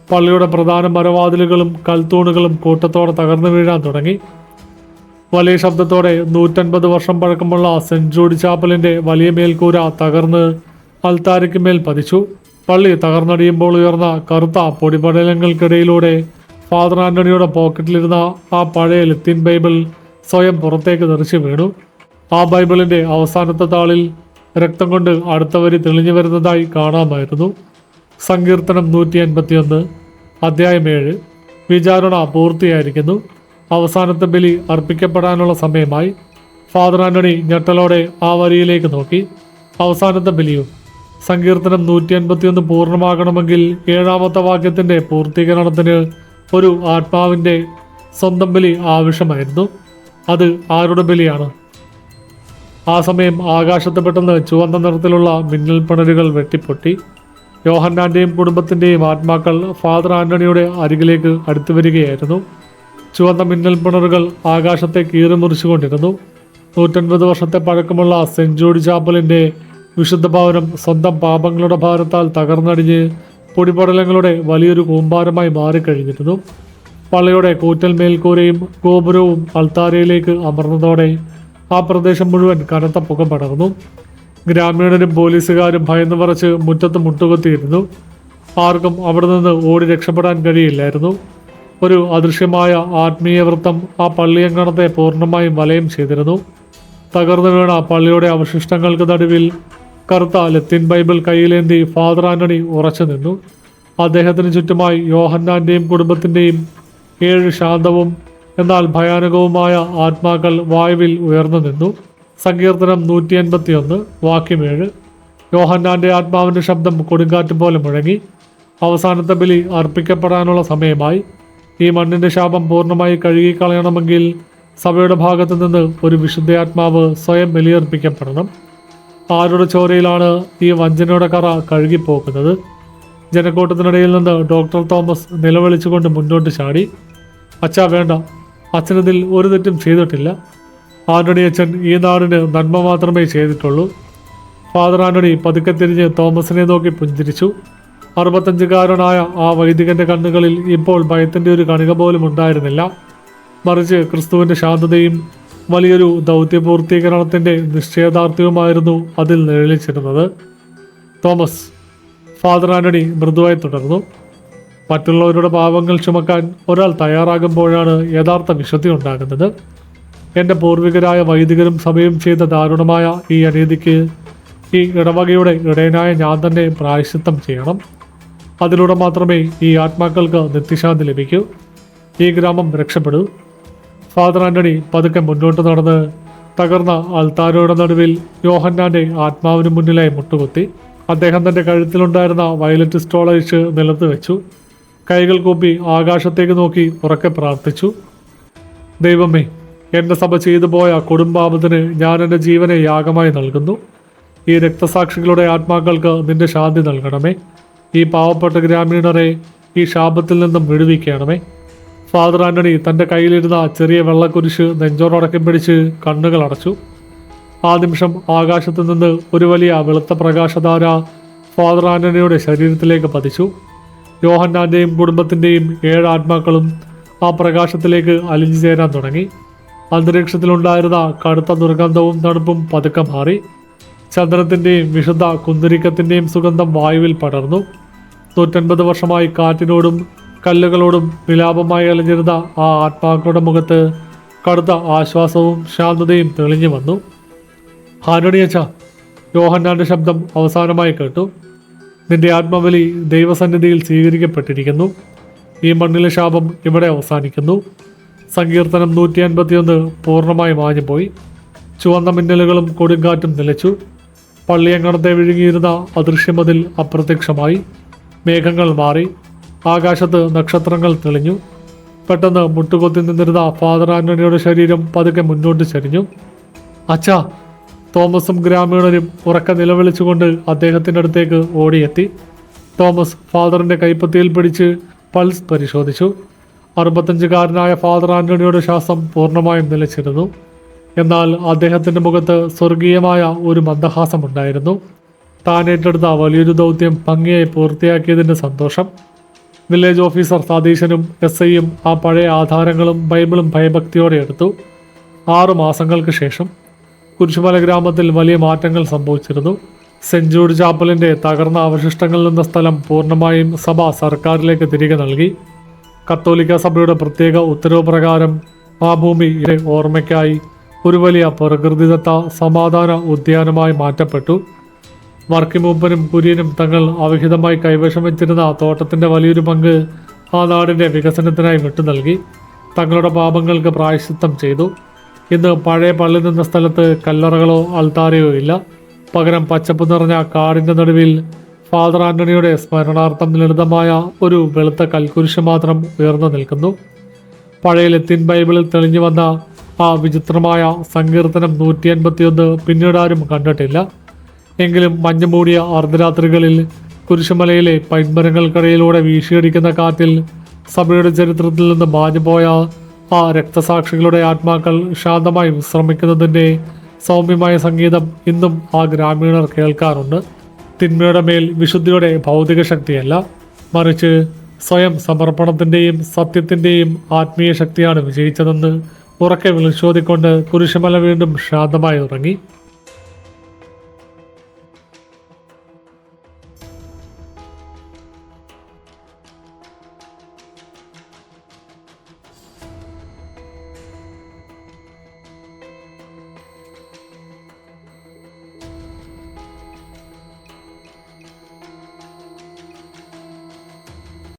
പള്ളിയുടെ പ്രധാന മരവാതിലുകളും കൽത്തൂണുകളും കൂട്ടത്തോടെ തകർന്നു വീഴാൻ തുടങ്ങി. വലിയ ശബ്ദത്തോടെ 150 വർഷം പഴക്കമുള്ള സെന്റ് ജൂഡ് ചാപ്പലിന്റെ വലിയ മേൽക്കൂര തകർന്ന് അൾത്താരയ്ക്ക് മേൽ പതിച്ചു. പള്ളി തകർന്നടിയുമ്പോൾ ഉയർന്ന കറുത്ത പൊടിപടലങ്ങൾക്കിടയിലൂടെ ഫാദർ ആന്റണിയുടെ പോക്കറ്റിലിരുന്ന ആ പഴയ ലത്തീൻ ബൈബിൾ സ്വയം പുറത്തേക്ക് തെറിച്ചു വീണു. ആ ബൈബിളിന്റെ അവസാനത്തെ താളിൽ രക്തം കൊണ്ട് അടുത്ത വരി തെളിഞ്ഞു വരുന്നതായി കാണാമായിരുന്നു. സങ്കീർത്തനം 151, അധ്യായം 7. വിചാരണ പൂർത്തിയായിരിക്കുന്നു. അവസാനത്തെ ബലി അർപ്പിക്കപ്പെടാനുള്ള സമയമായി. ഫാദർ ആന്റണി ഞെട്ടലോടെ ആ വരിയിലേക്ക് നോക്കി. അവസാനത്തെ ബലിയോ? സങ്കീർത്തനം 151 പൂർണ്ണമാകണമെങ്കിൽ 7ാമത്തെ വാക്യത്തിന്റെ പൂർത്തീകരണത്തിന് ഒരു ആത്മാവിന്റെ സ്വന്തം ബലി ആവശ്യമായിരുന്നു. അത് ആരുടെ ബലിയാണ്? ആ സമയം ആകാശത്ത് പെട്ടെന്ന് ചുവന്ന നിറത്തിലുള്ള മിന്നൽ പിണരുകൾ വെട്ടിപ്പൊട്ടി. യോഹന്നാന്റെയും കുടുംബത്തിന്റെയും ആത്മാക്കൾ ഫാദർ ആന്റണിയുടെ അരികിലേക്ക് അടുത്തു വരികയായിരുന്നു. ചുവന്ന മിന്നൽ പിണറുകൾ ആകാശത്തെ കീറിമുറിച്ചുകൊണ്ടിരുന്നു. 150 വർഷത്തെ പഴക്കമുള്ള സെന്റ് ജൂഡ് ചാപ്പലിന്റെ വിശുദ്ധ ഭവനം സ്വന്തം പാപങ്ങളുടെ ഭാരത്താൽ തകർന്നടിഞ്ഞ് പൊടിപടലങ്ങളുടെ വലിയൊരു കൂമ്പാരമായി മാറിക്കഴിഞ്ഞിരുന്നു. പള്ളിയുടെ കൂറ്റൽ മേൽക്കൂരയും ഗോപുരവും അൾത്താരയിലേക്ക് അമർന്നതോടെ ആ പ്രദേശം മുഴുവൻ കനത്ത പുക പടർന്നു. ഗ്രാമീണരും പോലീസുകാരും ഭയന്നു പറച്ച് മുറ്റത്ത് മുട്ടുകുത്തിയിരുന്നു. ആർക്കും അവിടെ നിന്ന് ഓടി രക്ഷപ്പെടാൻ കഴിയില്ലായിരുന്നു. ഒരു അദൃശ്യമായ ആത്മീയ വൃത്തം ആ പള്ളിയങ്കണത്തെ പൂർണ്ണമായും വലയം ചെയ്തിരുന്നു. തകർന്നു വീണ പള്ളിയുടെ അവശിഷ്ടങ്ങൾക്ക് നടുവിൽ കറുത്ത ലത്തീൻ ബൈബിൾ കയ്യിലേന്തി ഫാദർ ആന്റണി ഉറച്ചു നിന്നു. അദ്ദേഹത്തിന് ചുറ്റുമായി യോഹന്നാന്റെയും കുടുംബത്തിന്റെയും 7 ശാന്തവും എന്നാൽ ഭയാനകവുമായ ആത്മാക്കൾ വായുവിൽ ഉയർന്നു നിന്നു. സങ്കീർത്തനം 151, വാക്യം 7. യോഹന്നാന്റെ ആത്മാവിന്റെ ശബ്ദം കൊടുങ്കാറ്റ് പോലെ മുഴങ്ങി. അവസാനത്തെ ബലി അർപ്പിക്കപ്പെടാനുള്ള സമയമായി. ഈ മണ്ണിന്റെ ശാപം പൂർണ്ണമായി കഴുകിക്കളയണമെങ്കിൽ സഭയുടെ ഭാഗത്തു നിന്ന് ഒരു വിശുദ്ധയാത്മാവ് സ്വയം ബലിയർപ്പിക്കപ്പെടണം. ആരുടെ ചോരയിലാണ് ഈ വഞ്ചനയുടെ കറ കഴുകിപ്പോക്കുന്നത്? ജനക്കൂട്ടത്തിനിടയിൽ നിന്ന് ഡോക്ടർ തോമസ് നിലവിളിച്ചുകൊണ്ട് മുന്നോട്ട് ചാടി. അച്ഛാ, വേണ്ട, അച്ഛനതിൽ ഒരു തെറ്റും ചെയ്തിട്ടില്ല. ആന്റണി അച്ഛൻ ഈ നാടിന് നന്മ മാത്രമേ ചെയ്തിട്ടുള്ളൂ. ഫാദർ ആന്റണി പതുക്കെ തിരിഞ്ഞ് തോമസിനെ നോക്കി പുഞ്ചിരിച്ചു. 65കാരനായ ആ വൈദികന്റെ കണ്ണുകളിൽ ഇപ്പോൾ ഭയത്തിന്റെ ഒരു കണിക പോലും ഉണ്ടായിരുന്നില്ല. മറിച്ച് ക്രിസ്തുവിന്റെ ശാന്തതയും വലിയൊരു ദൗത്യപൂർത്തീകരണത്തിന്റെ നിശ്ചയദാർഢ്യവുമായിരുന്നു അതിൽ നിഴലിച്ചിരുന്നത്. തോമസ്, ഫാദർ ആന്റണി മൃദുവായി തുടർന്നു, മറ്റുള്ളവരുടെ പാപങ്ങൾ ചുമക്കാൻ ഒരാൾ തയ്യാറാകുമ്പോഴാണ് യഥാർത്ഥ വിശുദ്ധി ഉണ്ടാകുന്നത്. എൻ്റെ പൂർവികരായ വൈദികരും സഭയും ചെയ്ത ദാരുണമായ ഈ അനീതിക്ക് ഈ ഇടവകയുടെ ഇടയനായ ഞാൻ തന്നെ പ്രായശ്ചിത്തം ചെയ്യണം. അതിലൂടെ മാത്രമേ ഈ ആത്മാക്കൾക്ക് നിത്യശാന്തി ലഭിക്കൂ. ഈ ഗ്രാമം രക്ഷപ്പെടൂ. ഫാദർ ആന്റണി പതുക്കെ മുന്നോട്ട് നടന്ന് തകർന്ന അൾത്താരയുടെ നടുവിൽ യോഹന്നാന്റെ ആത്മാവിന് മുന്നിലായി മുട്ടുകുത്തി. അദ്ദേഹം തൻ്റെ കഴുത്തിലുണ്ടായിരുന്ന വയലറ്റ് സ്റ്റോളഴിച്ച് നിലത്ത് വെച്ചു. കൈകൾ കൂപ്പി ആകാശത്തേക്ക് നോക്കി ഉറക്കെ പ്രാർത്ഥിച്ചു. ദൈവമേ, എൻ്റെ സഭ ചെയ്തു പോയ കൊടുമ്പാപത്തിന് ഞാൻ എൻ്റെ ജീവനെ യാഗമായി നൽകുന്നു. ഈ രക്തസാക്ഷികളുടെ ആത്മാക്കൾക്ക് നിന്റെ ശാന്തി നൽകണമേ. ഈ പാവപ്പെട്ട ഗ്രാമീണരെ ഈ ശാപത്തിൽ നിന്നും വിടുവിക്കണമേ. ഫാദർ ആന്റണി തൻ്റെ കയ്യിലിരുന്ന ചെറിയ വെള്ളക്കുരിശ് നെഞ്ചോടടക്കി പിടിച്ച് കണ്ണുകൾ അടച്ചു. ആ നിമിഷം ആകാശത്തു നിന്ന് ഒരു വലിയ വെളുത്ത പ്രകാശധാര ഫാദർ ആന്റണിയുടെ ശരീരത്തിലേക്ക് പതിച്ചു. യോഹന്നാന്റെയും കുടുംബത്തിൻ്റെയും 7 ആത്മാക്കളും ആ പ്രകാശത്തിലേക്ക് അലിഞ്ഞു ചേരാൻ തുടങ്ങി. അന്തരീക്ഷത്തിലുണ്ടായിരുന്ന കടുത്ത ദുർഗന്ധവും തണുപ്പും പതുക്കെ മാറി. ചന്ദനത്തിൻ്റെയും വിശുദ്ധ കുന്തിരിക്കത്തിൻ്റെയും സുഗന്ധം വായുവിൽ പടർന്നു. 150 വർഷമായി കാറ്റിനോടും കല്ലുകളോടും വിലാപമായി അലഞ്ഞിരുന്ന ആ ആത്മാക്കളുടെ മുഖത്ത് കടുത്ത ആശ്വാസവും ശാന്തതയും തെളിഞ്ഞു വന്നു. ആന്റണിയച്ച, യോഹന്നാന്റെ ശബ്ദം അവസാനമായി കേട്ടു. നിന്റെ ആത്മബലി ദൈവസന്നിധിയിൽ സ്വീകരിക്കപ്പെട്ടിരിക്കുന്നു. ഈ മണ്ണിലെ ശാപം ഇവിടെ അവസാനിക്കുന്നു. സങ്കീർത്തനം 151 പൂർണ്ണമായി മാഞ്ഞുപോയി. ചുവന്ന മിന്നലുകളും കൊടുങ്കാറ്റും നിലച്ചു. പള്ളിയങ്കണത്തെ വിഴുങ്ങിയിരുന്ന അദൃശ്യമതിൽ അപ്രത്യക്ഷമായി. മേഘങ്ങൾ മാറി. ആകാശത്ത് നക്ഷത്രങ്ങൾ തെളിഞ്ഞു. പെട്ടെന്ന് മുട്ടുകൊത്തി നിന്നിരുന്ന ഫാദർ ആന്റണിയുടെ ശരീരം പതുക്കെ മുന്നോട്ട് ചരിഞ്ഞു. അച്ഛാ! തോമസും ഗ്രാമീണരും ഉറക്കെ നിലവിളിച്ചുകൊണ്ട് അദ്ദേഹത്തിൻ്റെ അടുത്തേക്ക് ഓടിയെത്തി. തോമസ് ഫാദറിന്റെ കൈപ്പത്തിയിൽ പിടിച്ച് പൾസ് പരിശോധിച്ചു. 65-കാരനായ ഫാദർ ആന്റണിയുടെ ശ്വാസം പൂർണ്ണമായും നിലച്ചിരുന്നു. എന്നാൽ അദ്ദേഹത്തിന്റെ മുഖത്ത് സ്വർഗീയമായ ഒരു മന്ദഹാസമുണ്ടായിരുന്നു. താൻ ഏറ്റെടുത്ത വലിയൊരു ദൗത്യം ഭംഗിയായി പൂർത്തിയാക്കിയതിൻ്റെ സന്തോഷം. വില്ലേജ് ഓഫീസർ സതീശനും SIയും ആ പഴയ ആധാരങ്ങളും ബൈബിളും ഭയഭക്തിയോടെ എടുത്തു. 6 മാസങ്ങൾക്ക് ശേഷം കുരിശുമല ഗ്രാമത്തിൽ വലിയ മാറ്റങ്ങൾ സംഭവിച്ചിരുന്നു. സെന്റ് ജൂഡ് ചാപ്പലിന്റെ തകർന്ന അവശിഷ്ടങ്ങളിൽ നിന്ന സ്ഥലം പൂർണ്ണമായും സഭ സർക്കാരിലേക്ക് തിരികെ നൽകി. കത്തോലിക്ക സഭയുടെ പ്രത്യേക ഉത്തരവ് പ്രകാരം ആ ഭൂമി ഓർമ്മയ്ക്കായി ഒരു വലിയ പ്രകൃതിദത്ത സമാധാന ഉദ്യാനമായി മാറ്റപ്പെട്ടു. വർക്കിമൂപ്പനും കുര്യനും തങ്ങൾ അവിഹിതമായി കൈവശം വെച്ചിരുന്ന തോട്ടത്തിന്റെ വലിയൊരു പങ്ക് ആ നാടിന്റെ വികസനത്തിനായി വിട്ടു നൽകി. തങ്ങളുടെ പാപങ്ങൾക്ക് പ്രായശ്ചിത്തം ചെയ്തു. ഇന്ന് പഴയ പള്ളി നിന്ന സ്ഥലത്ത് കല്ലറകളോ അൾത്താരയോ ഇല്ല. പകരം പച്ചപ്പ് നിറഞ്ഞ കാടിന്റെ നടുവിൽ ഫാദർ ആന്റണിയുടെ സ്മരണാർത്ഥം ലളിതമായ ഒരു വെളുത്ത കൽക്കുരിശ് മാത്രം ഉയർന്നു നിൽക്കുന്നു. പഴയ ലത്തീൻ ബൈബിളിൽ തെളിഞ്ഞു വന്ന ആ വിചിത്രമായ സങ്കീർത്തനം 151 പിന്നീട് ആരും കണ്ടിട്ടില്ല. എങ്കിലും മഞ്ഞുമൂടിയ അർദ്ധരാത്രികളിൽ കുരിശുമലയിലെ പൈൻമരങ്ങൾക്കിടയിലൂടെ വീശിയടിക്കുന്ന കാറ്റിൽ സഭയുടെ ചരിത്രത്തിൽ നിന്ന് മാഞ്ഞുപോയ ആ രക്തസാക്ഷികളുടെ ആത്മാക്കൾ ശാന്തമായി വിശ്രമിക്കുന്നതിൻ്റെ സൗമ്യമായ സംഗീതം ഇന്നും ആ ഗ്രാമീണർ കേൾക്കാറുണ്ട്. തിന്മയുടെ മേൽ വിശുദ്ധിയുടെ ഭൗതിക ശക്തിയല്ല, മറിച്ച് സ്വയം സമർപ്പണത്തിൻ്റെയും സത്യത്തിൻ്റെയും ആത്മീയ ശക്തിയാണ് വിജയിച്ചതെന്ന് ഉറക്കെ വിളിച്ചോതിക്കൊണ്ട് കുരിശുമല വീണ്ടും ശാന്തമായി ഉറങ്ങി.